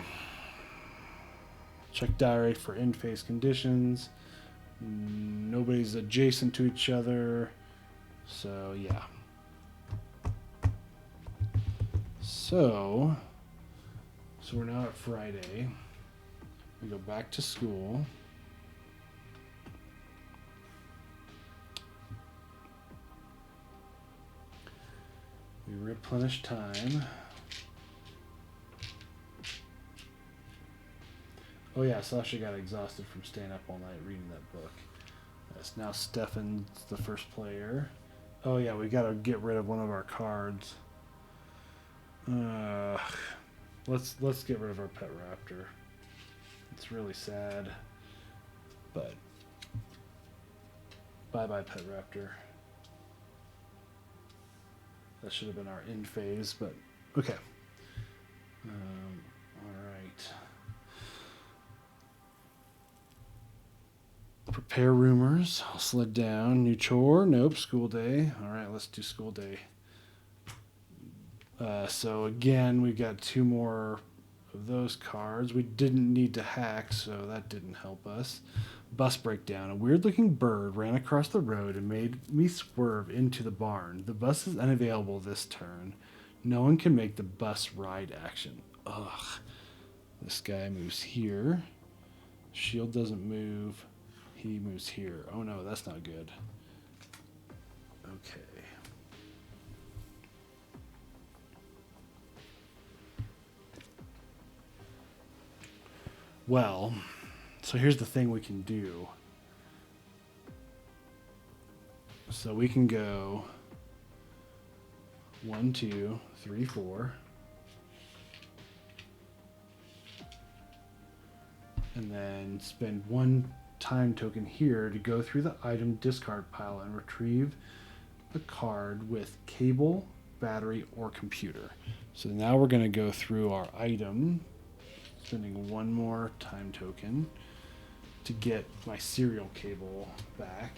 Speaker 1: Check diary for in-phase conditions. Nobody's adjacent to each other. So, yeah. So we're now at Friday. We go back to school. We replenish time. Oh yeah, Sasha got exhausted from staying up all night reading that book. Yes, now Stefan's the first player. Oh yeah, we gotta get rid of one of our cards. Let's get rid of our pet raptor. It's really sad, but bye bye pet raptor. That should have been our in phase, but okay. All right. Prepare rumors. I'll slid down. New chore. Nope. School day. All right. Let's do school day. So again, we've got two more of those cards. We didn't need to hack, so that didn't help us. Bus breakdown. A weird-looking bird ran across the road and made me swerve into the barn. The bus is unavailable this turn. No one can make the bus ride action. Ugh. This guy moves here. Shield doesn't move. He moves here. Oh no, that's not good. Okay. Well, so here's the thing we can do. So we can go 1, 2, 3, 4. And then spend 1 time token here to go through the item discard pile and retrieve the card with cable, battery, or computer. So now we're going to go through our item, spending 1 more time token to get my serial cable back.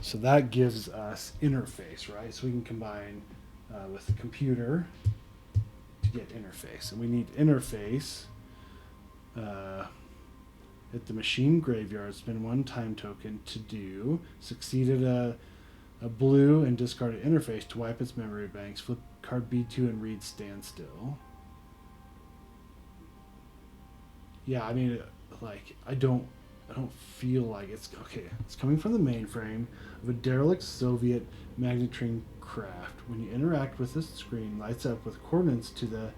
Speaker 1: So that gives us interface, right? So we can combine with the computer to get interface. And we need interface at the machine graveyard. Spend 1 time token to do. Succeeded a blue and discarded interface to wipe its memory banks. Flip card B2 and read standstill. Yeah, I mean, like, I don't feel like it's okay. It's coming from the mainframe of a derelict Soviet magnetrine craft. When you interact with this screen, lights up with coordinates to the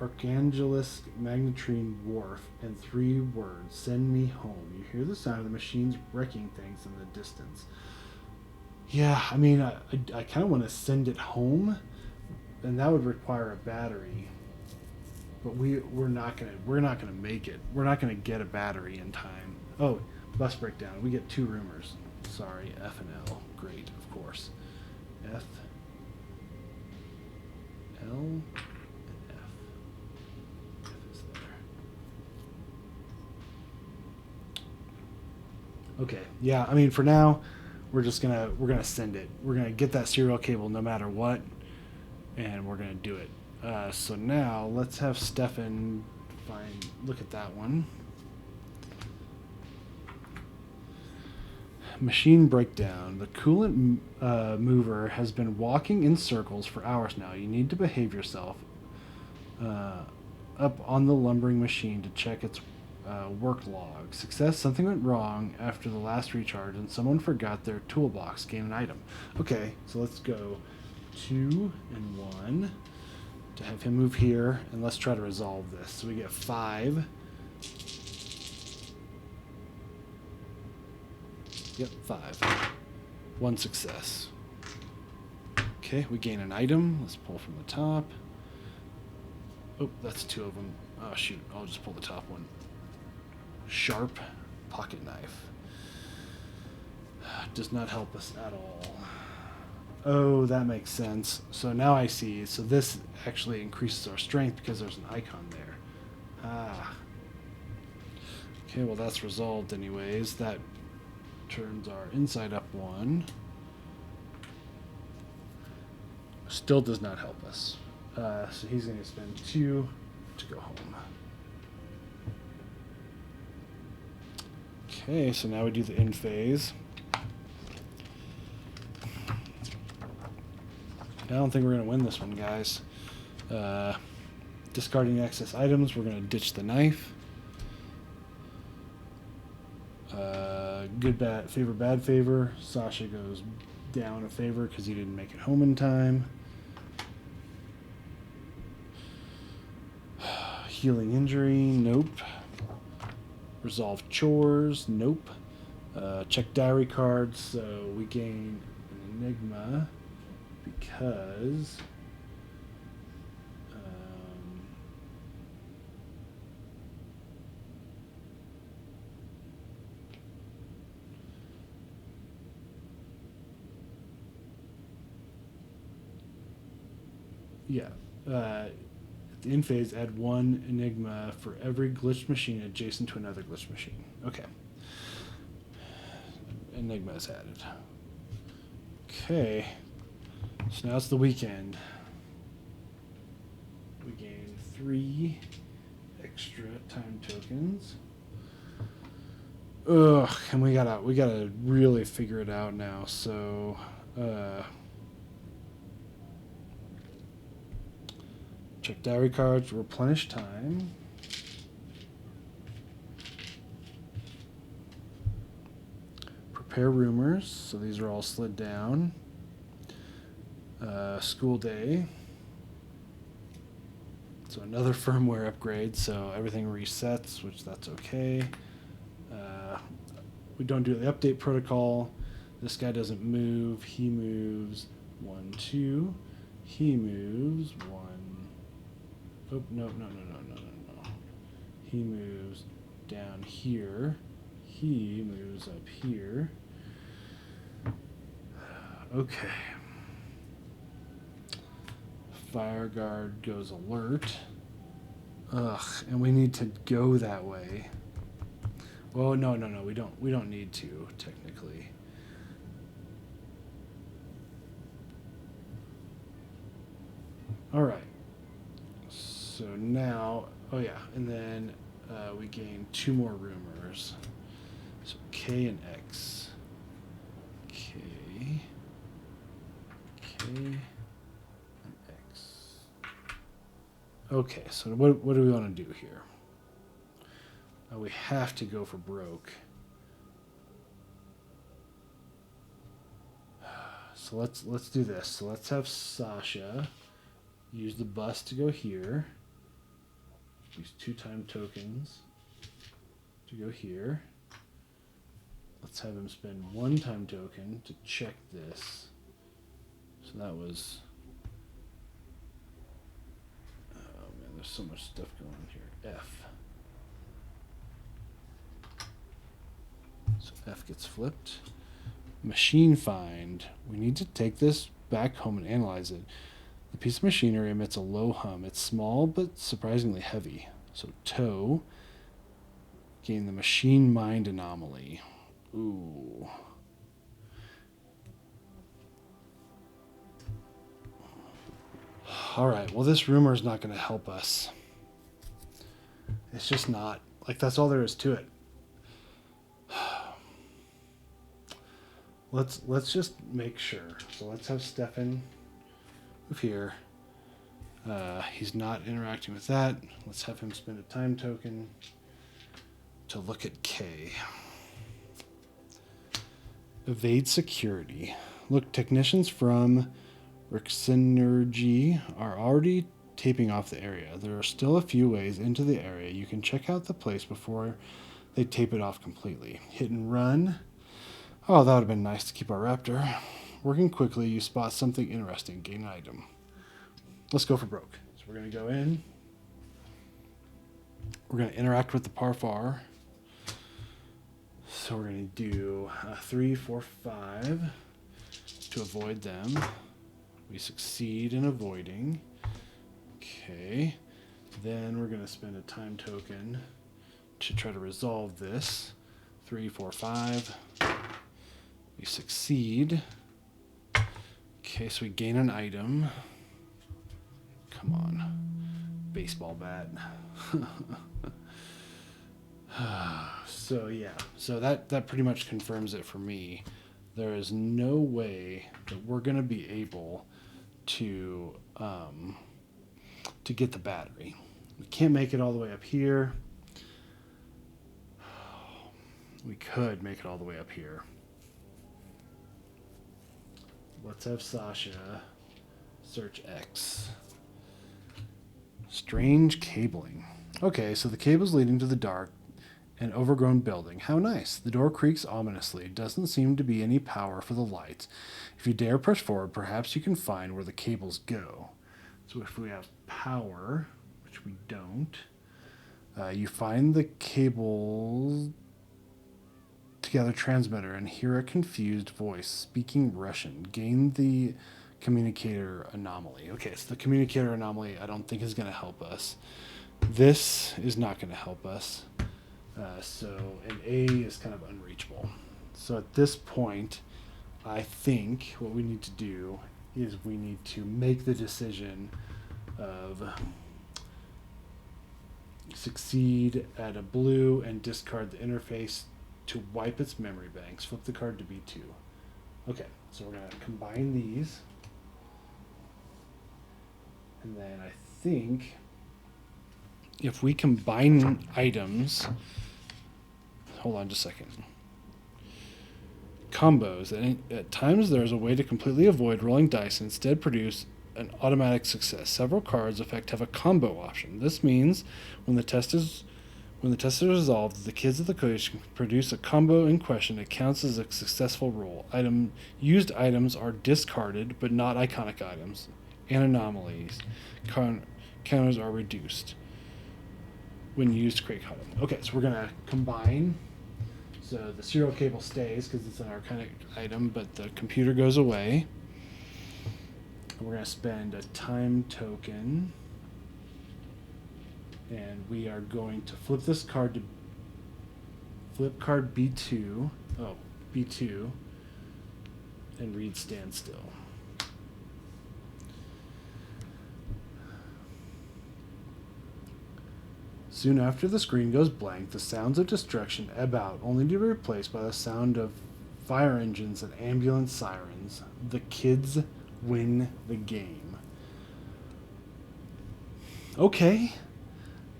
Speaker 1: Archangelsk magnetrine wharf and 3 words: "Send me home." You hear the sound of the machines wrecking things in the distance. Yeah, I mean, I kind of want to send it home, and that would require a battery. But we're not gonna make it. We're not gonna get a battery in time. Oh, bus breakdown. We get 2 rumors. Sorry, F and L. Great, of course. F, L, and F. F is there. Okay. Yeah. I mean, for now, we're gonna send it. We're gonna get that serial cable no matter what, and we're gonna do it. So now let's have Stefan look at that one. Machine breakdown. The coolant mover has been walking in circles for hours now. You need to behave yourself. Up on the lumbering machine to check its work log. Success. Something went wrong after the last recharge and someone forgot their toolbox. Gain an item. Okay, so let's go 2 and 1. To have him move here, and let's try to resolve this. So we get 5. Yep, 5. 1 success. Okay, we gain an item. Let's pull from the top. Oh, that's two of them. Oh, shoot. I'll just pull the top one. Sharp pocket knife. Does not help us at all. Oh, that makes sense. So now I see. So this actually increases our strength because there's an icon there. Ah. Okay, well that's resolved anyways. That turns our inside up one. Still does not help us. So he's going to spend 2 to go home. Okay, so now we do the end phase. I don't think we're going to win this one, guys. Discarding excess items, we're going to ditch the knife. Good, bad, favor, bad favor. Sasha goes down a favor because he didn't make it home in time. Healing injury, nope. Resolve chores, nope. Check diary cards, so we gain an enigma because at the end phase, add 1 enigma for every glitched machine adjacent to another glitched machine. Okay. Enigma is added. Okay. So now it's the weekend. We gain 3 extra time tokens. Ugh, and we gotta really figure it out now. So, check diary cards, replenish time. Prepare rumors, so these are all slid down. School day. So another firmware upgrade, so everything resets, which that's okay. We don't do the update protocol. This guy doesn't move. He moves 1, 2. He moves 1. Oh, no. He moves down here. He moves up here. Okay. Fire guard goes alert. Ugh, and we need to go that way. Well, no, we don't need to, technically. All right. So now, oh yeah, and then we gain 2 more rumors. So K and X. K and X. Okay, so what do we want to do here? We have to go for broke. So let's do this. So let's have Sasha use the bus to go here. Use 2 time tokens to go here. Let's have him spend 1 time token to check this. So that was... Oh man, there's so much stuff going on here. F. So F gets flipped. Machine find. We need to take this back home and analyze it. The piece of machinery emits a low hum. It's small but surprisingly heavy. So tow. Gain the machine mind anomaly. Ooh. Alright, well this rumor is not going to help us. It's just not. Like, that's all there is to it. Let's just make sure. So let's have Stefan move here. He's not interacting with that. Let's have him spend a time token to look at K. Evade security. Look, technicians from Rixenergy are already taping off the area. There are still a few ways into the area. You can check out the place before they tape it off completely. Hit and run. Oh, that would have been nice to keep our raptor. Working quickly, you spot something interesting. Gain an item. Let's go for broke. So we're going to go in. We're going to interact with the parfar. So we're going to do 3, 4, 5 to avoid them. We succeed in avoiding. Okay. Then we're going to spend a time token to try to resolve this. 3, 4, 5. We succeed. Okay, so we gain an item. Come on. Baseball bat. So yeah, so that pretty much confirms it for me. There is no way that we're going to be able to get the battery. We can't make it all the way up here. We could make it all the way up here. Let's have Sasha search X. Strange cabling. Okay, so the cable's leading to the dark and overgrown building. How nice. The door creaks ominously. Doesn't seem to be any power for the lights. If you dare push forward, perhaps you can find where the cables go. So if we have power, which we don't, you find the cables together transmitter and hear a confused voice speaking Russian. Gain the Communicator Anomaly. Okay, so the Communicator Anomaly I don't think is going to help us. This is not going to help us. So an A is kind of unreachable. So at this point, I think what we need to do is we need to make the decision of succeed at a blue and discard the interface to wipe its memory banks. Flip the card to B2. Okay, so we're going to combine these. And then I think if we combine items, hold on just a second. Combos. At times there's a way to completely avoid rolling dice and instead produce an automatic success. Several cards have a combo option. This means when the test is resolved, the kids of the coach can produce a combo in question. It counts as a successful roll. Used items are discarded, but not iconic items. And anomalies. Counters are reduced when used to create item. Okay, so we're going to combine. So the serial cable stays because it's an arcanic item, but the computer goes away. And we're going to spend a time token. And we are going to flip this card to flip card B2. Oh, B2. And read standstill. Soon after the screen goes blank, the sounds of destruction ebb out, only to be replaced by the sound of fire engines and ambulance sirens. The kids win the game. Okay.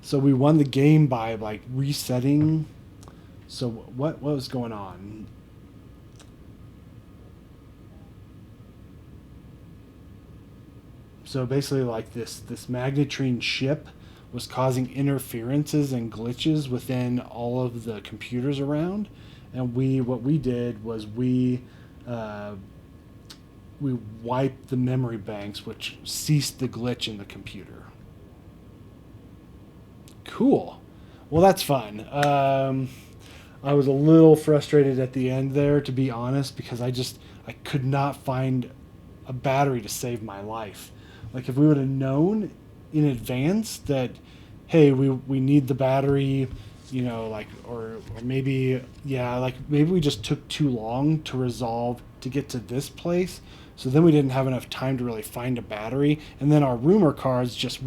Speaker 1: So we won the game by like resetting. So what was going on? So basically like this Magnetrine ship was causing interferences and glitches within all of the computers around, and what we did was we wiped the memory banks, which ceased the glitch in the computer. Cool. Well, that's fun. I was a little frustrated at the end there, to be honest, because I could not find a battery to save my life. Like if we would have known in advance that, hey, we need the battery, you know, like, or maybe, yeah, like maybe we just took too long to resolve to get to this place. So then we didn't have enough time to really find a battery. And then our rumor cards just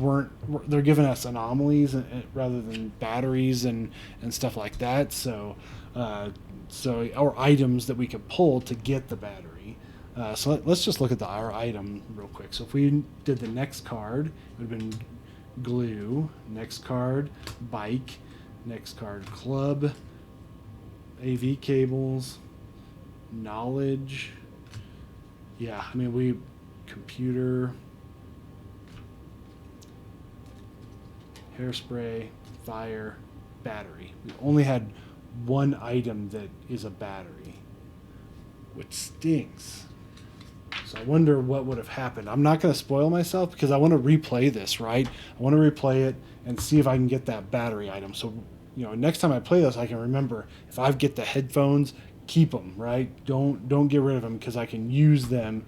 Speaker 1: they're giving us anomalies rather than batteries and stuff like that. So or items that we could pull to get the battery. So let's just look at our item real quick. So if we did the next card, it would have been glue. Next card, bike. Next card, club. AV cables. Knowledge. Yeah, I mean, computer. Hairspray. Fire. Battery. We only had one item that is a battery, which stinks. So I wonder what would have happened. I'm not going to spoil myself because I want to replay this, right? I want to replay it and see if I can get that battery item. So, next time I play this, I can remember if I get the headphones, keep them, right? Don't get rid of them because I can use them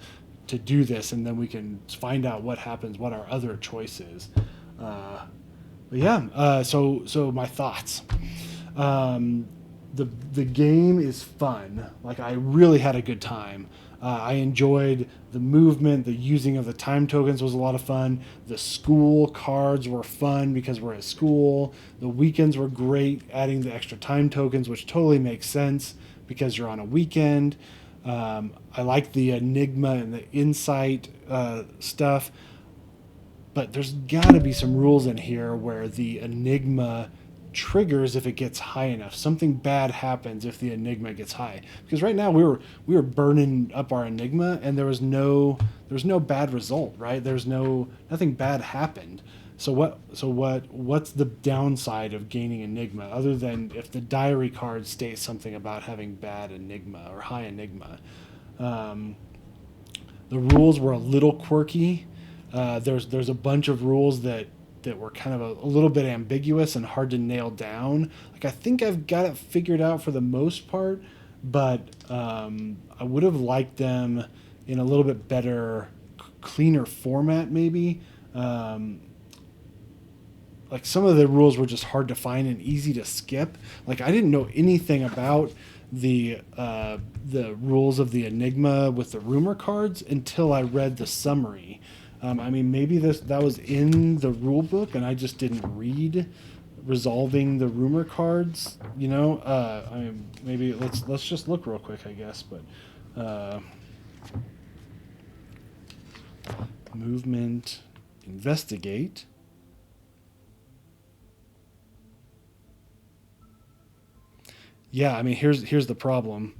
Speaker 1: to do this, and then we can find out what happens, what our other choice is. But yeah, so my thoughts. Um, the game is fun. Like I really had a good time. I enjoyed the movement. The using of the time tokens was a lot of fun. The school cards were fun because we're at school. The weekends were great, adding the extra time tokens, which totally makes sense because you're on a weekend. I like the Enigma and the Insight stuff, but there's got to be some rules in here where the Enigma triggers if it gets high enough. Something bad happens if the Enigma gets high. Because right now we were burning up our Enigma and there's no bad result, right? Nothing bad happened. What's the downside of gaining Enigma other than if the diary card states something about having bad Enigma or high Enigma? Um, the rules were a little quirky. There's a bunch of rules that were kind of a little bit ambiguous and hard to nail down. Like I think I've got it figured out for the most part, but I would have liked them in a little bit better, cleaner format maybe. Like some of the rules were just hard to find and easy to skip. Like I didn't know anything about the rules of the Enigma with the rumor cards until I read the summary. I mean, maybe that was in the rule book and I just didn't read resolving the rumor cards. I mean, maybe let's just look real quick, I guess. But movement, investigate. Yeah, I mean, here's the problem.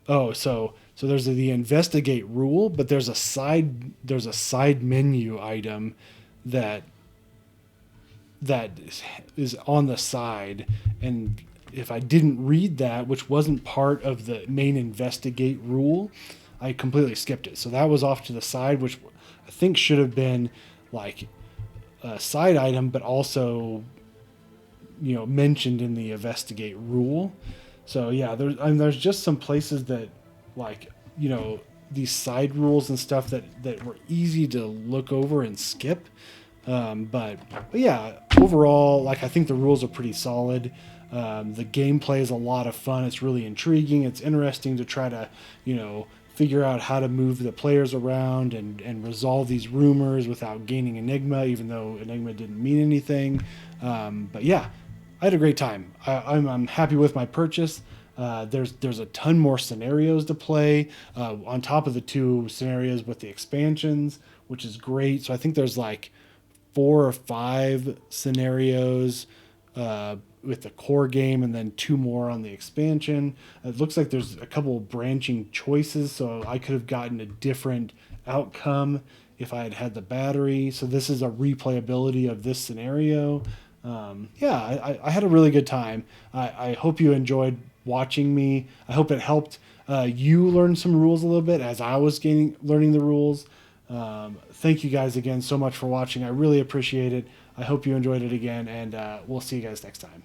Speaker 1: Oh, so there's the investigate rule, but there's a side menu item that that is on the side, and if I didn't read that, which wasn't part of the main investigate rule, I completely skipped it. So that was off to the side, which I think should have been like a side item, but also mentioned in the investigate rule. So yeah, there's just some places that like these side rules and stuff that were easy to look over and skip. But yeah, overall, like I think the rules are pretty solid. The gameplay is a lot of fun. It's really intriguing. It's interesting to try to figure out how to move the players around and resolve these rumors without gaining Enigma, even though Enigma didn't mean anything. But yeah, I had a great time. I'm happy with my purchase. There's a ton more scenarios to play on top of the two scenarios with the expansions, which is great. So I think there's like 4 or 5 scenarios with the core game, and then 2 more on the expansion. It looks like there's a couple of branching choices, so I could have gotten a different outcome if I had had the battery. So this is a replayability of this scenario. Yeah, I had a really good time. I hope you enjoyed watching me. I hope it helped you learn some rules a little bit as I was learning the rules. Thank you guys again so much for watching. I really appreciate it. I hope you enjoyed it again, and we'll see you guys next time.